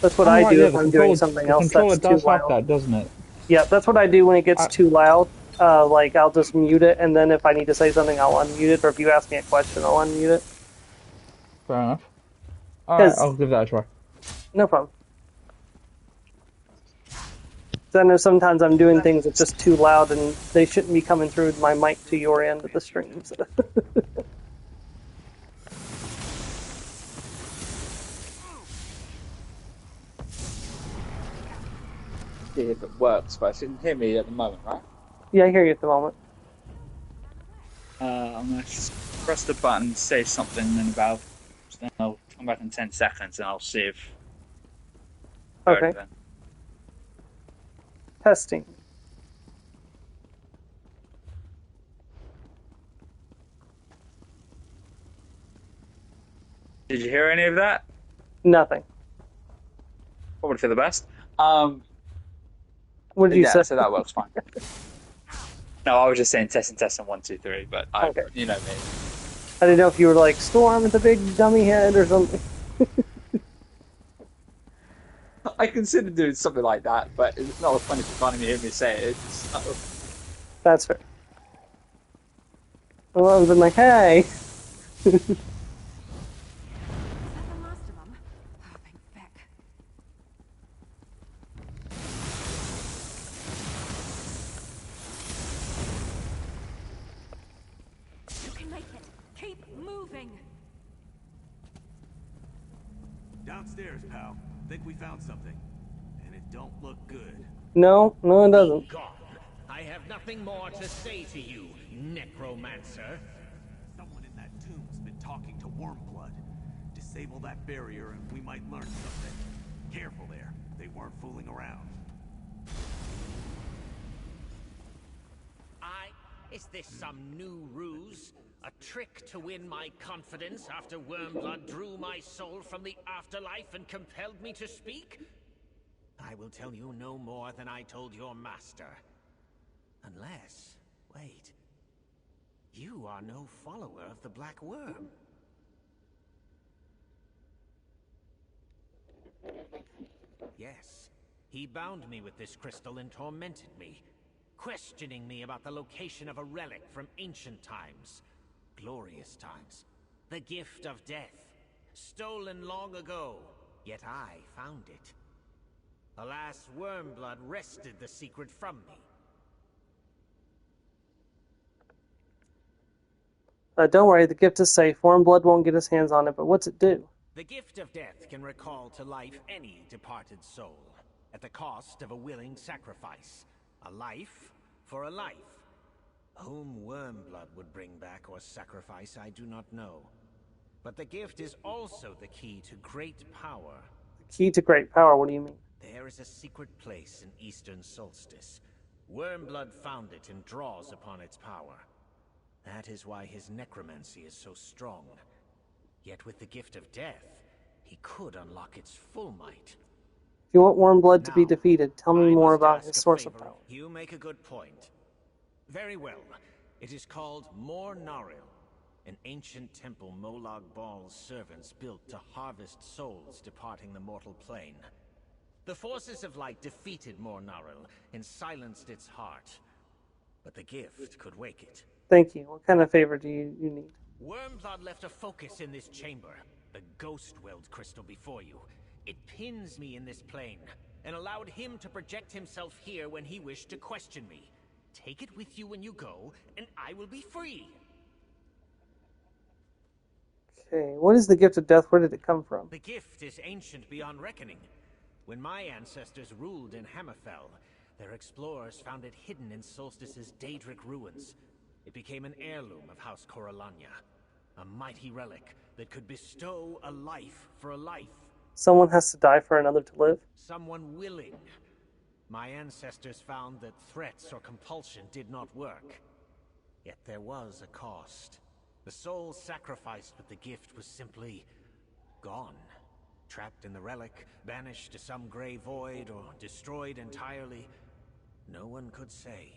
That's what I do if I'm doing something else that's too does loud. have that, doesn't it? Yeah, that's what I do when it gets too loud. Like, I'll just mute it, and then if I need to say something, I'll unmute it, or if you ask me a question, I'll unmute it. Fair enough. Alright, I'll give that a try. No problem. So I know sometimes I'm doing things that's just too loud, and they shouldn't be coming through my mic to your end of the stream. So. See if it works first. You can hear me at the moment, right? Yeah, I hear you at the moment. I'm going to press the button, say something, and then I'll come back in 10 seconds and I'll see if... Okay. Testing. Did you hear any of that? Nothing. Probably for the best. What did you say? So that works fine. No, I was just saying testing 1, 2, 3, but okay. You know me. I didn't know if you were like Storm with the big dummy head or something. I considered doing something like that, but it's not as funny if you can't even hear me say it. So. That's fair. Well, I was like, hey. Downstairs, pal. Think we found something. And it don't look good. No, it doesn't. Be gone. I have nothing more to say to you, necromancer. Someone in that tomb's been talking to Wormblood. Disable that barrier and we might learn something. Careful there. They weren't fooling around. Is this some new ruse? A trick to win my confidence after Wormblood drew my soul from the afterlife and compelled me to speak? I will tell you no more than I told your master. Unless... wait. You are no follower of the Black Worm. Yes, he bound me with this crystal and tormented me, questioning me about the location of a relic from ancient times. Glorious times. The gift of death. Stolen long ago, yet I found it. Alas, Wormblood wrested the secret from me. Don't worry, the gift is safe. Wormblood won't get his hands on it, but what's it do? The gift of death can recall to life any departed soul, at the cost of a willing sacrifice. A life for a life. Whom Wormblood would bring back or sacrifice, I do not know. But the gift is also the key to great power. The key to great power, what do you mean? There is a secret place in Eastern Solstice. Wormblood found it and draws upon its power. That is why his necromancy is so strong. Yet with the gift of death, he could unlock its full might. If you want Wormblood to be defeated, tell me more about his source of power. You make a good point. Very well. It is called Mor Naril, an ancient temple Molag Bal's servants built to harvest souls departing the mortal plane. The forces of light defeated Mor Naril and silenced its heart. But the gift could wake it. Thank you. What kind of favor do you need? Wormblood left a focus in this chamber, the Ghost-Weld crystal before you. It pins me in this plane, and allowed him to project himself here when he wished to question me. Take it with you when you go, and I will be free. Okay, what is the gift of death? Where did it come from? The gift is ancient beyond reckoning. When my ancestors ruled in Hammerfell, their explorers found it hidden in Solstice's Daedric ruins. It became an heirloom of House Corellania, a mighty relic that could bestow a life for a life. Someone has to die for another to live? Someone willing. My ancestors found that threats or compulsion did not work. Yet there was a cost. The soul sacrificed with the gift was simply gone. Trapped in the relic, banished to some gray void, or destroyed entirely. No one could say.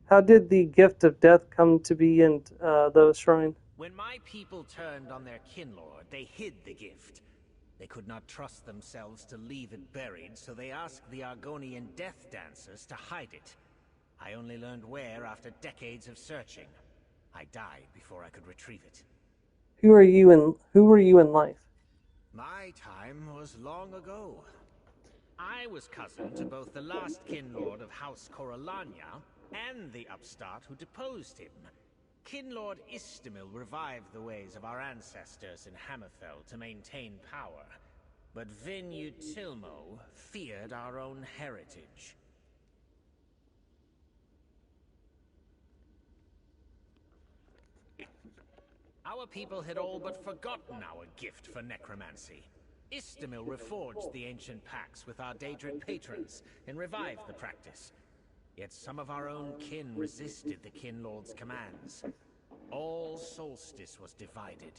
How did the gift of death come to be in the shrine? When my people turned on their kinlord, they hid the gift. They could not trust themselves to leave it buried, so they asked the Argonian death dancers to hide it. I only learned where after decades of searching. I died before I could retrieve it. Who were you in life? My time was long ago. I was cousin to both the last kinlord of House Corellania and the upstart who deposed him. Kinlord Istamil revived the ways of our ancestors in Hammerfell to maintain power, but Vin-Utilmo feared our own heritage. Our people had all but forgotten our gift for necromancy. Istamil reforged the ancient pacts with our Daedric patrons and revived the practice. Yet some of our own kin resisted the Kinlord's commands. All Solstice was divided.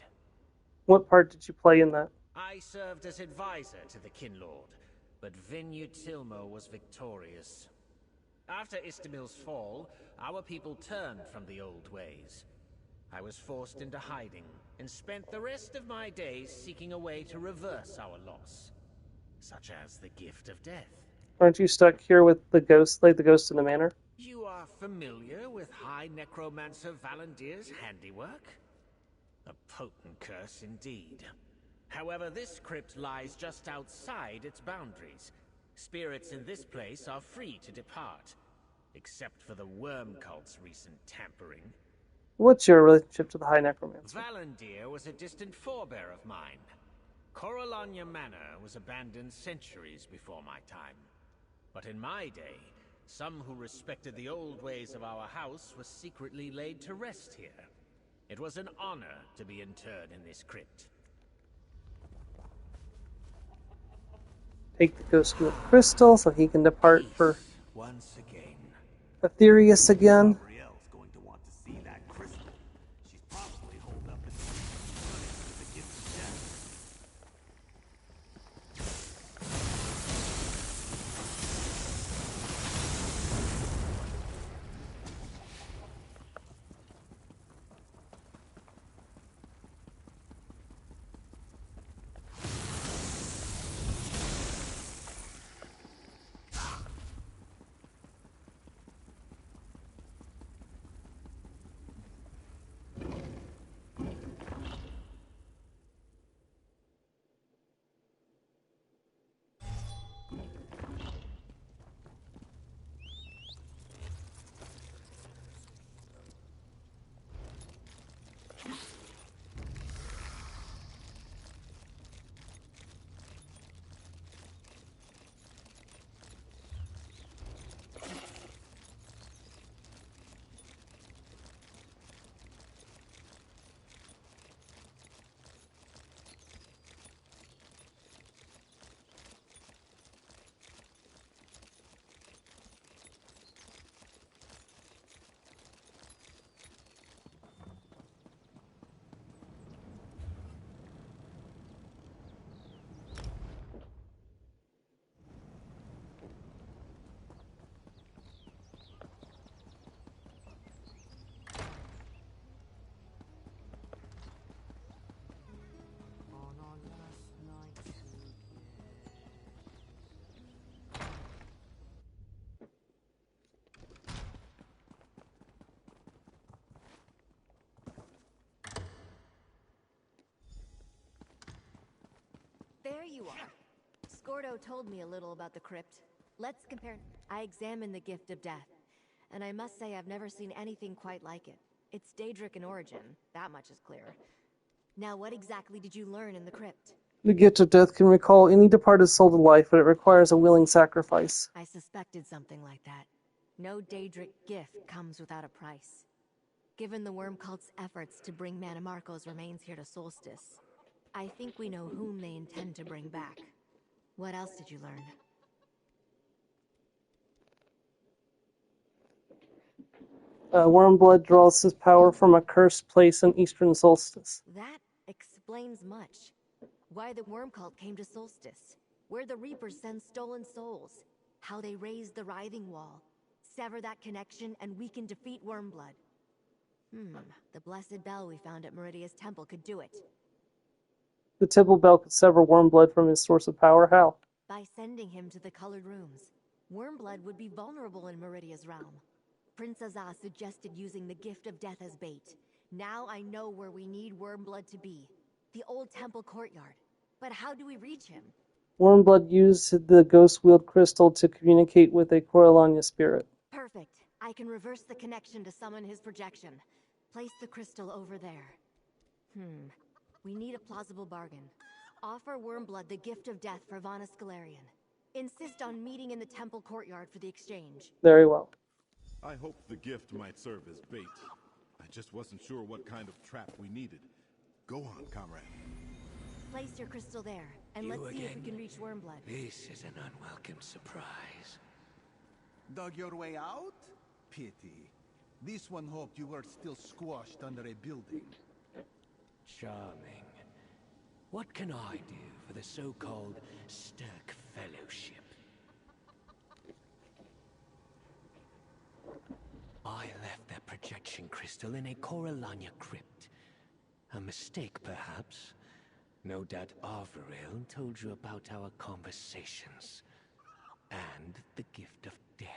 What part did you play in that? I served as advisor to the Kinlord, but Vin-Utilmo was victorious. After Istamil's fall, our people turned from the old ways. I was forced into hiding, and spent the rest of my days seeking a way to reverse our loss. Such as the gift of death. Aren't you stuck here with the ghost, like the ghost in the manor? You are familiar with High Necromancer Valandir's handiwork? A potent curse indeed. However, this crypt lies just outside its boundaries. Spirits in this place are free to depart, except for the worm cult's recent tampering. What's your relationship to the High Necromancer? Valandir was a distant forebear of mine. Coralania Manor was abandoned centuries before my time. But in my day, some who respected the old ways of our house were secretly laid to rest here. It was an honor to be interred in this crypt. Take the ghost with crystal so he can depart for Once again. Aetherius again. Gabrielle's going to want to see that crystal. She's probably holed up in the gift of death. There you are. Scordo told me a little about the crypt. Let's compare. I examined the gift of death, and I must say I've never seen anything quite like it. It's Daedric in origin, that much is clear. Now, what exactly did you learn in the crypt? The gift of death can recall any departed soul to life, but it requires a willing sacrifice. I suspected something like that. No Daedric gift comes without a price. Given the Worm Cult's efforts to bring Manimarco's remains here to Solstice, I think we know whom they intend to bring back. What else did you learn? Wormblood draws his power from a cursed place in Eastern Solstice. That explains much. Why the Worm Cult came to Solstice, where the Reapers send stolen souls, how they raised the Writhing Wall. Sever that connection and we can defeat Wormblood. The blessed bell we found at Meridia's temple could do it. The temple bell could sever Wormblood from his source of power. How? By sending him to the Colored Rooms, Wormblood would be vulnerable in Meridia's realm. Prince Azaz suggested using the gift of death as bait. Now I know where we need Wormblood to be. The old temple courtyard. But how do we reach him? Wormblood used the ghost wheeled crystal to communicate with a Coralania spirit. Perfect. I can reverse the connection to summon his projection. Place the crystal over there. We need a plausible bargain. Offer Wormblood the gift of death for Vana Scalarian. Insist on meeting in the temple courtyard for the exchange. Very well. I hoped the gift might serve as bait. I just wasn't sure what kind of trap we needed. Go on, comrade. Place your crystal there, and let's see if we can reach Wormblood. This is an unwelcome surprise. Dug your way out? Pity. This one hoped you were still squashed under a building. Charming. What can I do for the so-called Stirk Fellowship? I left their projection crystal in a Coralania crypt. A mistake, perhaps. No doubt Arveril told you about our conversations. And the gift of death.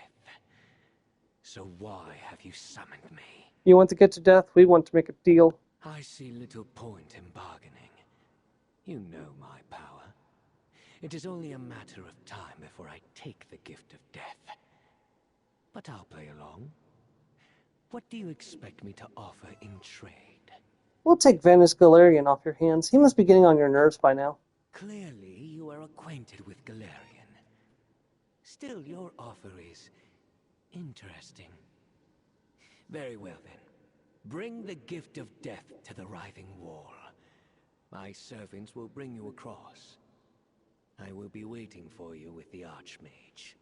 So why have you summoned me? You want to get to death? We want to make a deal. I see little point in bargaining. You know my power. It is only a matter of time before I take the gift of death. But I'll play along. What do you expect me to offer in trade? We'll take Vana Scalarian off your hands. He must be getting on your nerves by now. Clearly, you are acquainted with Galarian. Still, your offer is interesting. Very well, then. Bring the gift of death to the writhing wall. My servants will bring you across. I will be waiting for you with the Archmage.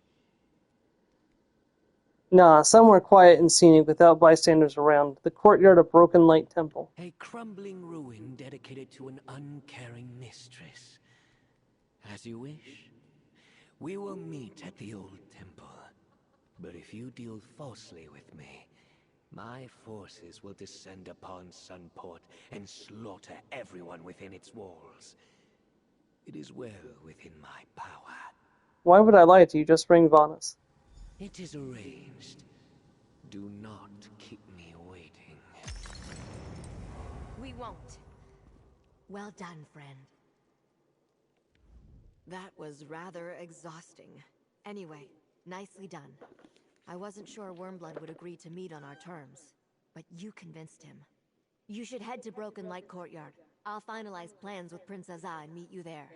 Nah, somewhere quiet and scenic without bystanders around. The courtyard of Broken Light Temple. A crumbling ruin dedicated to an uncaring mistress. As you wish. We will meet at the old temple. But if you deal falsely with me, my forces will descend upon Sunport and slaughter everyone within its walls. It is well within my power. Why would I lie to you? Just bring Vanas. It is arranged. Do not keep me waiting. We won't. Well done, friend. That was rather exhausting. Anyway, nicely done. I wasn't sure Wormblood would agree to meet on our terms, but you convinced him. You should head to Broken Light Courtyard. I'll finalize plans with Prince Azza and meet you there.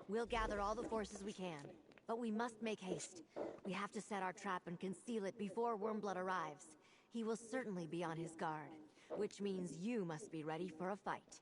We'll gather all the forces we can, but we must make haste. We have to set our trap and conceal it before Wormblood arrives. He will certainly be on his guard, which means you must be ready for a fight.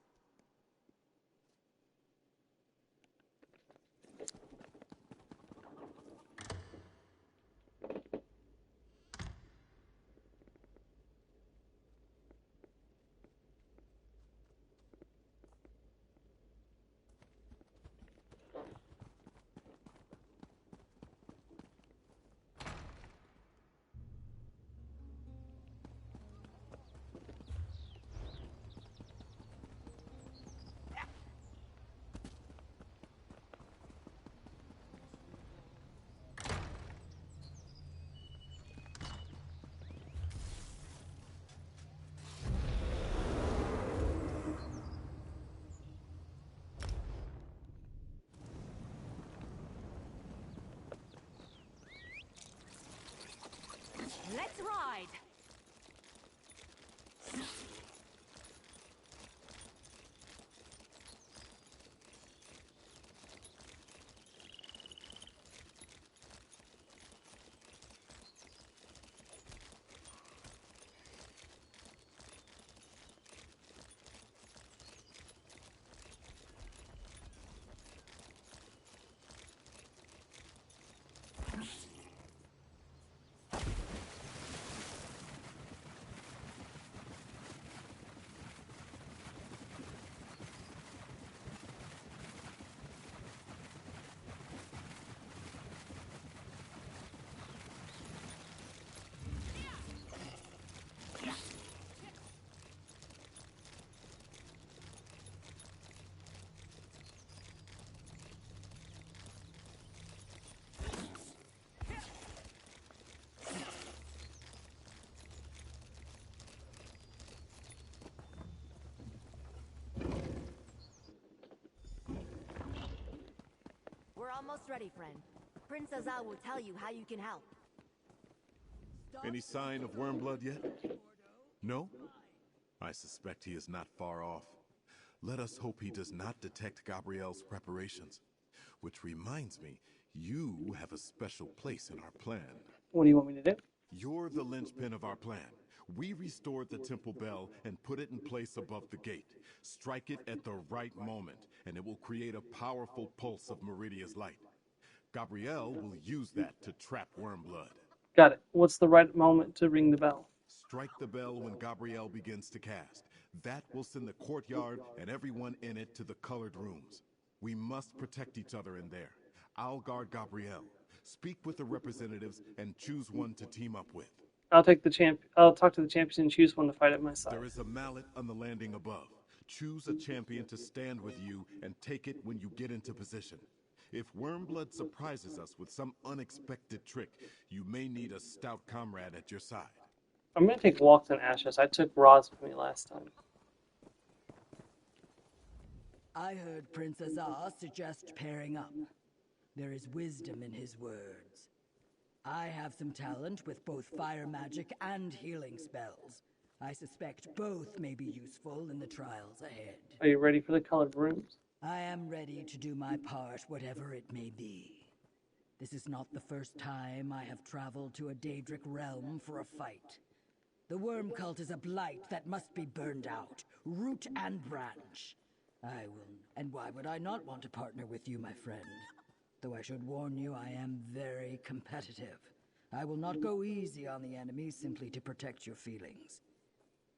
Let's ride! We're almost ready, friend. Prince Azza will tell you how you can help. Any sign of Wormblood yet? No? I suspect he is not far off. Let us hope he does not detect Gabrielle's preparations. Which reminds me, you have a special place in our plan. What do you want me to do? You're the linchpin of our plan. We restored the temple bell and put it in place above the gate. Strike it at the right moment, and it will create a powerful pulse of Meridia's light. Gabrielle will use that to trap Wormblood. Got it. What's the right moment to ring the bell? Strike the bell when Gabrielle begins to cast. That will send the courtyard and everyone in it to the colored rooms. We must protect each other in there. I'll guard Gabrielle. Speak with the representatives and choose one to team up with. I'll talk to the champion and choose one to fight at my side. There is a mallet on the landing above. Choose a champion to stand with you and take it when you get into position. If Wormblood surprises us with some unexpected trick, you may need a stout comrade at your side. I'm gonna take walks in ashes. I took Roz with me last time. I heard Princess Ah suggest pairing up. There is wisdom in his words. I have some talent with both fire magic and healing spells. I suspect both may be useful in the trials ahead. Are you ready for the colored rooms? I am ready to do my part, whatever it may be. This is not the first time I have traveled to a Daedric realm for a fight. The worm cult is a blight that must be burned out, root and branch. I will, and why would I not want to partner with you, my friend? Though I should warn you, I am very competitive. I will not go easy on the enemy simply to protect your feelings.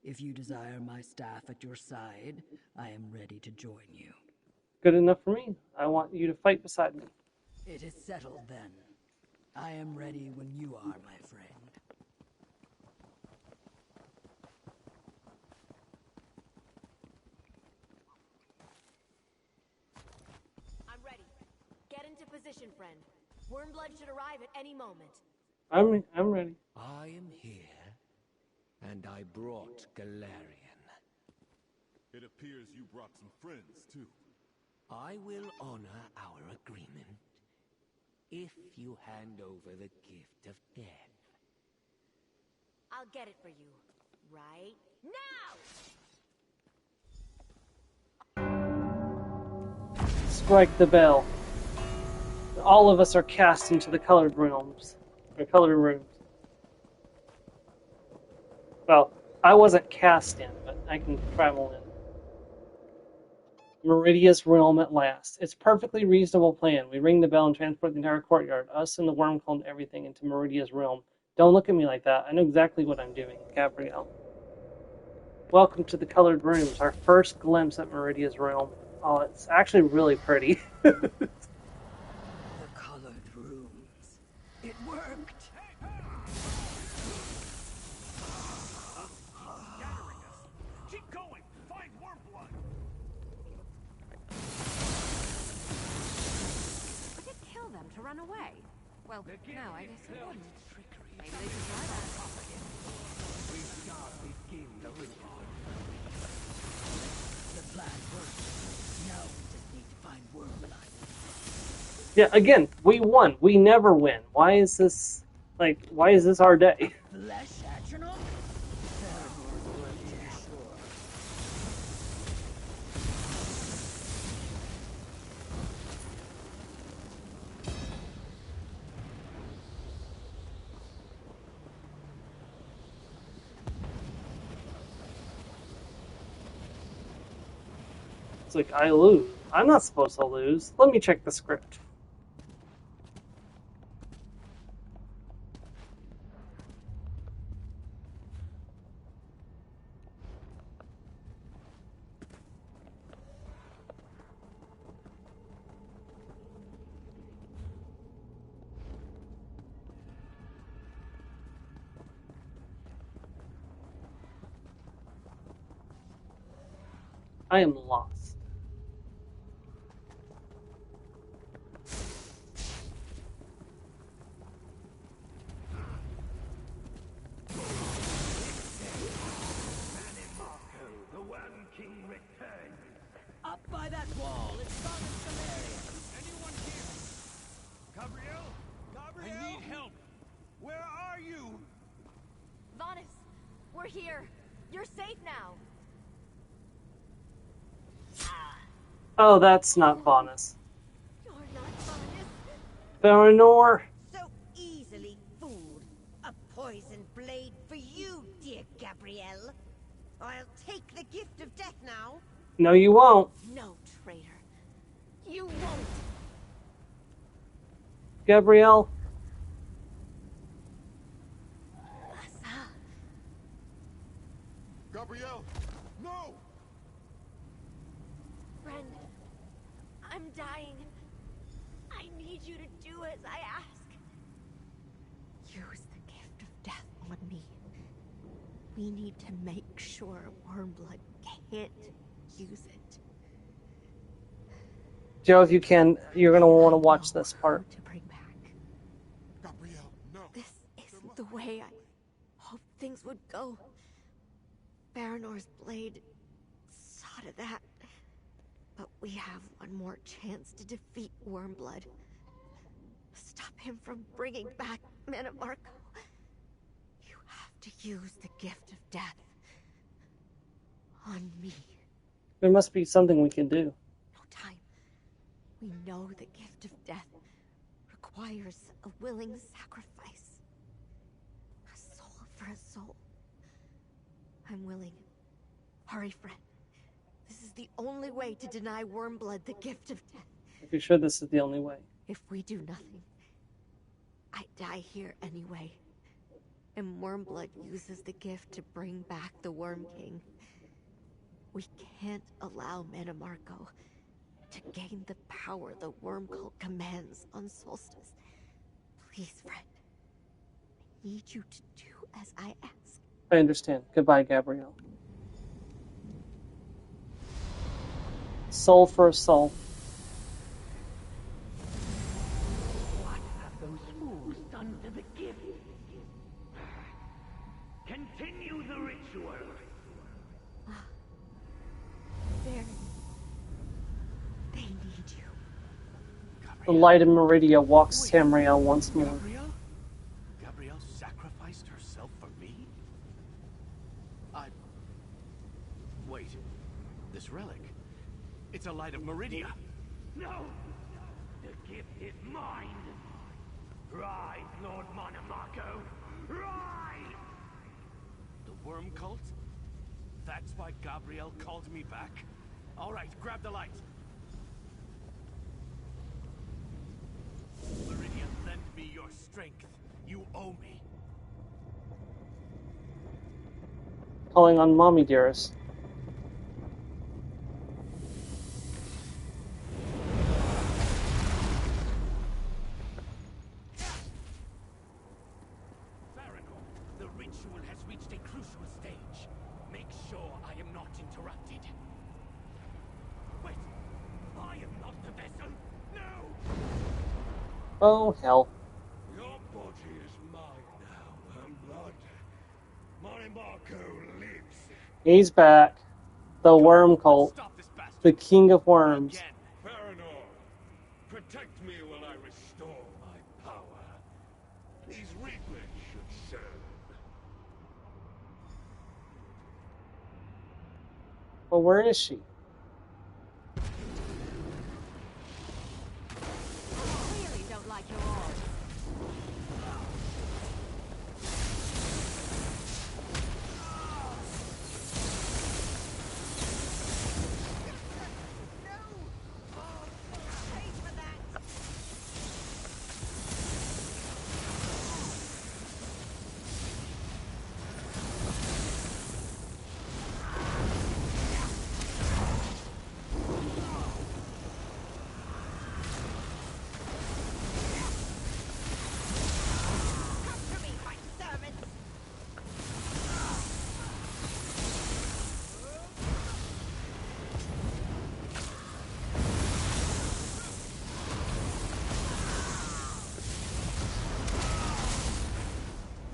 If you desire my staff at your side, I am ready to join you. Good enough for me. I want you to fight beside me. It is settled then. I am ready when you are, my friend. I'm ready. Get into position, friend. Wormblood should arrive at any moment. I'm ready. I am here, and I brought Galarian. It appears you brought some friends, too. I will honor our agreement if you hand over the gift of death. I'll get it for you. Right now! Strike the bell. All of us are cast into the colored realms. Or colored rooms. Well, I wasn't cast in, but I can travel in. Meridia's realm at last. It's perfectly reasonable plan. We ring the bell and transport the entire courtyard, us and the worm clone, everything into Meridia's realm. Don't look at me like that. I know exactly what I'm doing, Gabrielle. Welcome to the colored rooms, our first glimpse at Meridia's realm. Oh, it's actually really pretty. The colored rooms. It worked! Keep going! Find Wormblood! I could kill them to run away. Well, no, I guess I wouldn't. Maybe they should try that. We shall begin the ritual. The plan worked. Now we just need to find Wormblood. Yeah, again, we won. We never win. Why is this our day? Flesh atronach? Theremore's blood to be sure. It's like, I lose. I'm not supposed to lose. Let me check the script. I am lost. The One King returned. Up by that wall, it's Thomas Galarian. Anyone here? Gabrielle? Gabrielle? I need help. Where are you? Vanus, we're here. You're safe now. Oh, that's not Vanus. You're not Vanus. Baranor. So easily fooled. A poisoned blade for you, dear Gabrielle. I'll take the gift of death now. No, you won't. No, traitor. You won't. Gabrielle. Gabrielle! No! Friend, I'm dying. I need you to do as I ask. Use the gift of death on me. We need to make sure Wormblood can't use it. Joe, if you can, you're going to want to watch this part. To bring back. Gabrielle, no. This isn't the way I hoped things would go. Baranor's blade saw to that. But we have one more chance to defeat Wormblood. Stop him from bringing back Manamarco. You have to use the gift of death on me. There must be something we can do. No time. We know the gift of death requires a willing sacrifice. A soul for a soul. I'm willing. Hurry, friend. This is the only way to deny Wormblood the gift of death. If you're sure this is the only way. If we do nothing, I die here anyway. And Wormblood uses the gift to bring back the Worm King. We can't allow Manamarco to gain the power the Worm Cult commands on Solstice. Please, friend. I need you to do as I ask. I understand. Goodbye, Gabrielle. Soul for a soul. What have those fools done to the gift? Continue the ritual. They need you. The light of Meridia walks Tamriel once more. Gabrielle sacrificed herself for me? Wait. This relic. It's a light of Meridia. No! The gift is mine! Rise, Lord Monomarco! Rise! The Worm Cult? That's why Gabrielle called me back? Alright, grab the light. Meridia, lend me your strength. You owe me. Calling on Mommy Dearest. The ritual has reached a crucial stage. Make sure I am not interrupted. Wait! I am not the vessel! No! Oh, hell. Your body is mine now, Wormblood. Monomarco lives. He's back. The Worm Cult. The King of Worms. Baranor, protect me while I restore my power. These Reewish should serve. Well, where is she? Clearly don't like your odds.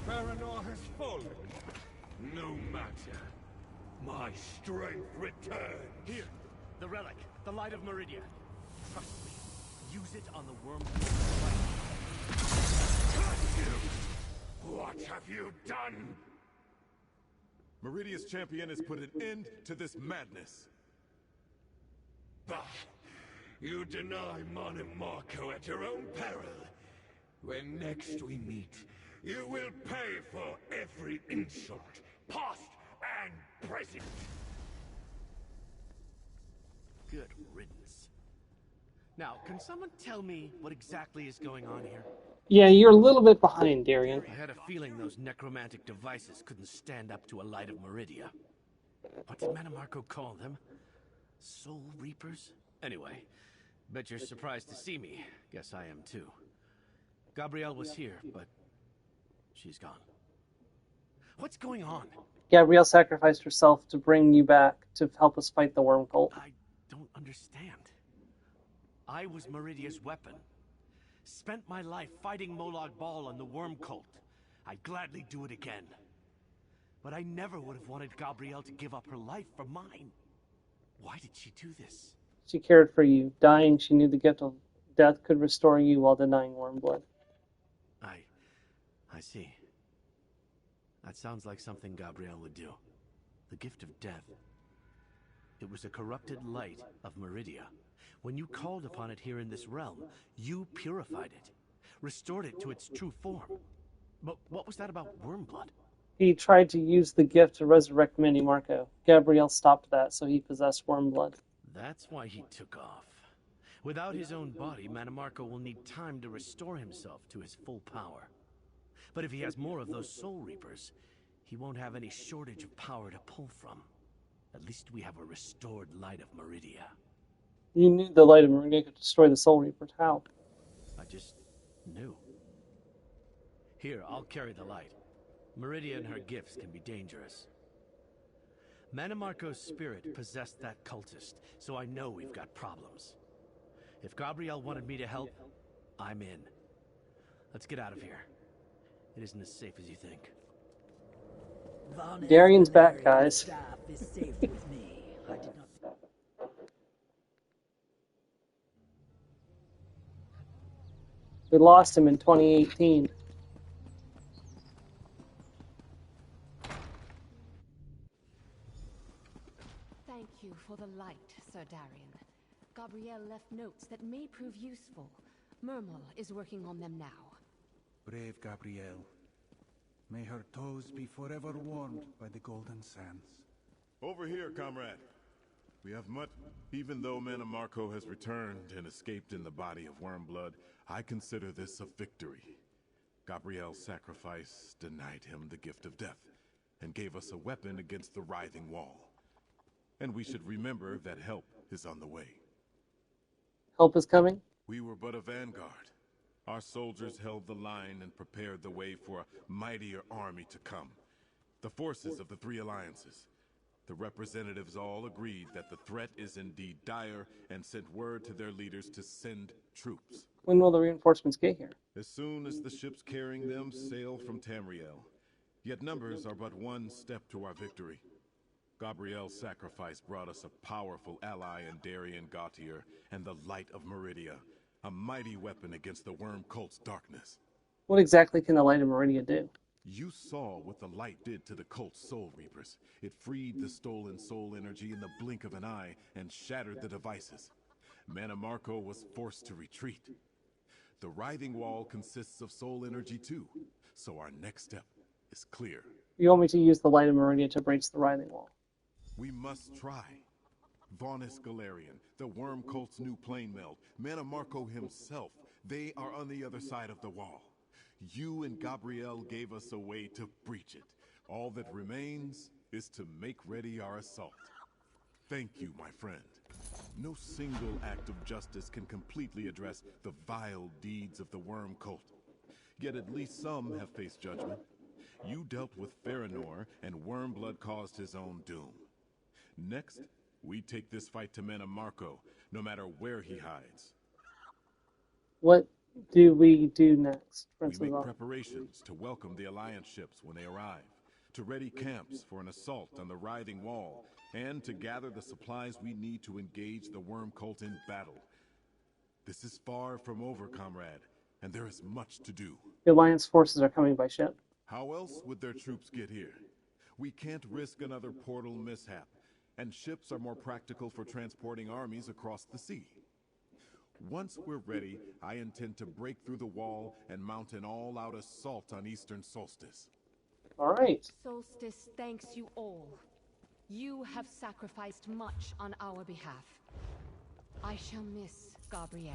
Baranor has fallen. No matter. My strength returned. Here, the relic, the light of Meridia. Trust me. Use it on the worm. Curse you! What have you done? Meridia's champion has put an end to this madness. Bah! You deny Monomarco at your own peril. When next we meet, you will pay for every insult, past and present. Good riddance. Now, can someone tell me what exactly is going on here? Yeah, you're a little bit behind, Darian. I had a feeling those necromantic devices couldn't stand up to a light of Meridia. What did Manamarco call them? Soul Reapers? Anyway, bet you're surprised to see me. Guess I am too. Gabrielle was here, but she's gone. What's going on? Gabrielle sacrificed herself to bring you back to help us fight the worm cult. I don't understand. I was Meridia's weapon. Spent my life fighting Molag Bal and the worm cult. I'd gladly do it again. But I never would have wanted Gabrielle to give up her life for mine. Why did she do this? She cared for you. Dying, she knew the gift of death could restore you while denying Wormblood. I see. That sounds like something Gabrielle would do. The gift of death. It was a corrupted light of Meridia. When you called upon it here in this realm, you purified it, restored it to its true form. But what was that about Wormblood? He tried to use the gift to resurrect Manny Marco. Gabrielle stopped that, so he possessed Wormblood. That's why he took off. Without his own body, Manimarco will need time to restore himself to his full power. But if he has more of those Soul Reapers, he won't have any shortage of power to pull from. At least we have a restored light of Meridia. You knew the light of Meridia could destroy the Soul Reapers. How? I just knew. Here, I'll carry the light. Meridia and her gifts can be dangerous. Manimarco's spirit possessed that cultist, so I know we've got problems. If Gabrielle wanted me to help, I'm in. Let's get out of here. It isn't as safe as you think. Darian's back, guys. Is safe with me. I did not. We lost him in 2018. Thank you for the light, Sir Darian. Gabrielle left notes that may prove useful. Murmel is working on them now. Brave Gabrielle. May her toes be forever warmed by the golden sands. Over here, comrade. We have much. Even though Manimarco has returned and escaped in the body of Wormblood, I consider this a victory. Gabrielle's sacrifice denied him the gift of death, and gave us a weapon against the writhing wall. And we should remember that help is on the way. Help is coming? We were but a vanguard. Our soldiers held the line and prepared the way for a mightier army to come. The forces of the three alliances. The representatives all agreed that the threat is indeed dire and sent word to their leaders to send troops. When will the reinforcements get here? As soon as the ships carrying them sail from Tamriel. Yet numbers are but one step to our victory. Gabrielle's sacrifice brought us a powerful ally in Darian Gautier and the Light of Meridia, a mighty weapon against the Worm Cult's darkness. What exactly can the Light of Meridia do? You saw what the light did to the cult's Soul Reapers. It freed the stolen soul energy in the blink of an eye and shattered the devices. Manimarco was forced to retreat. The writhing wall consists of soul energy too, so our next step is clear. You want me to use the Light of Meridia to breach the writhing wall? We must try. Vaunus Galarian, the Worm Cult's new plane meld, Manimarco himself, they are on the other side of the wall. You and Gabrielle gave us a way to breach it. All that remains is to make ready our assault. Thank you, my friend. No single act of justice can completely address the vile deeds of the Worm Cult. Yet at least some have faced judgment. You dealt with Farinor, and Wormblood caused his own doom. Next, we take this fight to Manimarco, no matter where he hides. What do we do next, We Princess make Al? preparations to welcome the Alliance ships when they arrive, to ready camps for an assault on the writhing wall, and to gather the supplies we need to engage the Worm Cult in battle. This is far from over, comrade, and there is much to do. The Alliance forces are coming by ship. How else would their troops get here? We can't risk another portal mishap, and ships are more practical for transporting armies across the sea. Once we're ready, I intend to break through the wall and mount an all-out assault on Eastern Solstice. All right. Solstice thanks you all. You have sacrificed much on our behalf. I shall miss Gabrielle.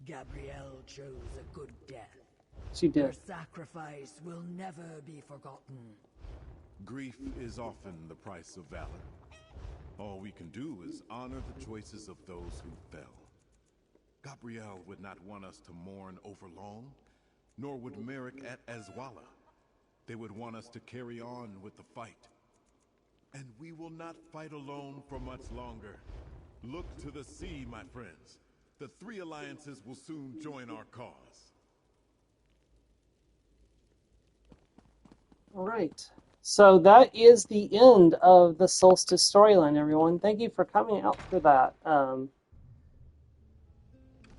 Gabrielle chose a good death. She did. Her sacrifice will never be forgotten. Grief is often the price of valor. All we can do is honor the choices of those who fell. Gabrielle would not want us to mourn over long, nor would Merrick at Azwala. They would want us to carry on with the fight. And we will not fight alone for much longer. Look to the sea, my friends. The three alliances will soon join our cause. All right. So that is the end of the Solstice storyline, everyone. Thank you for coming out for that.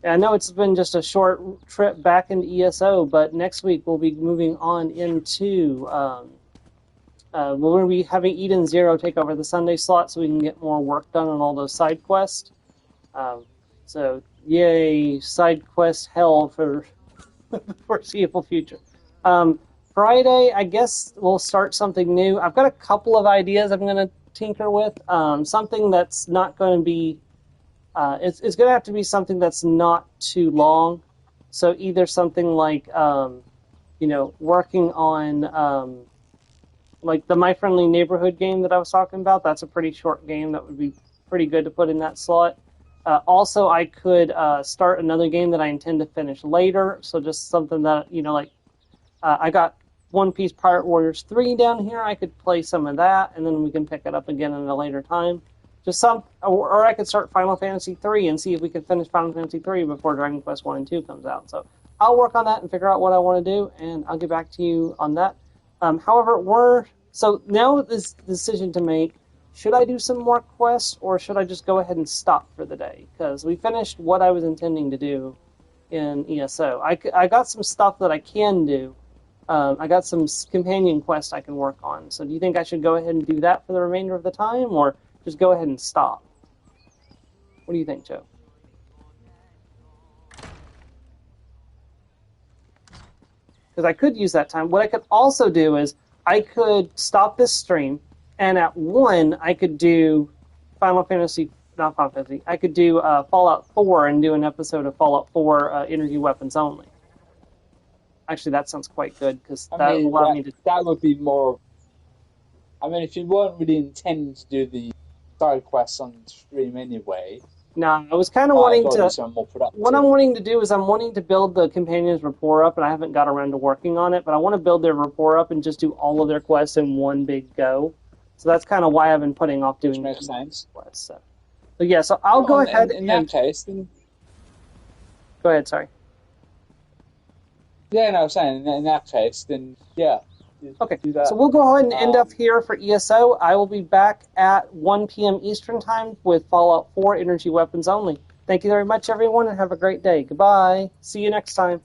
I know it's been just a short trip back into ESO, but next week we'll be moving on into... we're going to be having Eden Zero take over the Sunday slot so we can get more work done on all those side quests. So, yay, side quest hell for the foreseeable future. Friday, I guess we'll start something new. I've got a couple of ideas I'm going to tinker with. Something that's not going to be... it's going to have to be something that's not too long. So either something like, working on... like the My Friendly Neighborhood game that I was talking about. That's a pretty short game that would be pretty good to put in that slot. Also, I could start another game that I intend to finish later. So just something that, I got One Piece Pirate Warriors 3 down here. I could play some of that, and then we can pick it up again at a later time. Or I could start Final Fantasy 3 and see if we can finish Final Fantasy 3 before Dragon Quest 1 and 2 comes out. So I'll work on that and figure out what I want to do, and I'll get back to you on that. However, so now this decision to make, should I do some more quests or should I just go ahead and stop for the day? Because we finished what I was intending to do in ESO. I got some stuff that I can do. I got some companion quests I can work on. So do you think I should go ahead and do that for the remainder of the time or just go ahead and stop? What do you think, Joe? Because I could use that time. What I could also do is I could stop this stream, and at 1 I could do I could do Fallout 4 and do an episode of Fallout 4 Energy Weapons Only. Actually, that sounds quite good, because that would allow me to... That would be more... I mean, if you weren't really intending to do the side quests on stream anyway... No, I was kind of wanting to... More productive. What I'm wanting to do is I'm wanting to build the companions' rapport up, and I haven't got around to working on it, but I want to build their rapport up and just do all of their quests in one big go. So that's kind of why I've been putting off doing makes sense. Quests. So yeah, so I'll go ahead in that case, then... Go ahead, sorry. Yeah, no, I was saying, in that case, then, yeah. Okay, so we'll go ahead and end up here for ESO. I will be back at 1 p.m. Eastern Time with Fallout 4 Energy Weapons Only. Thank you very much, everyone, and have a great day. Goodbye. See you next time.